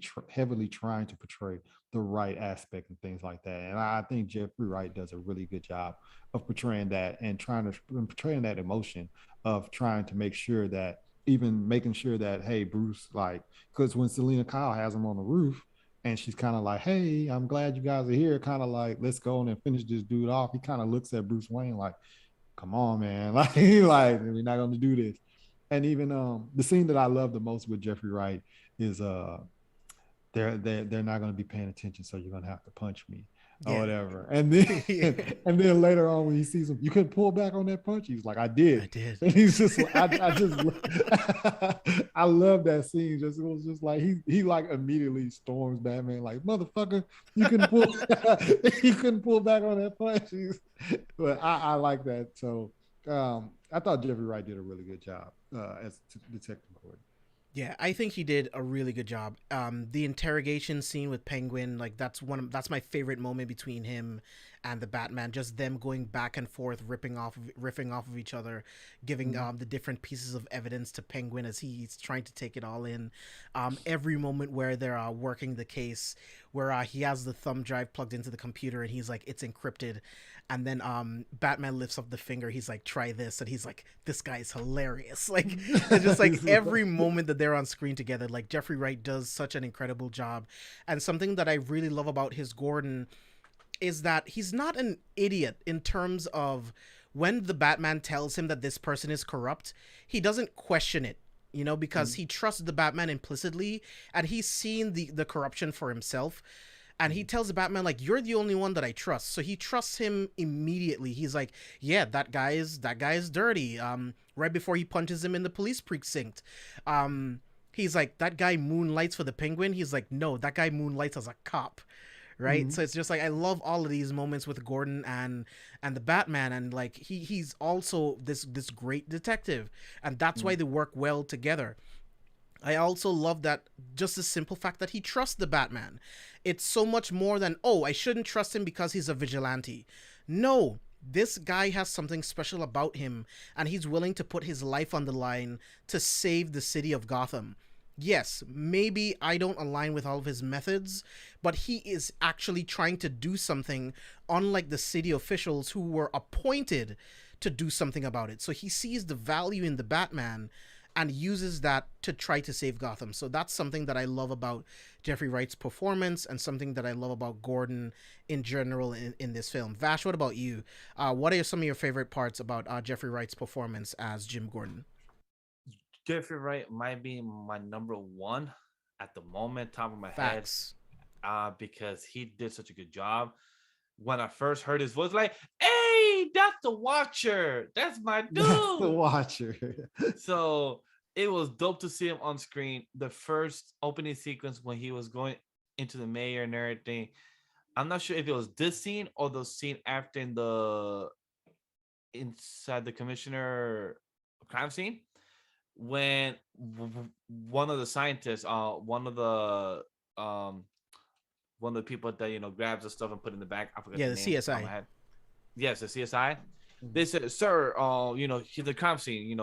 trying to portray the right aspect and things like that. And I think Jeffrey Wright does a really good job of portraying that and portraying that emotion of trying to make sure that, even making sure that, hey, Bruce, like, because when Selina Kyle has him on the roof and she's kind of like, hey, I'm glad you guys are here, kind of like, let's go on and finish this dude off. He kind of looks at Bruce Wayne like, come on, man. Like we're not going to do this. And even the scene that I love the most with Jeffrey Wright is they're not going to be paying attention, so you're going to have to punch me. or whatever. And then and then later on when he sees him, you couldn't pull back on that punch. He's like, I did. And he's just like, I just I love that scene. Just it was just like he like immediately storms Batman, like, motherfucker, you couldn't pull you couldn't pull back on that punch. But I like that. So I thought Jeffrey Wright did a really good job as Detective Gordon. Yeah, I think he did a really good job. The interrogation scene with Penguin, like that's my favorite moment between him and the Batman. Just them going back and forth, riffing off of each other, giving the different pieces of evidence to Penguin as he's trying to take it all in. Every moment where they're working the case, where he has the thumb drive plugged into the computer and he's like, it's encrypted. And then Batman lifts up the finger. He's like, try this. And he's like, this guy's hilarious. Like, it's just like every moment that they're on screen together, like Jeffrey Wright does such an incredible job. And something that I really love about his Gordon is that he's not an idiot in terms of when the Batman tells him that this person is corrupt, he doesn't question it, you know, because he trusts the Batman implicitly and he's seen the corruption for himself. And he tells the Batman, like, you're the only one that I trust. So he trusts him immediately. He's like, yeah, that guy is dirty. Right before he punches him in the police precinct. He's like, that guy moonlights for the Penguin. He's like, no, that guy moonlights as a cop. Right. So it's just like, I love all of these moments with Gordon and the Batman. And like, he's also this great detective. And that's why they work well together. I also love that just the simple fact that he trusts the Batman. It's so much more than, oh, I shouldn't trust him because he's a vigilante. No, this guy has something special about him, and he's willing to put his life on the line to save the city of Gotham. Yes, maybe I don't align with all of his methods, but he is actually trying to do something, unlike the city officials who were appointed to do something about it. So he sees the value in the Batman and uses that to try to save Gotham. So that's something that I love about Jeffrey Wright's performance and something that I love about Gordon in general in this film. Vash, what about you? What are some of your favorite parts about Jeffrey Wright's performance as Jim Gordon? Jeffrey Wright might be my number one at the moment, top of my Facts. head, because he did such a good job. When I first heard his voice, like, hey, that's the Watcher. That's my dude. That's the Watcher. So it was dope to see him on screen. The first opening sequence when he was going into the mayor and everything. I'm not sure if it was this scene or the scene after inside the commissioner crime scene, when one of the scientists, one of the people that grabs the stuff and put in the bag. I forgot the name. CSI. Yes, the CSI. They said, "Sir, he's the crime scene.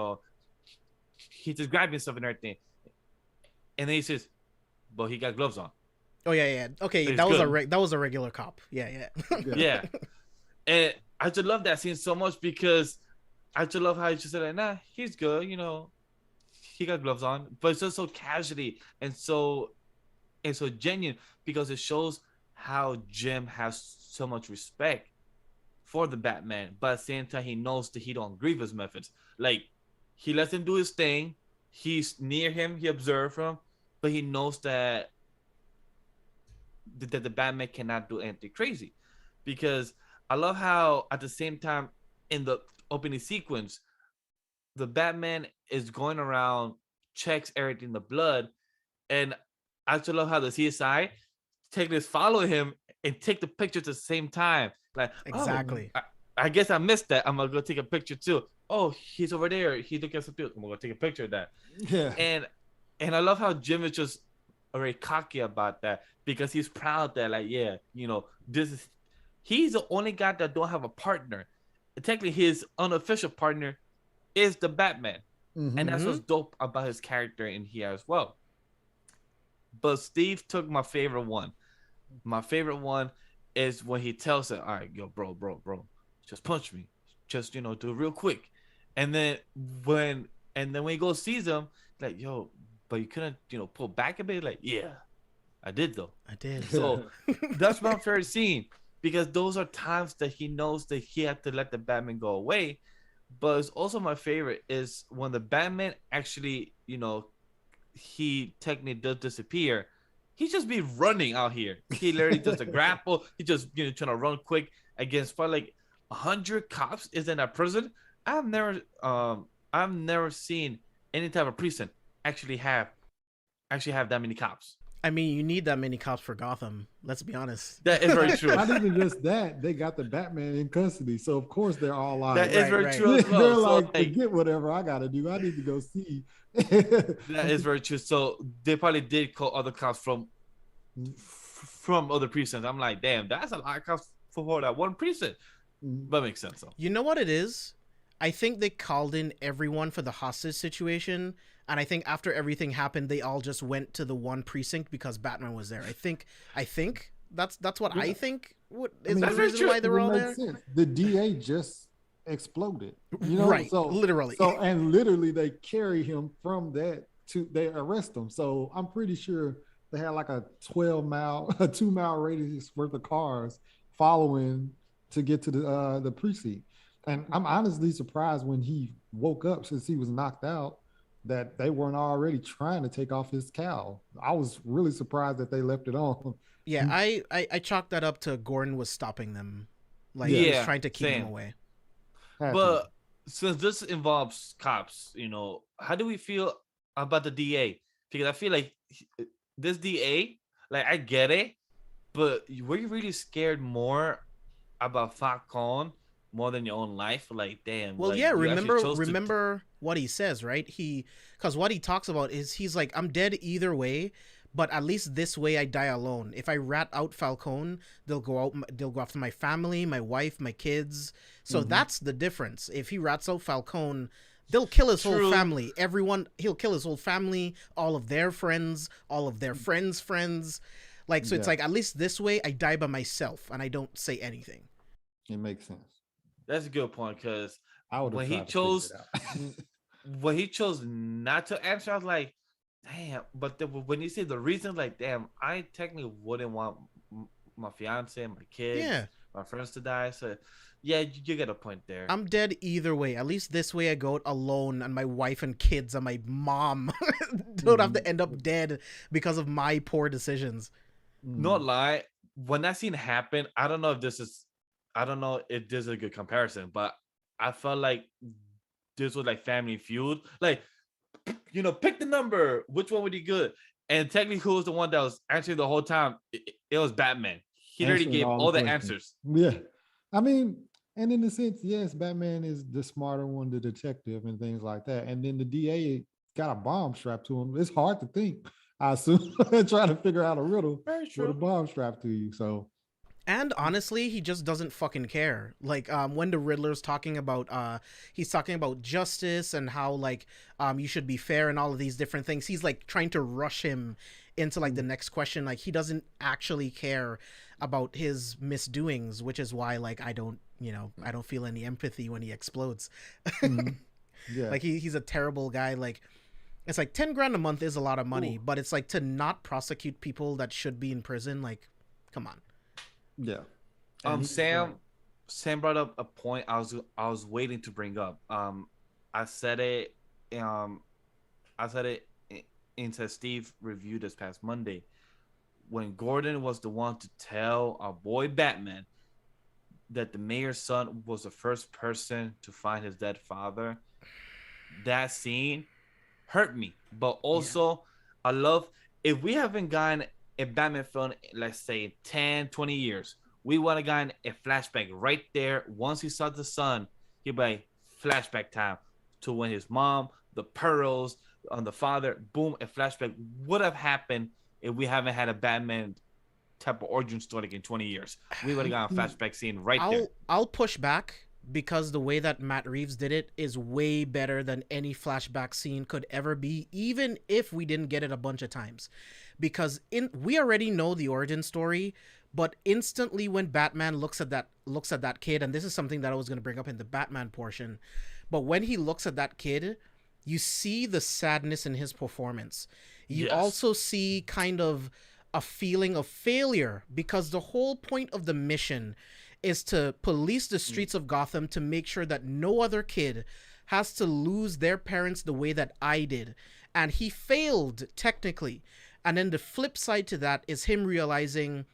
He's just grabbing stuff and everything." And then he says, "But he got gloves on." Oh yeah. Okay, so that was a regular cop. Yeah. Yeah. And I just love that scene so much because I just love how he just said, like, "Nah, he's good. He got gloves on," but it's just so casually and so genuine because it shows how Jim has so much respect for the Batman, but at the same time he knows that he don't agree with his methods. Like, he lets him do his thing, he's near him, he observes him, but he knows that the Batman cannot do anything crazy. Because I love how at the same time in the opening sequence, the Batman is going around, checks everything, the blood, and I just love how the CSI follow him and take the picture at the same time. Like, exactly. Oh, I guess I missed that. I'm gonna go take a picture too. Oh, he's over there. He's looking at something. I'm gonna go take a picture of that. Yeah. And I love how Jim is just very cocky about that because he's proud that, like, yeah, he's the only guy that don't have a partner. Technically, his unofficial partner is the Batman, and that's what's dope about his character in here as well. But Steve took my favorite one. My favorite one is when he tells her, all right, yo, bro, just punch me. Just, do it real quick. And then when he goes sees him, like, yo, but you couldn't, pull back a bit? Like, yeah, I did though. I did. So that's my favorite scene because those are times that he knows that he had to let the Batman go away. But it's also my favorite is when the Batman actually, he technically does disappear. he just be running out here. He literally just a grapple. He just trying to run quick against probably like 100 cops is in a prison. I've never seen any type of precinct actually have that many cops. I mean, you need that many cops for Gotham. Let's be honest. That is very true. Not even just that, they got the Batman in custody, so of course they're all like, that is very true as well. They're so, like, forget whatever I gotta do. I need to go see. That is very true. So they probably did call other cops from other precincts. I'm like, damn, that's a lot of cops for that one precinct. That makes sense though. You know what it is? I think they called in everyone for the hostage situation, and I think after everything happened, they all just went to the one precinct because Batman was there. I think that's what I think. Is the reason why they were all there? Sense. The DA just exploded, right? So literally, literally they carry him from that they arrest him. So I'm pretty sure they had like a 2-mile radius worth of cars following to get to the precinct. And I'm honestly surprised when he woke up, since he was knocked out, that they weren't already trying to take off his cowl. I was really surprised that they left it on. Yeah, I chalked that up to Gordon was stopping them. Like, he was trying to keep them away. But since this involves cops, how do we feel about the DA? Because I feel like this DA, like, I get it, but were you really scared more about Falcone more than your own life? Like, damn. Well, like, yeah, remember what he says, right? Because what he talks about is, he's like, I'm dead either way, but at least this way I die alone. If I rat out Falcone, they'll go after my family, my wife, my kids. So that's the difference. If he rats out Falcone, they'll kill his whole family. He'll kill his whole family, all of their friends, all of their friends' friends. Like, so it's like, at least this way I die by myself and I don't say anything. It makes sense. That's a good point, because when he chose not to answer, I was like, damn. But when you say the reason, like, damn, I technically wouldn't want my fiance, my kids, my friends to die. So, yeah, you get a point there. I'm dead either way. At least this way I go out alone, and my wife and kids and my mom don't have to end up dead because of my poor decisions. Not lie. When that scene happened, I don't know if this is a good comparison, but I felt like this was like Family Feud. Like, pick the number. Which one would be good? And technically, who was the one that was answering the whole time? It was Batman. He already gave all the answers. Yeah. I mean, and in a sense, yes, Batman is the smarter one, the detective and things like that. And then the DA got a bomb strapped to him. It's hard to think, I assume, trying to figure out a riddle with a bomb strapped to you. So. And honestly, he just doesn't fucking care. Like, when the Riddler's talking about, he's talking about justice and how, like, you should be fair and all of these different things. He's like trying to rush him into like the next question. Like, he doesn't actually care about his misdoings, which is why, like, I don't feel any empathy when he explodes. Yeah. Like, he's a terrible guy. Like, it's like $10,000 a month is a lot of money, but it's like, to not prosecute people that should be in prison. Like, come on. Yeah. Sam brought up a point I was waiting to bring up. I said it into Steve review this past Monday, when Gordon was the one to tell our boy Batman that the mayor's son was the first person to find his dead father. That scene hurt me, but also I love, if we haven't gotten a Batman film, let's say 10, 20 years, we would have gotten a flashback right there. Once he saw the sun, he'd be like, flashback time to when his mom, the pearls, on the father, boom, a flashback would have happened if we haven't had a Batman type of origin story in 20 years. We would have gotten a flashback scene there. I'll push back, because the way that Matt Reeves did it is way better than any flashback scene could ever be, even if we didn't get it a bunch of times. Because we already know the origin story, but instantly when Batman looks at that kid, and this is something that I was going to bring up in the Batman portion, but when he looks at that kid, you see the sadness in his performance. You also see kind of a feeling of failure, because the whole point of the mission is to police the streets of Gotham to make sure that no other kid has to lose their parents the way that I did. And he failed, technically. And then the flip side to that is him realizing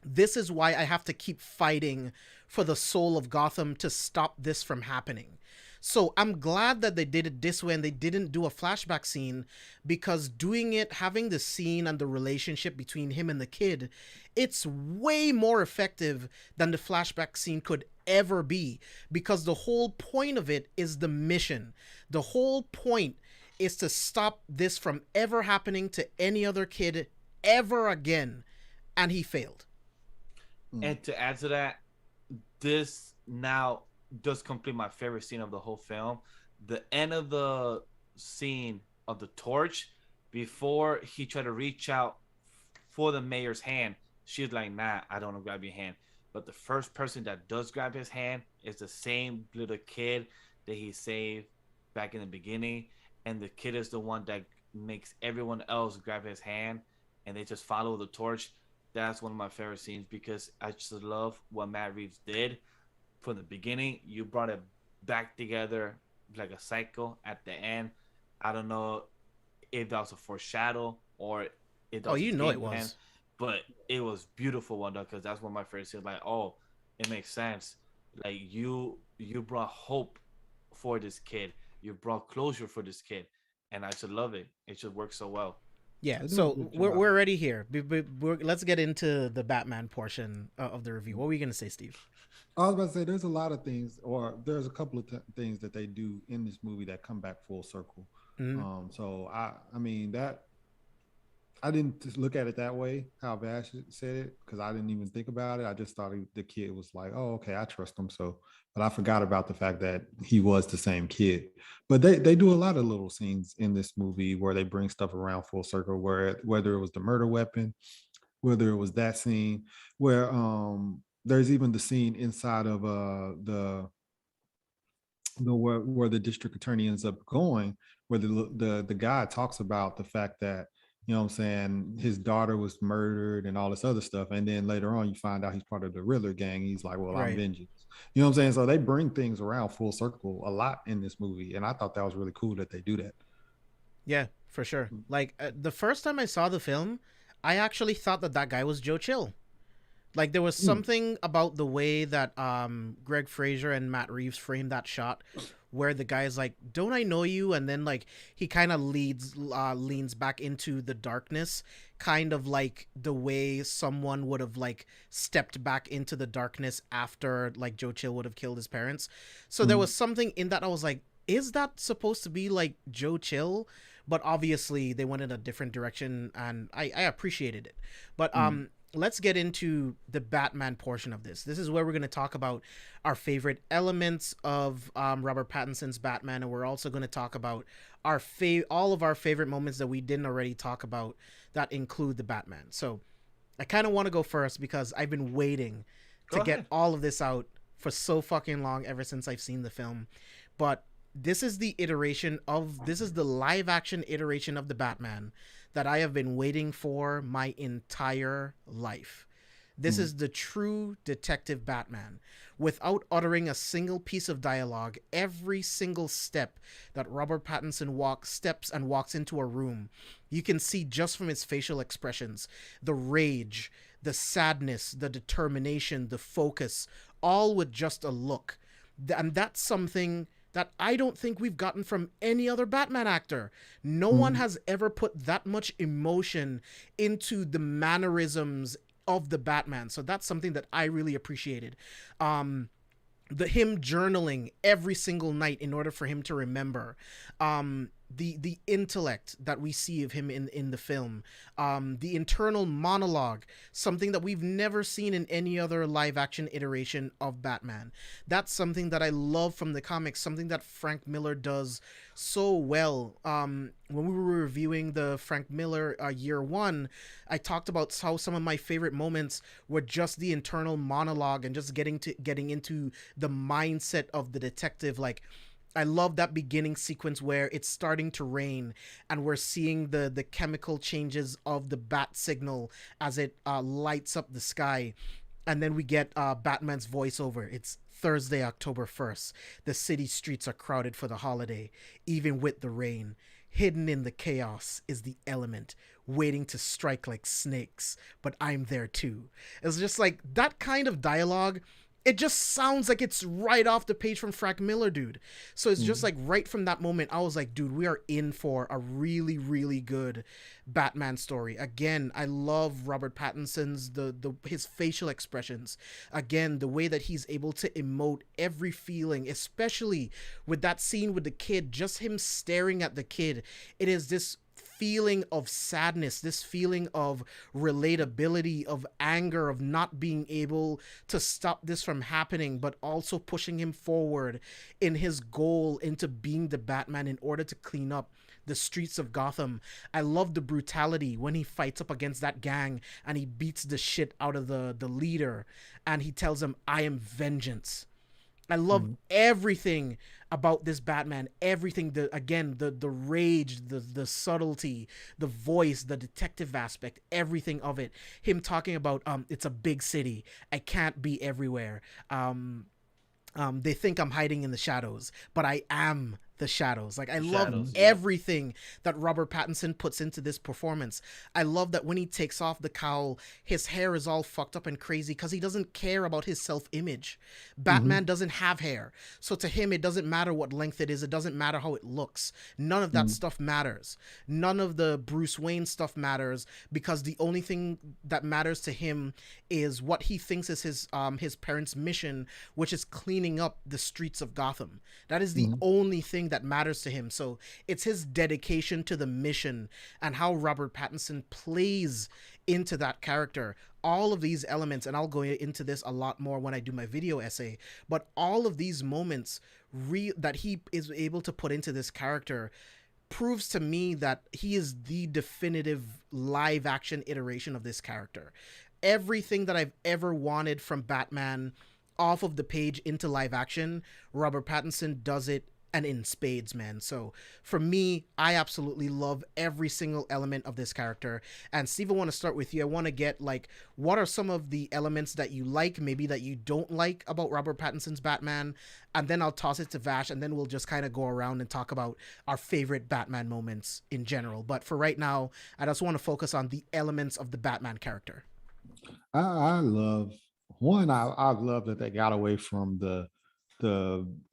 this is why I have to keep fighting for the soul of Gotham to stop this from happening. So I'm glad that they did it this way and they didn't do a flashback scene, because doing it, having the scene and the relationship between him and the kid, it's way more effective than the flashback scene could ever be, because the whole point of it is the mission. The whole point is to stop this from ever happening to any other kid ever again. And he failed. And to add to that, this now does complete my favorite scene of the whole film. The end of the scene of the torch, before he tried to reach out for the mayor's hand, she's like, nah, I don't want to grab your hand. But the first person that does grab his hand is the same little kid that he saved back in the beginning. And the kid is the one that makes everyone else grab his hand, and they just follow the torch. That's one of my favorite scenes, because I just love what Matt Reeves did from the beginning. You brought it back together like a cycle at the end. I don't know if that was a foreshadow or if that was it was, but it was beautiful one, because that's one of my favorite scenes. Like, oh, it makes sense. Like you brought hope for this kid. You brought closure for this kid, and I just love it. It just works so well. Yeah, so we're already here. Let's get into the Batman portion of the review. What were you going to say, Steve? I was about to say there's a lot of things, or there's a couple of things that they do in this movie that come back full circle. Mm-hmm. So I mean that I didn't just look at it that way, how Vash said it, because I didn't even think about it. I just thought the kid was like, oh, okay, I trust him. So, but I forgot about the fact that he was the same kid. But they do a lot of little scenes in this movie where they bring stuff around full circle, whether it was the murder weapon, whether it was that scene, where there's even the scene inside of where the district attorney ends up going, where the guy talks about the fact that, you know what I'm saying, his daughter was murdered and all this other stuff. And then later on, you find out he's part of the Riddler gang. He's like, well, right. I'm vengeance. You know what I'm saying? So they bring things around full circle a lot in this movie. And I thought that was really cool that they do that. Yeah, for sure. Like the first time I saw the film, I actually thought that guy was Joe Chill. Like there was something about the way that Greg Fraser and Matt Reeves framed that shot, where the guy's like, don't I know you? And then like he kind of leans back into the darkness, kind of like the way someone would have like stepped back into the darkness after like Joe Chill would have killed his parents. So there was something in that I was like, is that supposed to be like Joe Chill? But obviously they went in a different direction, and I appreciated it. But let's get into the Batman portion of this. This is where we're going to talk about our favorite elements of Robert Pattinson's Batman, and we're also going to talk about all of our favorite moments that we didn't already talk about that include the Batman. So I kind of want to go first because I've been waiting to get all of this out for so fucking long, ever since I've seen the film. But this is the live action iteration of the Batman that I have been waiting for my entire life. This is the true detective Batman. Without uttering a single piece of dialogue, every single step that Robert Pattinson walks into a room, you can see just from his facial expressions, the rage, the sadness, the determination, the focus, all with just a look. And that's something that I don't think we've gotten from any other Batman actor. No one has ever put that much emotion into the mannerisms of the Batman. So that's something that I really appreciated. Him journaling every single night in order for him to remember. The intellect that we see of him in the film, the internal monologue, something that we've never seen in any other live action iteration of Batman. That's something that I love from the comics, something that Frank Miller does so well. When we were reviewing the Frank Miller year one, I talked about how some of my favorite moments were just the internal monologue and just getting into the mindset of the detective. Like, I love that beginning sequence where it's starting to rain and we're seeing the chemical changes of the bat signal as it lights up the sky. And then we get Batman's voiceover. It's Thursday, October 1st. The city streets are crowded for the holiday, even with the rain. Hidden in the chaos is the element, waiting to strike like snakes, but I'm there too. It's just like that kind of dialogue. It just sounds like it's right off the page from Frank Miller, dude. So it's just like right from that moment, I was like, dude, we are in for a really, really good Batman story. Again, I love Robert Pattinson's the his facial expressions. Again, the way that he's able to emote every feeling, especially with that scene with the kid, just him staring at the kid. It is this feeling of sadness, this feeling of relatability, of anger, of not being able to stop this from happening, but also pushing him forward in his goal into being the Batman in order to clean up the streets of Gotham. I love the brutality when he fights up against that gang and he beats the shit out of the leader and he tells him, I am vengeance. I love everything about this Batman. Everything, the rage, the subtlety, the voice, the detective aspect, everything of it. Him talking about it's a big city. I can't be everywhere. They think I'm hiding in the shadows, but I am the shadows. Like I love everything that Robert Pattinson puts into this performance. I love that when he takes off the cowl, his hair is all fucked up and crazy because he doesn't care about his self-image. Batman doesn't have hair, so to him it doesn't matter what length it is. It doesn't matter how it looks. None of that stuff matters. None of the Bruce Wayne stuff matters because the only thing that matters to him is what he thinks is his parents' mission, which is cleaning up the streets of Gotham. That is the only thing that matters to him. So it's his dedication to the mission and how Robert Pattinson plays into that character. All of these elements, and I'll go into this a lot more when I do my video essay, but all of these moments that he is able to put into this character proves to me that he is the definitive live action iteration of this character. Everything that I've ever wanted from Batman off of the page into live action, Robert Pattinson does it, and in spades, man. So for me, I absolutely love every single element of this character. And Steve, I want to start with you. I want to get like, what are some of the elements that you like, maybe that you don't like about Robert Pattinson's Batman? And then I'll toss it to Vash, and then we'll just kind of go around and talk about our favorite Batman moments in general. But for right now, I just want to focus on the elements of the Batman character. I love I love that they got away from the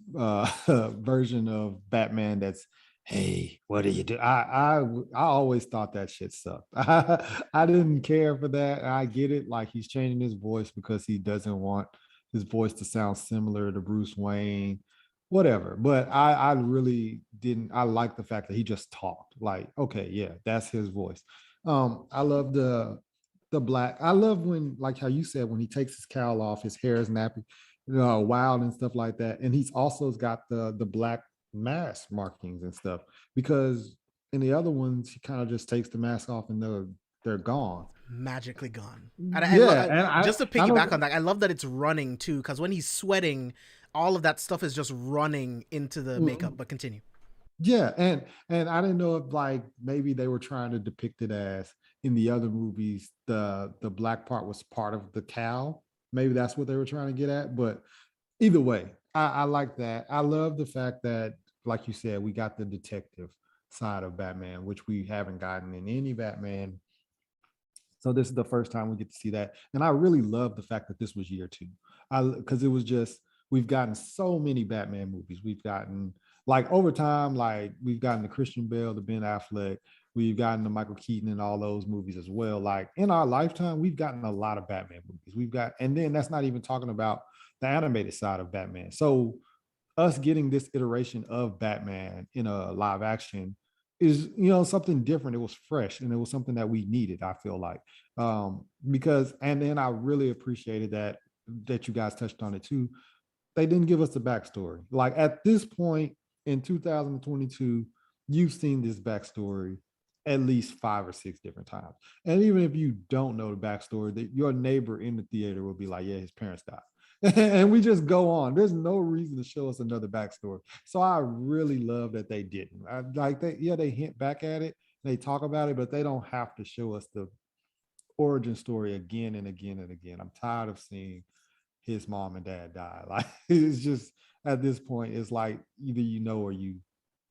version of Batman that's, hey, what do you do? I always thought that shit sucked. I didn't care for that. I get it, like he's changing his voice because he doesn't want his voice to sound similar to Bruce Wayne, whatever. But I really didn't. I like the fact that he just talked. Like, okay, yeah, that's his voice. I love the black. I love when, like how you said, when he takes his cowl off, his hair is nappy, wild and stuff like that. And he's also got the black mask markings and stuff, because in the other ones he kind of just takes the mask off and they're gone, magically gone. And just to piggyback on that, I love that it's running too, because when he's sweating, all of that stuff is just running into the makeup. But continue. Yeah, and I didn't know if like maybe they were trying to depict it as in the other movies the black part was part of the cowl. Maybe that's what they were trying to get at. But either way, I like that. I love the fact that, like you said, we got the detective side of Batman, which we haven't gotten in any Batman. So this is the first time we get to see that. And I really love the fact that this was year two. Because it was just, we've gotten so many Batman movies. We've gotten, like, over time, like we've gotten the Christian Bale, the Ben Affleck, we've gotten the Michael Keaton and all those movies as well. Like in our lifetime, we've gotten a lot of Batman movies. We've got, and then that's not even talking about the animated side of Batman. So us getting this iteration of Batman in a live action is, something different. It was fresh and it was something that we needed, I feel like. Because, and then I really appreciated that you guys touched on it too. They didn't give us the backstory. Like at this point in 2022, you've seen this backstory at least 5 or 6 different times. And even if you don't know the backstory, that your neighbor in the theater will be like, yeah, his parents died. And we just go on. There's no reason to show us another backstory. So I really love that they didn't. They hint back at it, they talk about it, but they don't have to show us the origin story again and again and again. I'm tired of seeing his mom and dad die. Like, it's just, at this point, it's like either or you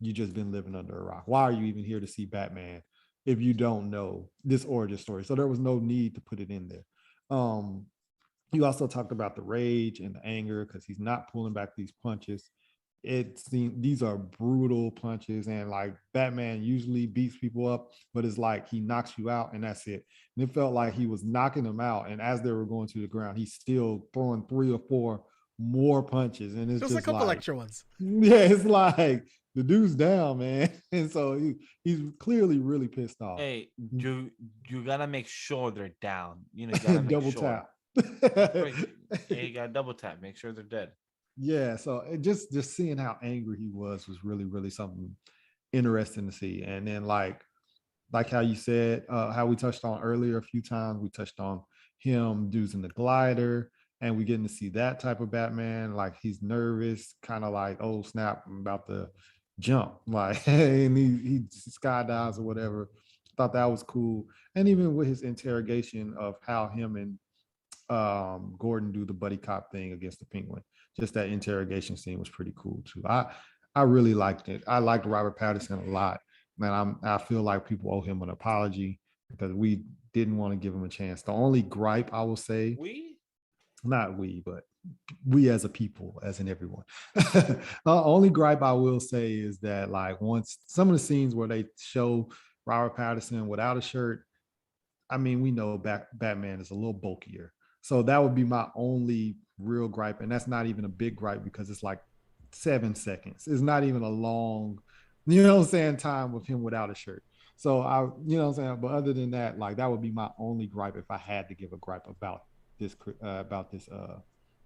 you just been living under a rock. Why are you even here to see Batman if you don't know this origin story? So there was no need to put it in there. You also talked about the rage and the anger because he's not pulling back these punches. These are brutal punches, and like Batman usually beats people up, but it's like he knocks you out and that's it. And it felt like he was knocking them out, and as they were going to the ground, he's still throwing 3 or 4 more punches, and it's Just a just couple like, extra ones. yeah, it's like the dude's down, man, and so he's clearly really pissed off. Hey, you gotta make sure they're down. You know, you gotta make Double sure. tap. Hey, you gotta double tap. Make sure they're dead. Yeah, so just seeing how angry he was really really something interesting to see. And then like how you said, how we touched on earlier a few times, we touched on him using the glider, and we getting to see that type of Batman. Like he's nervous, kind of like, oh snap, I'm about to jump, like, and he skydives or whatever. Thought that was cool. And even with his interrogation of how him and Gordon do the buddy cop thing against the Penguin. Just that interrogation scene was pretty cool too. I really liked it. I liked Robert Pattinson a lot. Man, I feel like people owe him an apology because we didn't want to give him a chance. The only gripe I will say, not we, but we as a people, as in everyone. Only gripe I will say is that like once some of the scenes where they show Robert Pattinson without a shirt, I mean, we know Batman is a little bulkier. So that would be my only real gripe. And that's not even a big gripe because it's like 7 seconds. It's not even a long, you know what I'm saying, time with him without a shirt. So you know what I'm saying? But other than that, like that would be my only gripe if I had to give a gripe about this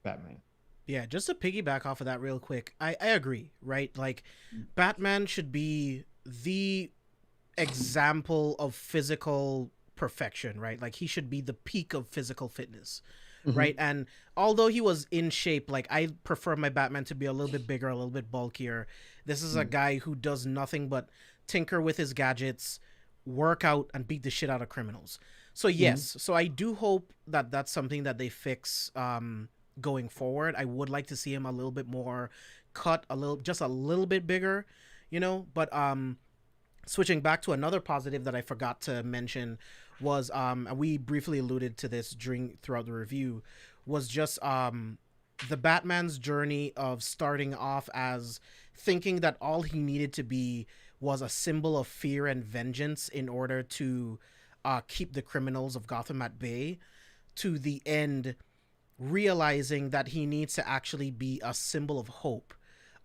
Batman. Yeah, just to piggyback off of that real quick, I agree, right? Like, Batman should be the example of physical perfection, right? Like, he should be the peak of physical fitness, right? And although he was in shape, like, I prefer my Batman to be a little bit bigger, a little bit bulkier. This is a guy who does nothing but tinker with his gadgets, work out, and beat the shit out of criminals. So yes, so I do hope that that's something that they fix going forward. I would like to see him a little bit more cut, just a little bit bigger, you know. But switching back to another positive that I forgot to mention was we briefly alluded to this throughout the review, was just the Batman's journey of starting off as thinking that all he needed to be was a symbol of fear and vengeance in order to keep the criminals of Gotham at bay, to the end realizing that he needs to actually be a symbol of hope,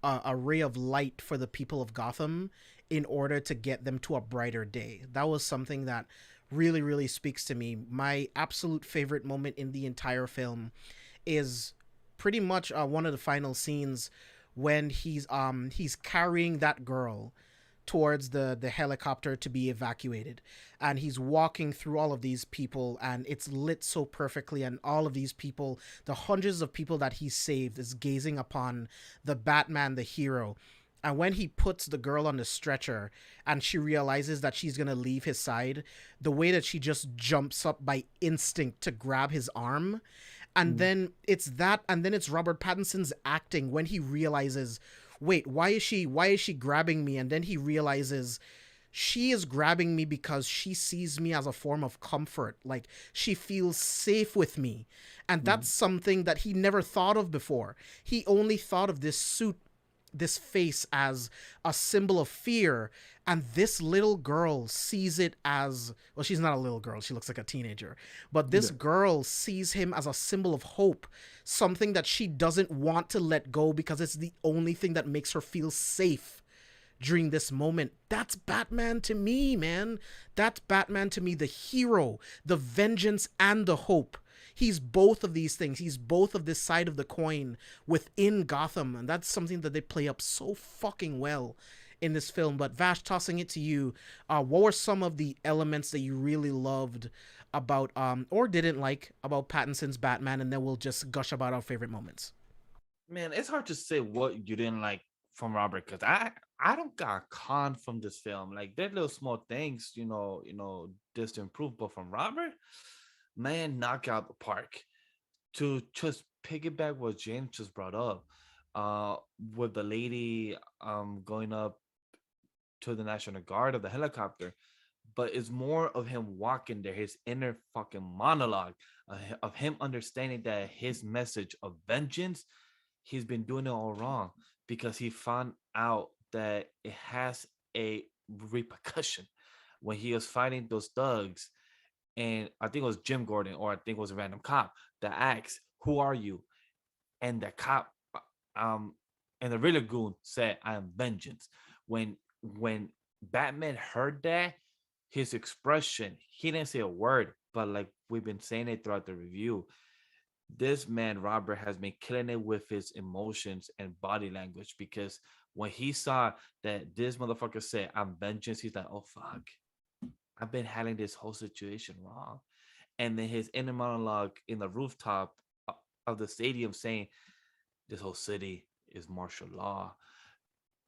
a ray of light for the people of Gotham in order to get them to a brighter day. That was something that really, really speaks to me. My absolute favorite moment in the entire film is pretty much one of the final scenes when he's carrying that girl towards the helicopter to be evacuated, and he's walking through all of these people, and it's lit so perfectly, and all of these people, the hundreds of people that he saved, is gazing upon the Batman, the hero. And when he puts the girl on the stretcher and she realizes that she's going to leave his side, the way that she just jumps up by instinct to grab his arm, and then it's Robert Pattinson's acting when he realizes, wait, why is she grabbing me? And then he realizes she is grabbing me because she sees me as a form of comfort. Like, she feels safe with me. And that's something that he never thought of before. He only thought of this suit, this face, as a symbol of fear. And this little girl sees it as, well, she's not a little girl, she looks like a teenager, but this girl sees him as a symbol of hope, something that she doesn't want to let go because it's the only thing that makes her feel safe during this moment. That's Batman to me, man. That's Batman to me, the hero, the vengeance, and the hope. He's both of these things. He's both of this side of the coin within Gotham, and that's something that they play up so fucking well in this film. But Vash, tossing it to you, what were some of the elements that you really loved about or didn't like about Pattinson's Batman, and then we'll just gush about our favorite moments. Man, it's hard to say what you didn't like from Robert, because I don't got a con from this film. Like, there little small things, just to improve, but from Robert, man, knock out the park. To just piggyback what James just brought up, with the lady going up to the National Guard of the helicopter, but it's more of him walking there, his inner fucking monologue of him understanding that his message of vengeance, he's been doing it all wrong because he found out that it has a repercussion when he was fighting those thugs. And I think it was Jim Gordon, or I think it was a random cop that asked, "Who are you?" And the cop, um, and the Riddler goon said, "I am vengeance." When Batman heard that, his expression, he didn't say a word, but like we've been saying it throughout the review, this man Robert has been killing it with his emotions and body language, because when he saw that this motherfucker said, "I'm vengeance," he's like, "Oh fuck, I've been handling this whole situation wrong." And then his inner monologue in the rooftop of the stadium saying, "This whole city is martial law,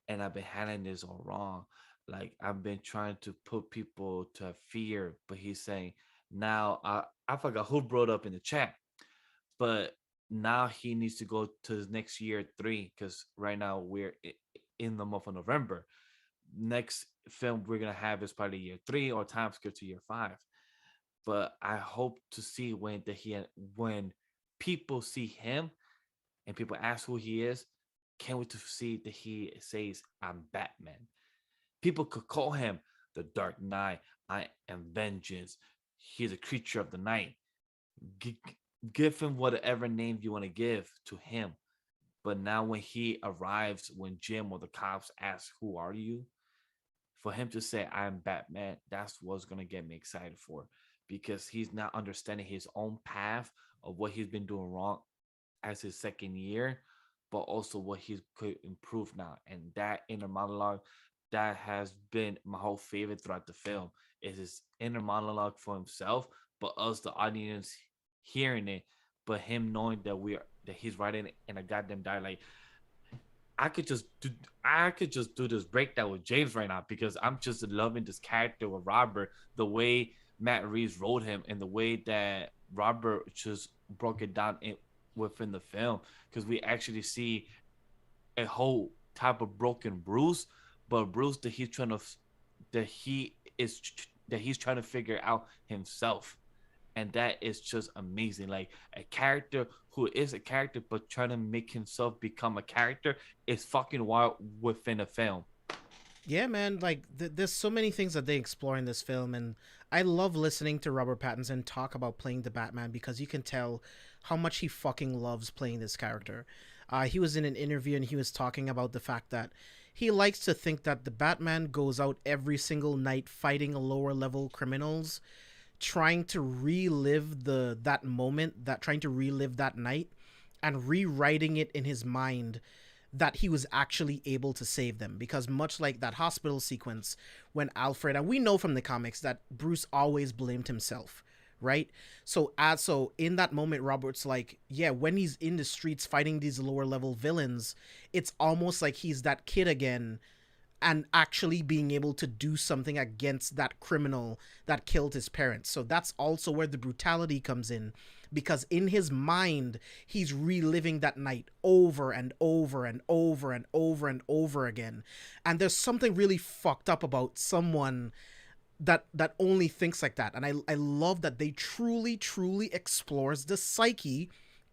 and I've been handling this all wrong. Like, I've been trying to put people to fear." But he's saying, now I forgot who brought up in the chat, but now he needs to go to his next year 3, because right now we're in the month of November. Next film we're gonna have is probably year 3, or time skip to year 5. But I hope to see when people see him and people ask who he is, can't wait to see that he says, "I'm Batman." People could call him the Dark Knight. I am vengeance. He's a creature of the night. G- Give him whatever name you want to give to him. But now when he arrives, when Jim or the cops ask, "Who are you?" for him to say, "I am Batman," that's what's going to get me excited for, because he's not understanding his own path of what he's been doing wrong as his second year, but also what he could improve now. And that inner monologue, that has been my whole favorite throughout the film, is his inner monologue for himself, but us, the audience, hearing it, but him knowing that he's writing it in a goddamn dialect. Like, I could just do this breakdown with James right now, because I'm just loving this character with Robert, the way Matt Reeves wrote him, and the way that Robert just broke it down within the film, because we actually see a whole type of broken Bruce, but Bruce that he is that he's trying to figure out himself. And that is just amazing. Like, a character who is a character but trying to make himself become a character is fucking wild within a film. Yeah, man. Like, there's so many things that they explore in this film, and I love listening to Robert Pattinson talk about playing the Batman, because you can tell how much he fucking loves playing this character. He was in an interview and he was talking about the fact that he likes to think that the Batman goes out every single night fighting lower level criminals, trying to relive that moment, that trying to relive that night, and rewriting it in his mind that he was actually able to save them. Because much like that hospital sequence when Alfred, and we know from the comics that Bruce always blamed himself, right? So in that moment, Robert's like, yeah, when he's in the streets fighting these lower level villains, it's almost like he's that kid again, and actually being able to do something against that criminal that killed his parents. So that's also where the brutality comes in, because in his mind, he's reliving that night over and over and over and over and over again. And there's something really fucked up about someone that only thinks like that. And I love that they truly explores the psyche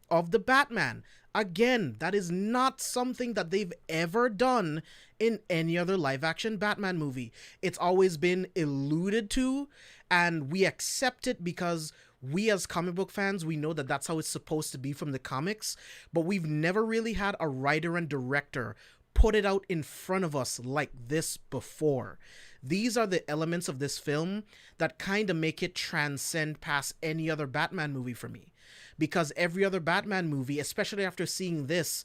of the Batman. Again, that is not something that they've ever done in any other live action Batman movie. It's always been alluded to, and we accept it because we as comic book fans, we know that that's how it's supposed to be from the comics, but we've never really had a writer and director put it out in front of us like this before. These are the elements of this film that kind of make it transcend past any other Batman movie for me. Because every other Batman movie, especially after seeing this,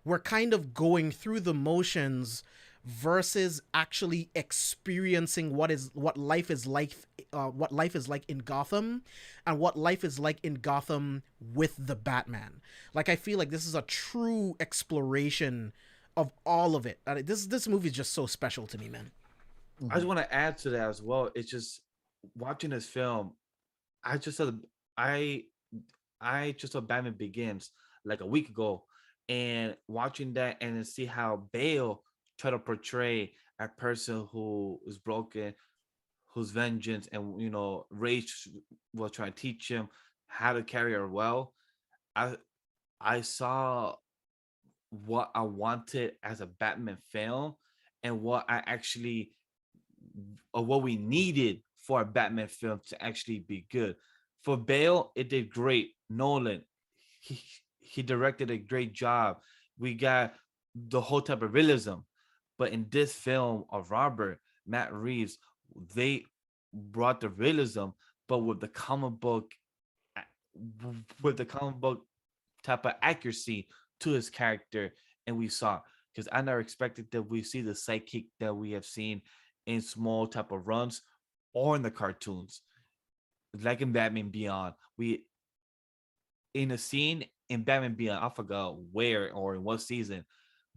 we're kind of going through the motions versus actually experiencing what life is like, what life is like in Gotham, and what life is like in Gotham with the Batman. Like, I feel like this is a true exploration of all of it. This movie is just so special to me, man. I just want to add to that as well. It's just watching this film. I just saw I I just saw Batman Begins like a week ago, and watching that and then see how Bale tried to portray a person who is broken, whose vengeance and rage will try to teach him how to carry her well. I I saw what I wanted as a Batman film and what I actually or what we needed for a Batman film to actually be good. For Bale, it did great. Nolan, he he directed a great job. We got the whole type of realism. But in this film of Robert, Matt Reeves, they brought the realism, but with the comic book type of accuracy to his character, and we saw because I never expected that we see the sidekick that we have seen in small type of runs or in the cartoons, like in Batman Beyond. We in a scene in Batman Beyond, I forgot where or in what season,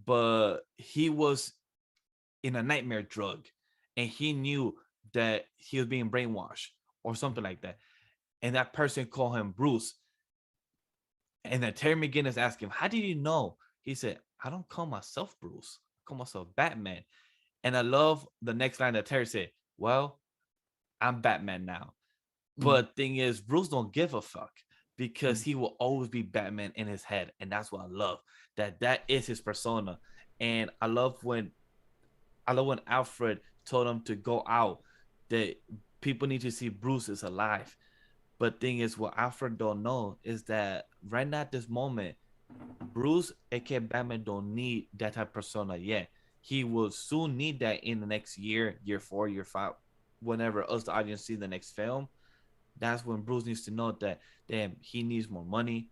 but he was in a nightmare drug, and he knew that he was being brainwashed or something like that, and that person called him Bruce. And then Terry McGinnis asked him, "How did you know?" He said, "I don't call myself Bruce. I call myself Batman." And I love the next line that Terry said, "Well, I'm Batman now." But thing is, Bruce don't give a fuck because he will always be Batman in his head. And that's what I love. That is his persona. And I love when Alfred told him to go out, that people need to see Bruce is alive. But thing is, what Alfred don't know is that right now at this moment, Bruce, aka Batman, don't need that type of persona yet. He will soon need that in the next year, year 4, year 5, whenever us the audience see the next film. That's when Bruce needs to know that damn, he needs more money,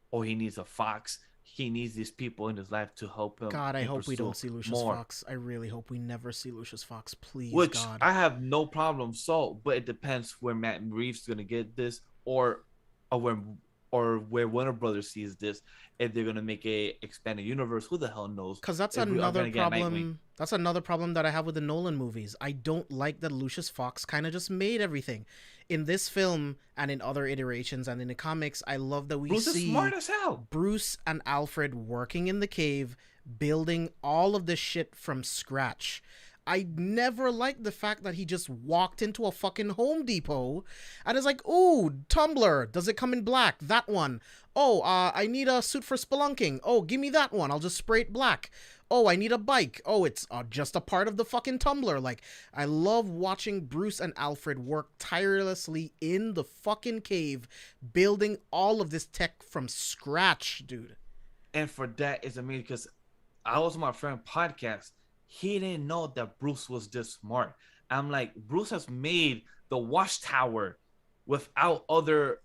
or he needs a fox. He needs these people in his life to help him. God, I and hope we pursue don't see Lucius more. Fox. I really hope we never see Lucius Fox. Please, Which God. I have no problem. So, but it depends where Matt Reeves is gonna get this, or where Warner Brothers sees this. If they're gonna make a expanded universe, who the hell knows? Because that's If we are another gonna get Nightwing. problem. That's another problem that I have with the Nolan movies. I don't like that Lucius Fox kind of just made everything. In this film and in other iterations and in the comics, I love that we Bruce is see smart as hell. Bruce and Alfred working in the cave, building all of this shit from scratch. I never liked the fact that he just walked into a fucking Home Depot and is like, "Ooh, tumbler. Does it come in black? That one. Oh, I need a suit for spelunking. Oh, give me that one. I'll just spray it black. Oh, I need a bike. Oh, it's just a part of the fucking tumbler." Like, I love watching Bruce and Alfred work tirelessly in the fucking cave, building all of this tech from scratch, dude. And for that is amazing because I was on my friend podcast. He didn't know that Bruce was this smart. I'm like, Bruce has made the Watchtower without other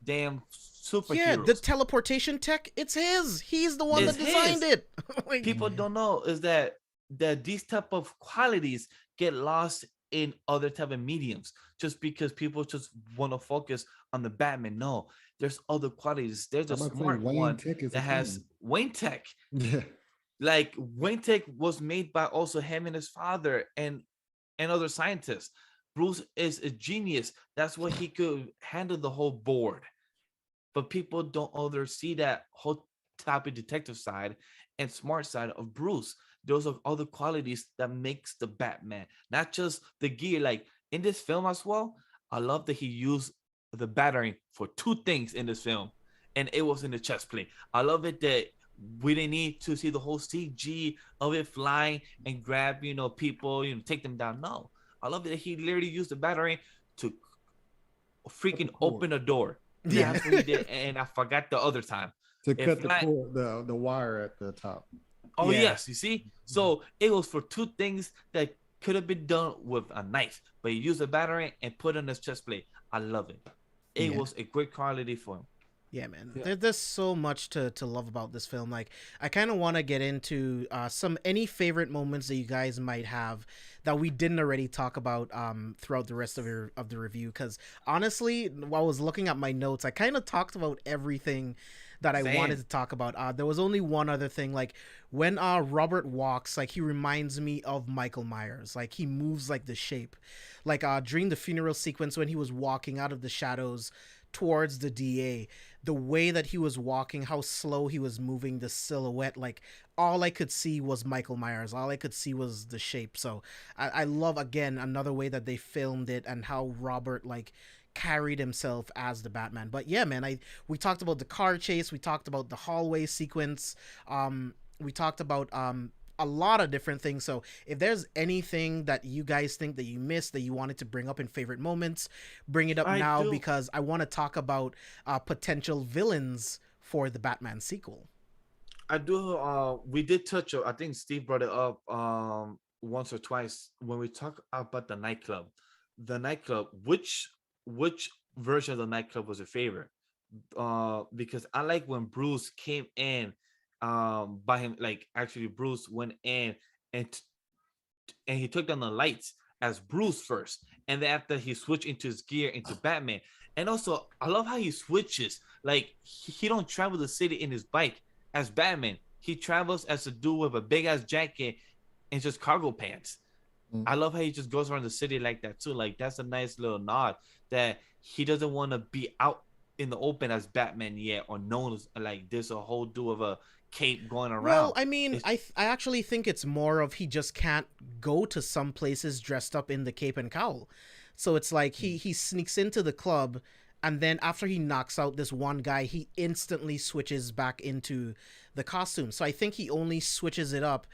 damn superheroes. Yeah, the teleportation tech, it's his. He's the one that designed it. Like, people don't know is that these type of qualities get lost in other type of mediums just because people just want to focus on the Batman. No, there's other qualities. There's a smart one that has Wayne Tech. Yeah. Like Wayne Tech was made by also him and his father and other scientists. Bruce is a genius. That's why he could handle the whole board. But people don't other see that whole type of detective side and smart side of Bruce. Those are other qualities that makes the Batman, not just the gear. Like in this film as well, I love that he used the battering for 2 things in this film, and it was in the chest plate. I love it that we didn't need to see the whole CG of it flying and grab, people, take them down. No, I love that he literally used the battering to freaking open a door. Yeah. That's what he did, and I forgot the other time. To cut the wire at the top. Oh, Yeah. yes, you see? So it was for 2 things that could have been done with a knife, but he used a battery and put it in his chest plate. I love it. It was a great quality for him. Yeah, man. There's so much to love about this film. Like, I kind of want to get into any favorite moments that you guys might have that we didn't already talk about throughout the rest of the review. Because honestly, while I was looking at my notes, I kind of talked about everything that I wanted to talk about. There was only one other thing. Like, when Robert walks, like, he reminds me of Michael Myers. Like, he moves like the shape. Like, during the funeral sequence when he was walking out of the shadows towards the DA, the way that he was walking, how slow he was moving, the silhouette, like all I could see was Michael Myers. All I could see was the shape. So I love, again, another way that they filmed it and how Robert like carried himself as the Batman. But yeah, man, we talked about the car chase, we talked about the hallway sequence, we talked about a lot of different things. So if there's anything that you guys think that you missed that you wanted to bring up in favorite moments, bring it up now, because I want to talk about potential villains for the Batman sequel. I do. We did touch. I think Steve brought it up once or twice when we talk about the nightclub. The nightclub. Which version of the nightclub was your favorite? Because I like when Bruce came in by him. Like actually, Bruce went in and and he took down the lights as Bruce first, and then after he switched into his gear into Batman. And also, I love how he switches. Like he don't travel the city in his bike as Batman. He travels as a dude with a big ass jacket and just cargo pants. I love how he just goes around the city like that too. Like that's a nice little nod that he doesn't want to be out in the open as Batman yet, or known as like there's a whole dude of a cape going around. Well, I mean, I actually think it's more of he just can't go to some places dressed up in the cape and cowl. So it's like he sneaks into the club, and then after he knocks out this one guy, he instantly switches back into the costume. So I think he only switches it up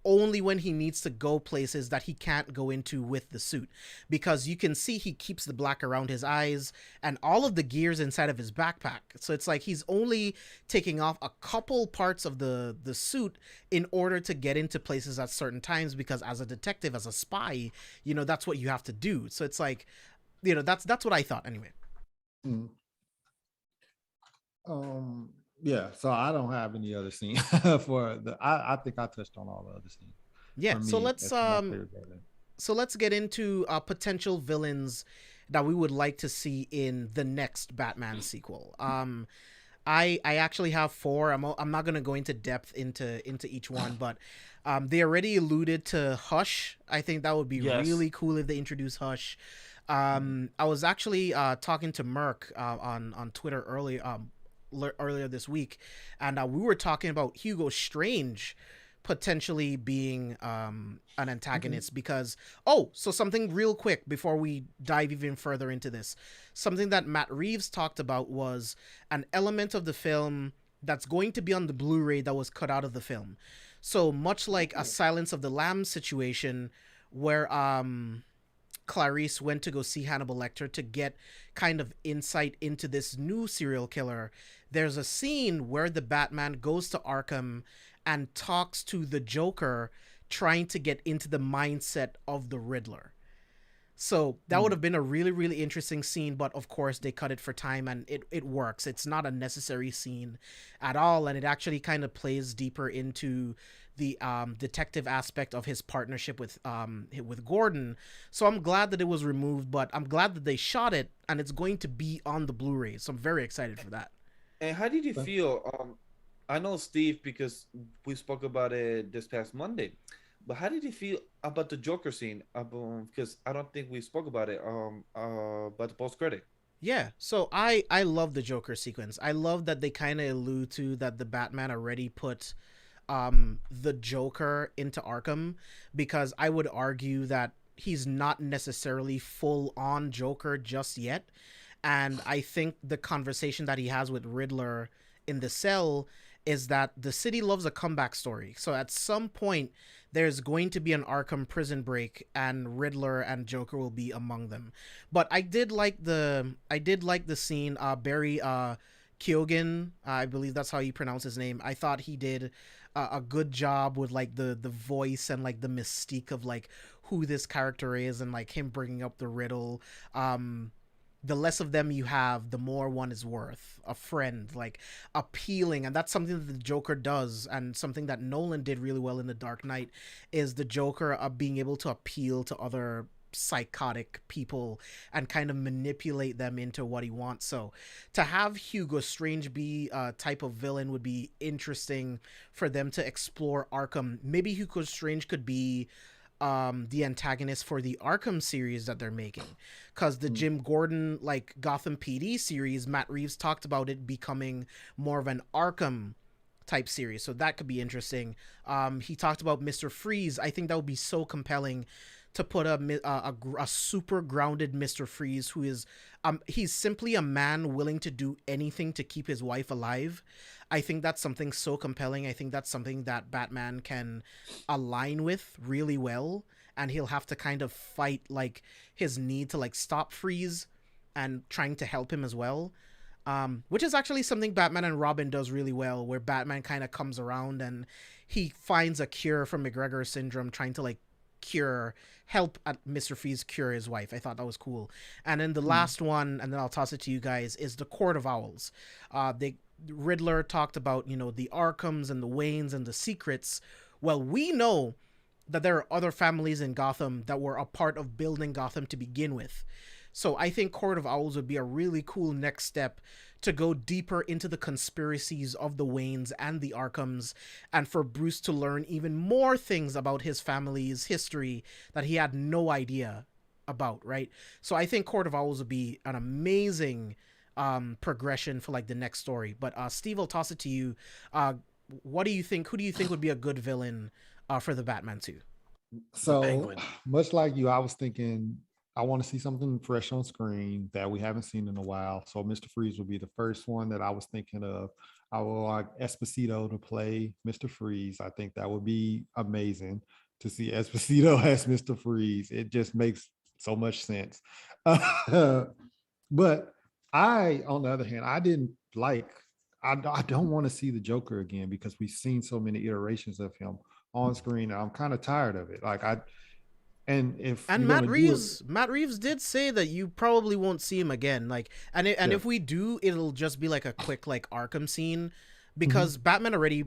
only when he needs to go places that he can't go into with the suit, because you can see he keeps the black around his eyes and all of the gears inside of his backpack. So it's like he's only taking off a couple parts of the suit in order to get into places at certain times, because as a detective, as a spy, you know, that's what you have to do. So it's like, you know, that's what I thought anyway. Yeah, so I don't have any other scene for the. I think I touched on all the other scenes. Yeah, so let's get into potential villains that we would like to see in the next Batman sequel. I actually have 4. I'm not gonna go into depth into each one, but they already alluded to Hush. I think that would be really cool if they introduce Hush. I was actually talking to Merc on Twitter earlier this week, and we were talking about Hugo Strange potentially being an antagonist, because so something real quick before we dive even further into this, something that Matt Reeves talked about was an element of the film that's going to be on the Blu-ray that was cut out of the film. So much like a Silence of the Lambs situation where Clarice went to go see Hannibal Lecter to get kind of insight into this new serial killer, there's a scene where the Batman goes to Arkham and talks to the Joker, trying to get into the mindset of the Riddler. So that would have been a really, really interesting scene, but of course they cut it for time, and it works. It's not a necessary scene at all, and it actually kind of plays deeper into the detective aspect of his partnership with Gordon. So I'm glad that it was removed, but I'm glad that they shot it, and it's going to be on the Blu-ray. So I'm very excited for that. And how did you feel? I know Steve, because we spoke about it this past Monday. But how did you feel about the Joker scene? Because I don't think we spoke about it. About the post credit. Yeah, so I love the Joker sequence. I love that they kind of allude to that the Batman already put the Joker into Arkham, because I would argue that he's not necessarily full on Joker just yet. And I think the conversation that he has with Riddler in the cell is that the city loves a comeback story. So at some point, there's going to be an Arkham prison break, and Riddler and Joker will be among them. But I did like the scene. Barry Keoghan, I believe that's how you pronounce his name. I thought he did a good job with like the voice and like the mystique of like who this character is, and like him bringing up the riddle. The less of them you have, the more one is worth. A friend, like appealing, and that's something that the Joker does, and something that Nolan did really well in The Dark Knight is the Joker being able to appeal to other psychotic people and kind of manipulate them into what he wants. So to have Hugo Strange be a type of villain would be interesting for them to explore Arkham. Maybe Hugo Strange could be the antagonist for the Arkham series that they're making, because the Jim Gordon like Gotham PD series, Matt Reeves talked about it becoming more of an Arkham type series, so that could be interesting. He talked about Mr. Freeze. I think that would be so compelling to put a super grounded Mr. Freeze who is he's simply a man willing to do anything to keep his wife alive. I think that's something so compelling. I think that's something that Batman can align with really well, and he'll have to kind of fight like his need to like stop Freeze and trying to help him as well. Which is actually something Batman and Robin does really well, where Batman kind of comes around and he finds a cure for McGregor syndrome, trying to like help Mr. Freeze cure his wife. I thought that was cool. And then the last one, and then I'll toss it to you guys, is the Court of Owls. Riddler talked about, you know, the Arkhams and the Waynes and the secrets. Well, we know that there are other families in Gotham that were a part of building Gotham to begin with. So I think Court of Owls would be a really cool next step to go deeper into the conspiracies of the Waynes and the Arkhams, and for Bruce to learn even more things about his family's history that he had no idea about, right? So I think Court of Owls would be an amazing progression for like the next story. But Steve, I'll toss it to you. What do you think? Who do you think would be a good villain for the Batman 2? So much like you, I was thinking I want to see something fresh on screen that we haven't seen in a while. So Mr. Freeze would be the first one that I was thinking of. I would like Esposito to play Mr. Freeze. I think that would be amazing to see Esposito as Mr. Freeze. It just makes so much sense. But on the other hand, I don't want to see the Joker again because we've seen so many iterations of him on screen. And I'm kind of tired of it. And Matt Reeves did say that you probably won't see him again. Like, if we do, it'll just be like a quick like Arkham scene, because Batman already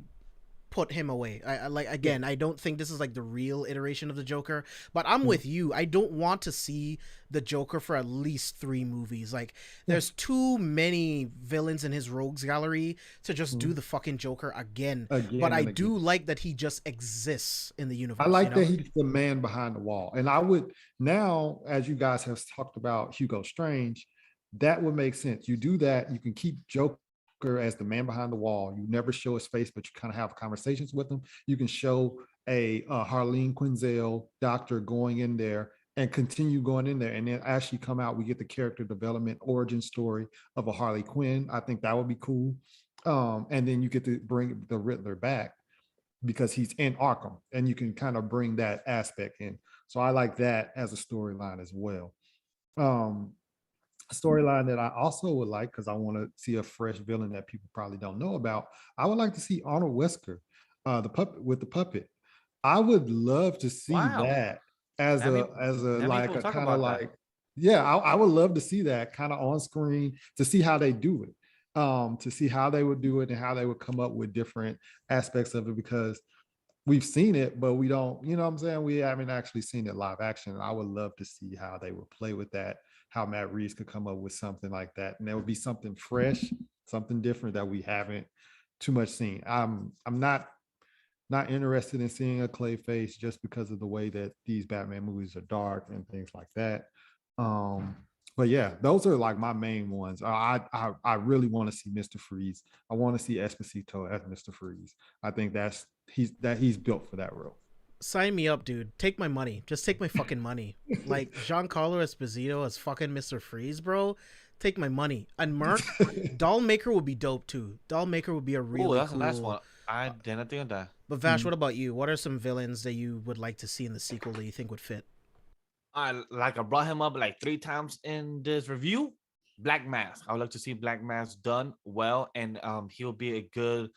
put him away. I don't think this is like the real iteration of the Joker, but I'm with you. I don't want to see the Joker for at least 3 movies. Like, there's too many villains in his rogues gallery to just do the fucking Joker again. But I do like that he just exists in the universe. I like that he's the man behind the wall. And I would now, as you guys have talked about Hugo Strange, that would make sense. You do that, you can keep Joker as the man behind the wall. You never show his face, but you kind of have conversations with him. You can show a Harleen Quinzel doctor going in there and continue going in there, and then actually come out, we get the character development origin story of a Harley Quinn. I think that would be cool. And then you get to bring the Riddler back because he's in Arkham, and you can kind of bring that aspect in. So I like that as a storyline as well. Storyline that I also would like, because I want to see a fresh villain that people probably don't know about. I would like to see Arnold Wesker, the puppet with the puppet. I would love to see that as a like a kind of like, I would love to see that kind of on screen, to see how they do it, to see how they would do it and how they would come up with different aspects of it, because we've seen it, but we don't, you know what I'm saying? We haven't actually seen it live action. I would love to see how they would play with that, how Matt Reeves could come up with something like that. And that would be something fresh, something different that we haven't too much seen. I'm not interested in seeing a Clayface just because of the way that these Batman movies are dark and things like that. But yeah, those are like my main ones. I really want to see Mr. Freeze. I want to see Esposito as Mr. Freeze. I think he's built for that role. Sign me up, dude. Take my money. Just take my fucking money. Like, Giancarlo Esposito as fucking Mr. Freeze, bro. Take my money. And Merc, Dollmaker would be dope too. Dollmaker would be a really that's cool. a nice one. I didn't think of that. But Vash, what about you? What are some villains that you would like to see in the sequel that you think would fit? I brought him up like 3 times in this review. Black Mask. I would like to see Black Mask done well, and he'll be a good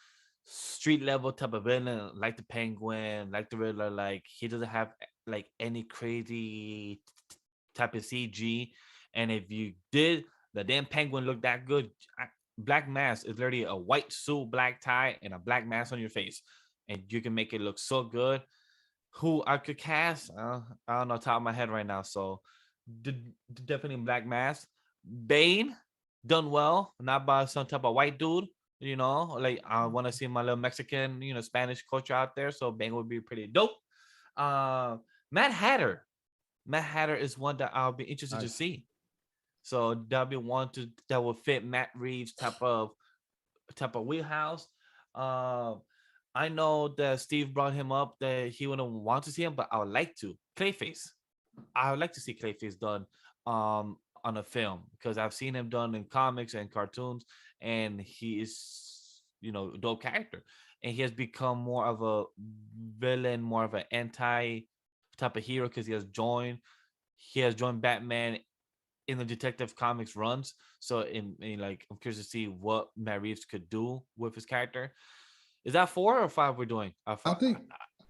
street level type of villain, like the Penguin, like the Riddler. Like, he doesn't have like any crazy type of CG, and if you did the damn Penguin look that good, Black Mask is literally a white suit, black tie, and a black mask on your face, and you can make it look so good. Who I could cast, I don't know, top of my head right now. So definitely Black Mask. Bane done well, not by some type of white dude. You know, like, I want to see my little Mexican, Spanish culture out there. So Bane would be pretty dope. Mad Hatter. Mad Hatter is one that I'll be interested to see. So that'll be one that will fit Matt Reeves type of wheelhouse. I know that Steve brought him up that he wouldn't want to see him, but I would like to. Clayface. I would like to see Clayface done on a film because I've seen him done in comics and cartoons, and he is a dope character, and he has become more of a villain, more of an anti type of hero because he has joined Batman in the Detective Comics runs. So I'm curious to see what Matt Reeves could do with his character. Is that 4 or 5 we're doing? I think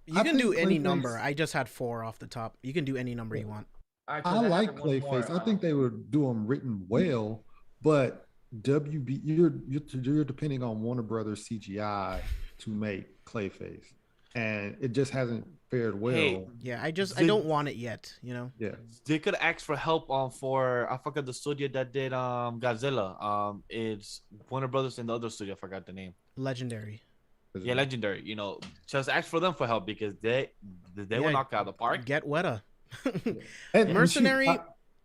you can do any number. I just had 4 off the top. You can do any number you want. Right, I like Clayface. I think they would do him written well, but WB, you're depending on Warner Brothers CGI to make Clayface, and it just hasn't fared well. Hey, yeah, I don't want it yet. Yeah, they could ask for help for I forgot the studio that did Godzilla. It's Warner Brothers and the other studio. I forgot the name. Legendary. Yeah, Legendary. Just ask for them for help because they will knock out the park. Get Weta. And Mercenary,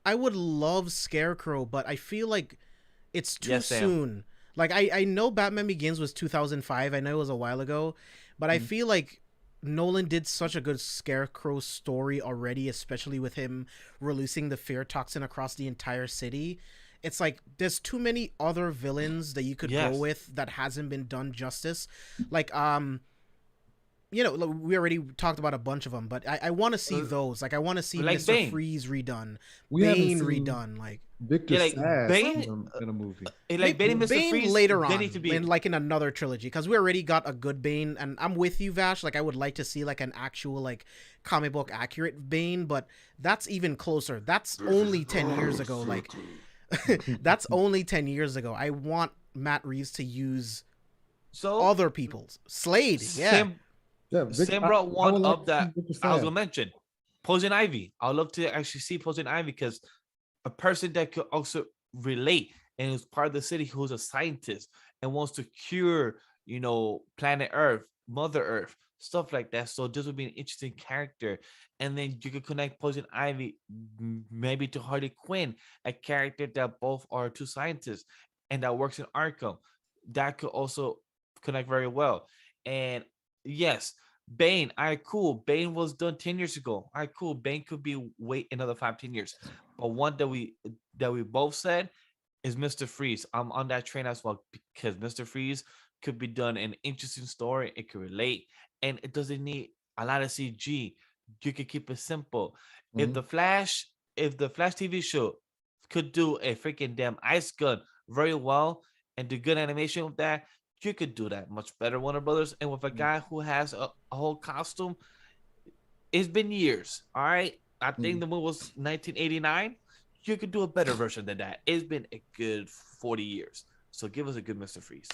I would love Scarecrow, but I feel like it's too soon. Like I know Batman Begins was 2005. I know it was a while ago, but I feel like Nolan did such a good Scarecrow story already, especially with him releasing the fear toxin across the entire city. It's like there's too many other villains that you could go with that hasn't been done justice. Like we already talked about a bunch of them, but I want to see those. Like I want to see Mr. Bane. Freeze redone, Bane redone, like Victor Sass in a movie. Like Bane and Mr. Freeze later on, in another trilogy, because we already got a good Bane, and I'm with you, Vash. Like I would like to see like an actual like comic book accurate Bane, but that's even closer. That's only 10 years ago. Like that's only 10 years ago. I want Matt Reeves to use other people's Slade. Sam brought one up that I was gonna mention. Poison Ivy. I'd love to actually see Poison Ivy because a person that could also relate and is part of the city who's a scientist and wants to cure, planet Earth, Mother Earth, stuff like that. So this would be an interesting character. And then you could connect Poison Ivy maybe to Harley Quinn, a character that both are two scientists and that works in Arkham. That could also connect very well. And yes, Bane, all right, cool. Bane was done 10 years ago. All right, cool. Bane could be wait another 5-10 years. But one that we both said is Mr. Freeze. I'm on that train as well because Mr. Freeze could be done an interesting story. It could relate, and it doesn't need a lot of CG. You could keep it simple. If the Flash TV show could do a freaking damn ice gun very well and do good animation with that, you could do that much better, Warner Brothers. And with a guy who has a whole costume, it's been years. All right. I think the movie was 1989. You could do a better version than that. It's been a good 40 years. So give us a good Mr. Freeze.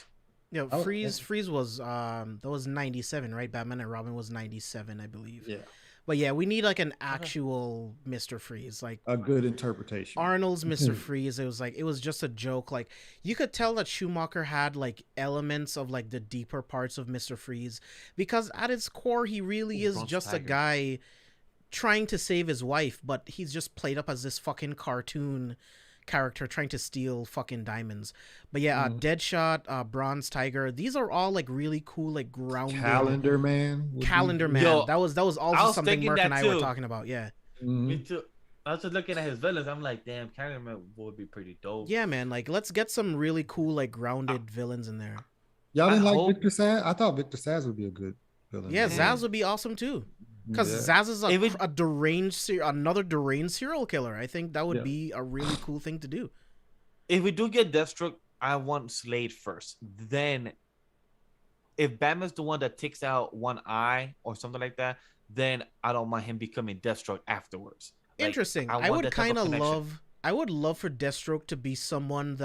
Yeah, Freeze was that was 97, right? Batman and Robin was 97, I believe. Yeah. But yeah, we need like an actual Mr. Freeze, like a good interpretation. Arnold's Mr. Freeze. It was just a joke. Like you could tell that Schumacher had like elements of like the deeper parts of Mr. Freeze because at its core he really is just a guy trying to save his wife, but he's just played up as this fucking cartoon character trying to steal fucking diamonds. But yeah, Deadshot, Bronze Tiger, these are all like really cool, like grounded. Calendar Man. Yo, that was also something Merc and I were talking about. Yeah. Me too. I was just looking at his villains. I'm like, damn, Calendar Man would be pretty dope. Yeah, man. Like, let's get some really cool, like grounded villains in there. Y'all didn't like Victor Sass? I thought Victor Sass would be a good villain. Yeah, Zaz would be awesome too. Because Zaz is another deranged serial killer. I think that would be a really cool thing to do. If we do get Deathstroke, I want Slade first. Then, if Batman's the one that takes out one eye or something like that, then I don't mind him becoming Deathstroke afterwards. Like, interesting. I would kind of love. I would love for Deathstroke to be someone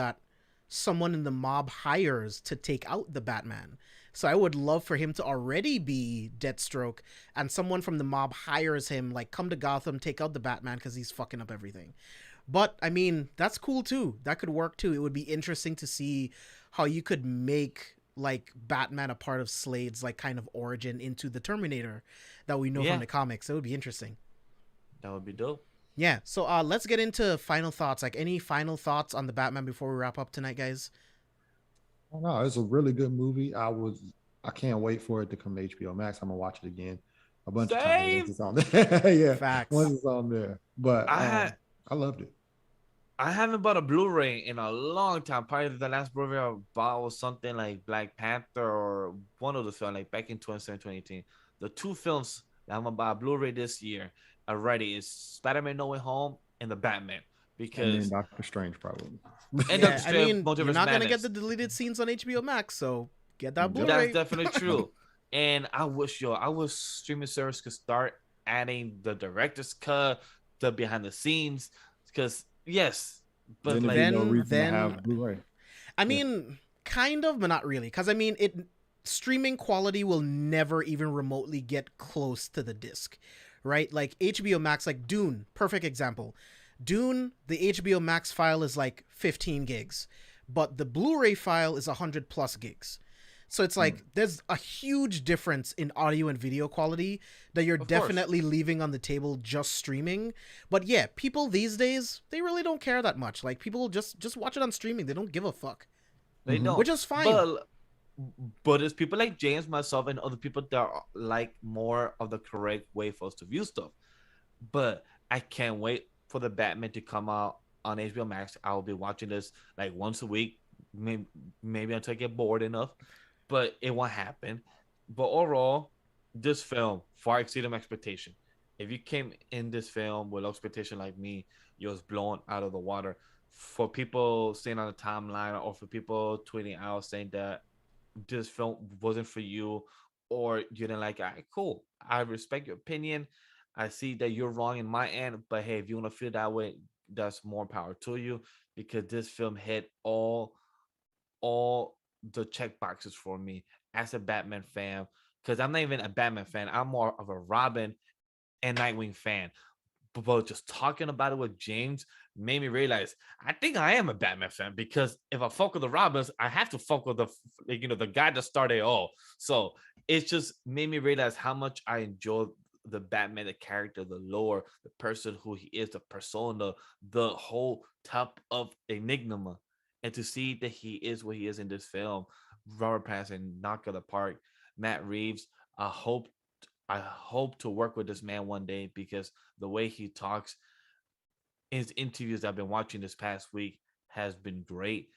in the mob hires to take out the Batman. So I would love for him to already be Deathstroke and someone from the mob hires him, like, come to Gotham, take out the Batman because he's fucking up everything. But, I mean, that's cool too. That could work too. It would be interesting to see how you could make, like, Batman a part of Slade's, like, kind of origin into the Terminator that we know from the comics. It would be interesting. That would be dope. Yeah. So let's get into final thoughts. Like any final thoughts on the Batman before we wrap up tonight, guys? Oh, no, it's a really good movie. I can't wait for it to come to HBO Max. I'm gonna watch it again a bunch of times once Same. it's on there. Yeah, once Facts. it's on there. But I had I loved it. I haven't bought a Blu-ray in a long time. Probably the last Blu-ray I bought was something like Black Panther or one of the films, like back in 2017, 2018. The two films that I'm gonna buy a Blu-ray this year already is Spider-Man No Way Home and the Batman. And then Because Doctor Strange probably. and Yeah, Doctor I Strange mean, you're Multiverse not gonna get Madness. the deleted scenes on HBO Max, so get that Yep. That's Blu-ray. definitely true. And I wish streaming service could start adding the director's cut, the behind the scenes, because yes, but Then there'd like be no Then, reason to then, have Blu-ray. I Yeah. mean, kind of, but not really, because I mean, it streaming quality will never even remotely get close to the disc, right? Like HBO Max, like Dune, perfect example. Dune, the HBO Max file is like 15 gigs, but the Blu-ray file is 100 plus gigs. So it's like there's a huge difference in audio and video quality that you're Of course. definitely leaving on the table just streaming. But yeah, people these days, they really don't care that much. Like people just watch it on streaming. They don't give a fuck, they don't. which is fine. But it's people like James, myself, and other people that are like more of the correct way for us to view stuff. But I can't wait for the Batman to come out on HBO Max. I will be watching this like once a week, maybe until I get bored enough, but it won't happen. But overall, this film far exceeded my expectation. If you came in this film with expectation like me, you was blown out of the water. For people saying on the timeline or for people tweeting out saying that this film wasn't for you or you didn't like it, all right, cool. I respect your opinion. I see that you're wrong in my end, but hey, if you want to feel that way, that's more power to you because this film hit all the check boxes for me as a Batman fan. Because I'm not even a Batman fan, I'm more of a Robin and Nightwing fan. But just talking about it with James made me realize I think I am a Batman fan because if I fuck with the Robins, I have to fuck with the guy that started it all. So it's just made me realize how much I enjoy the Batman, the character, the lore, the person who he is, the persona, the whole type of enigma. And to see that he is what he is in this film, Robert Pattinson knocked it apart. Matt Reeves, I hope I hope to work with this man one day because the way he talks, his interviews I've been watching this past week has been great.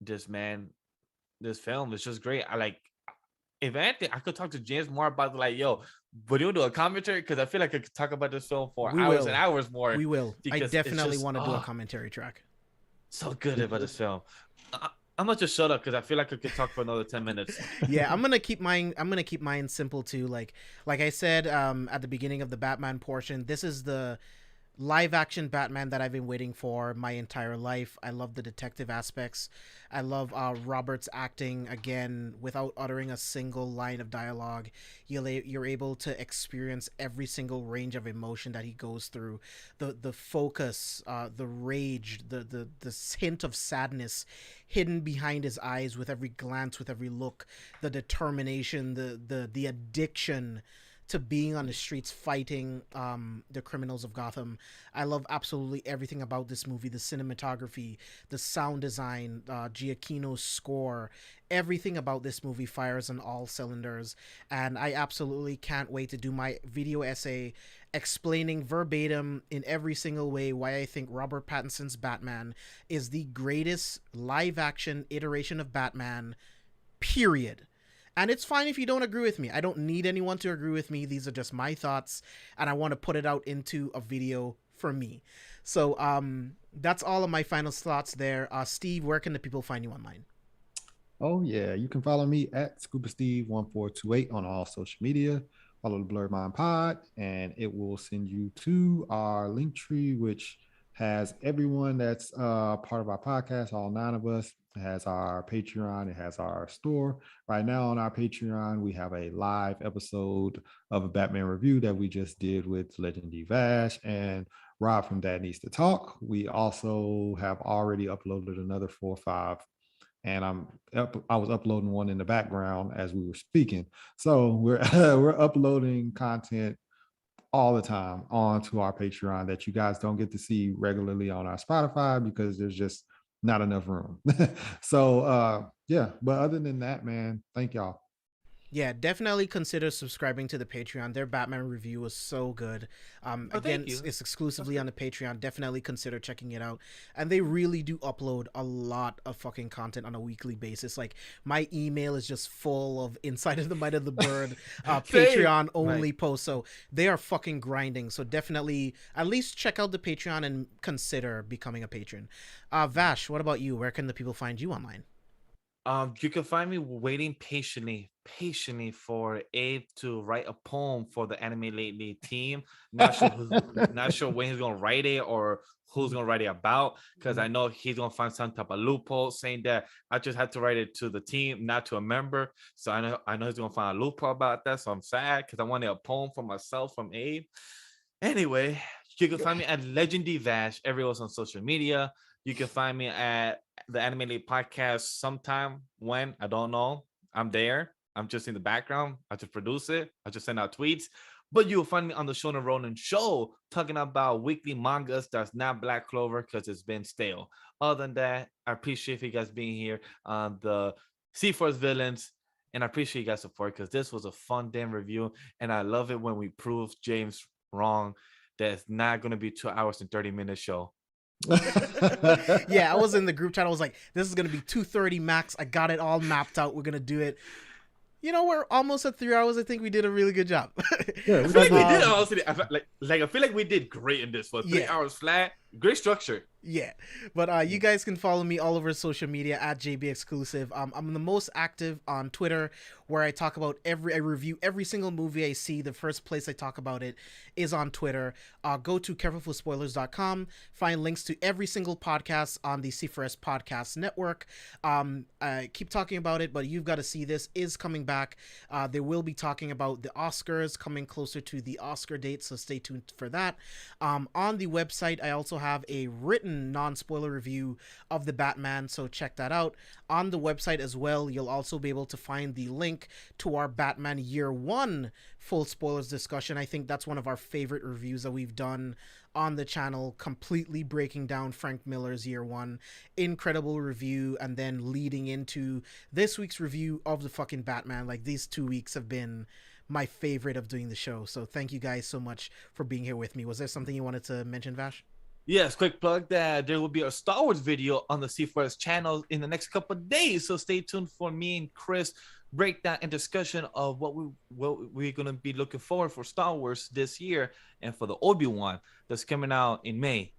This man, this film is just great. I like. If anything, I could talk to James more about like, yo, would you do a commentary? Because I feel like I could talk about this film for hours and hours more. We will. I definitely just, want to do a commentary track. So good about this film. I'm gonna just shut up because I feel like I could talk for another 10 minutes. Yeah, I'm gonna keep mine simple too. Like I said at the beginning of the Batman portion, this is the live action Batman that I've been waiting for my entire life. I love the detective aspects. I love Robert's acting again without uttering a single line of dialogue. You're able to experience every single range of emotion that he goes through. The focus, the rage, the hint of sadness hidden behind his eyes with every glance, with every look, the determination, the addiction to being on the streets fighting the criminals of Gotham. I love absolutely everything about this movie, the cinematography, the sound design, Giacchino's score, everything about this movie fires on all cylinders, and I absolutely can't wait to do my video essay explaining verbatim in every single way why I think Robert Pattinson's Batman is the greatest live action iteration of Batman, period. And it's fine if you don't agree with me. I don't need anyone to agree with me. These are just my thoughts, and I want to put it out into a video for me. So that's all of my final thoughts there. Steve, where can the people find you online? Oh yeah, you can follow me at ScubaSteve1428 on all social media. Follow the Blerd Mind Pod, and it will send you to our Linktree, which has everyone that's part of our podcast, all 9 of us. It has our Patreon, it has our store. Right now on our Patreon, we have a live episode of a Batman review that we just did with Legendary Vash and Rob from Dad Needs to Talk. We also have already uploaded another 4 or 5, and I was uploading one in the background as we were speaking. So we're we're uploading content all the time onto our Patreon that you guys don't get to see regularly on our Spotify because there's just not enough room. So yeah, but other than that, man, thank y'all. Yeah, definitely consider subscribing to the Patreon. Their Batman review was so good. Again, it's exclusively on the Patreon. Definitely consider checking it out. And they really do upload a lot of fucking content on a weekly basis. Like, my email is just full of Inside of the Might of the Bird Patreon only posts. So they are fucking grinding. So definitely at least check out the Patreon and consider becoming a patron. Vash, what about you? Where can the people find you online? You can find me waiting patiently for Abe to write a poem for the Anime Lately team. Not sure when he's gonna write it or who's gonna write it about, because I know he's gonna find some type of loophole saying that I just had to write it to the team, not to a member. So I know he's gonna find a loophole about that. So I'm sad because I wanted a poem for myself from Abe. Anyway, you can find me at Legendy Vash everywhere on social media. You can find me at the Animated Podcast sometime when, I don't know. I'm there. I'm just in the background. I just produce it. I just send out tweets. But you'll find me on the Shonen Ronin Show talking about weekly mangas that's not Black Clover because it's been stale. Other than that, I appreciate you guys being here on the C4SVillains. And I appreciate you guys' support because this was a fun damn review. And I love it when we prove James wrong that it's not going to be 2 hours and 30-minute show. Yeah, I was in the group chat. I was like, this is gonna be 2:30 max. I got it all mapped out. We're gonna do it. You know, we're almost at 3 hours. I think we did a really good job. Yeah, I feel like we did. Honestly, I feel like we did great in this for 3 hours flat. Great structure. Yeah, but you guys can follow me all over social media at JB Exclusive. I'm the most active on Twitter, where I talk about I review every single movie I see. The first place I talk about it is on Twitter. Go to carefulforspoilers.com, find links to every single podcast on the C4S Podcast Network. I keep talking about it, but you've got to see this is coming back. They will be talking about the Oscars coming closer to the Oscar date, so stay tuned for that. On the website, I also have a written non-spoiler review of the Batman, so check that out. On the website as well, you'll also be able to find the link to our Batman Year 1 full spoilers discussion. I think that's one of our favorite reviews that we've done on the channel, completely breaking down Frank Miller's Year 1. Incredible review, and then leading into this week's review of the fucking Batman. Like, these 2 weeks have been my favorite of doing the show, so thank you guys so much for being here with me. Was there something you wanted to mention, Vash? Yes, quick plug that there will be a Star Wars video on the C4S channel in the next couple of days. So stay tuned for me and Chris breakdown and discussion of what we're going to be looking forward for Star Wars this year, and for the Obi-Wan that's coming out in May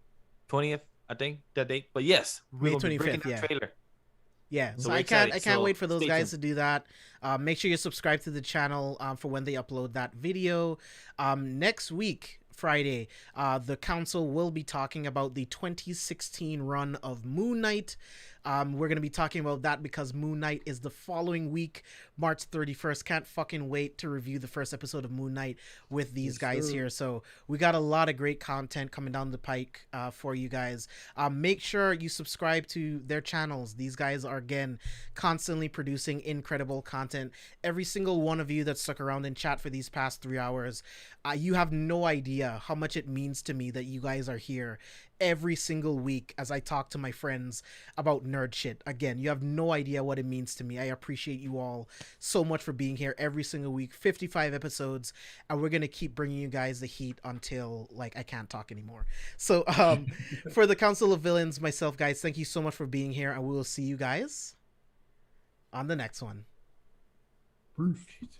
20th, I think that date. But yes, May 25th, trailer. Yeah, so I can't wait for those guys to do that. Make sure you subscribe to the channel for when they upload that video. Next week, Friday, the council will be talking about the 2016 run of Moon Knight. We're going to be talking about that because Moon Knight is the following week, March 31st. Can't fucking wait to review the first episode of Moon Knight with these guys here. So we got a lot of great content coming down the pike for you guys. Make sure you subscribe to their channels. These guys are, again, constantly producing incredible content. Every single one of you that stuck around in chat for these past 3 hours, you have no idea how much it means to me that you guys are here every single week as I talk to my friends about nerd shit. Again, you have no idea what it means to me. I appreciate you all so much for being here every single week. 55 episodes, and we're gonna keep bringing you guys the heat until, like, I can't talk anymore. So for the Council of Villains, myself, guys, thank you so much for being here, and we will see you guys on the next one. Peace.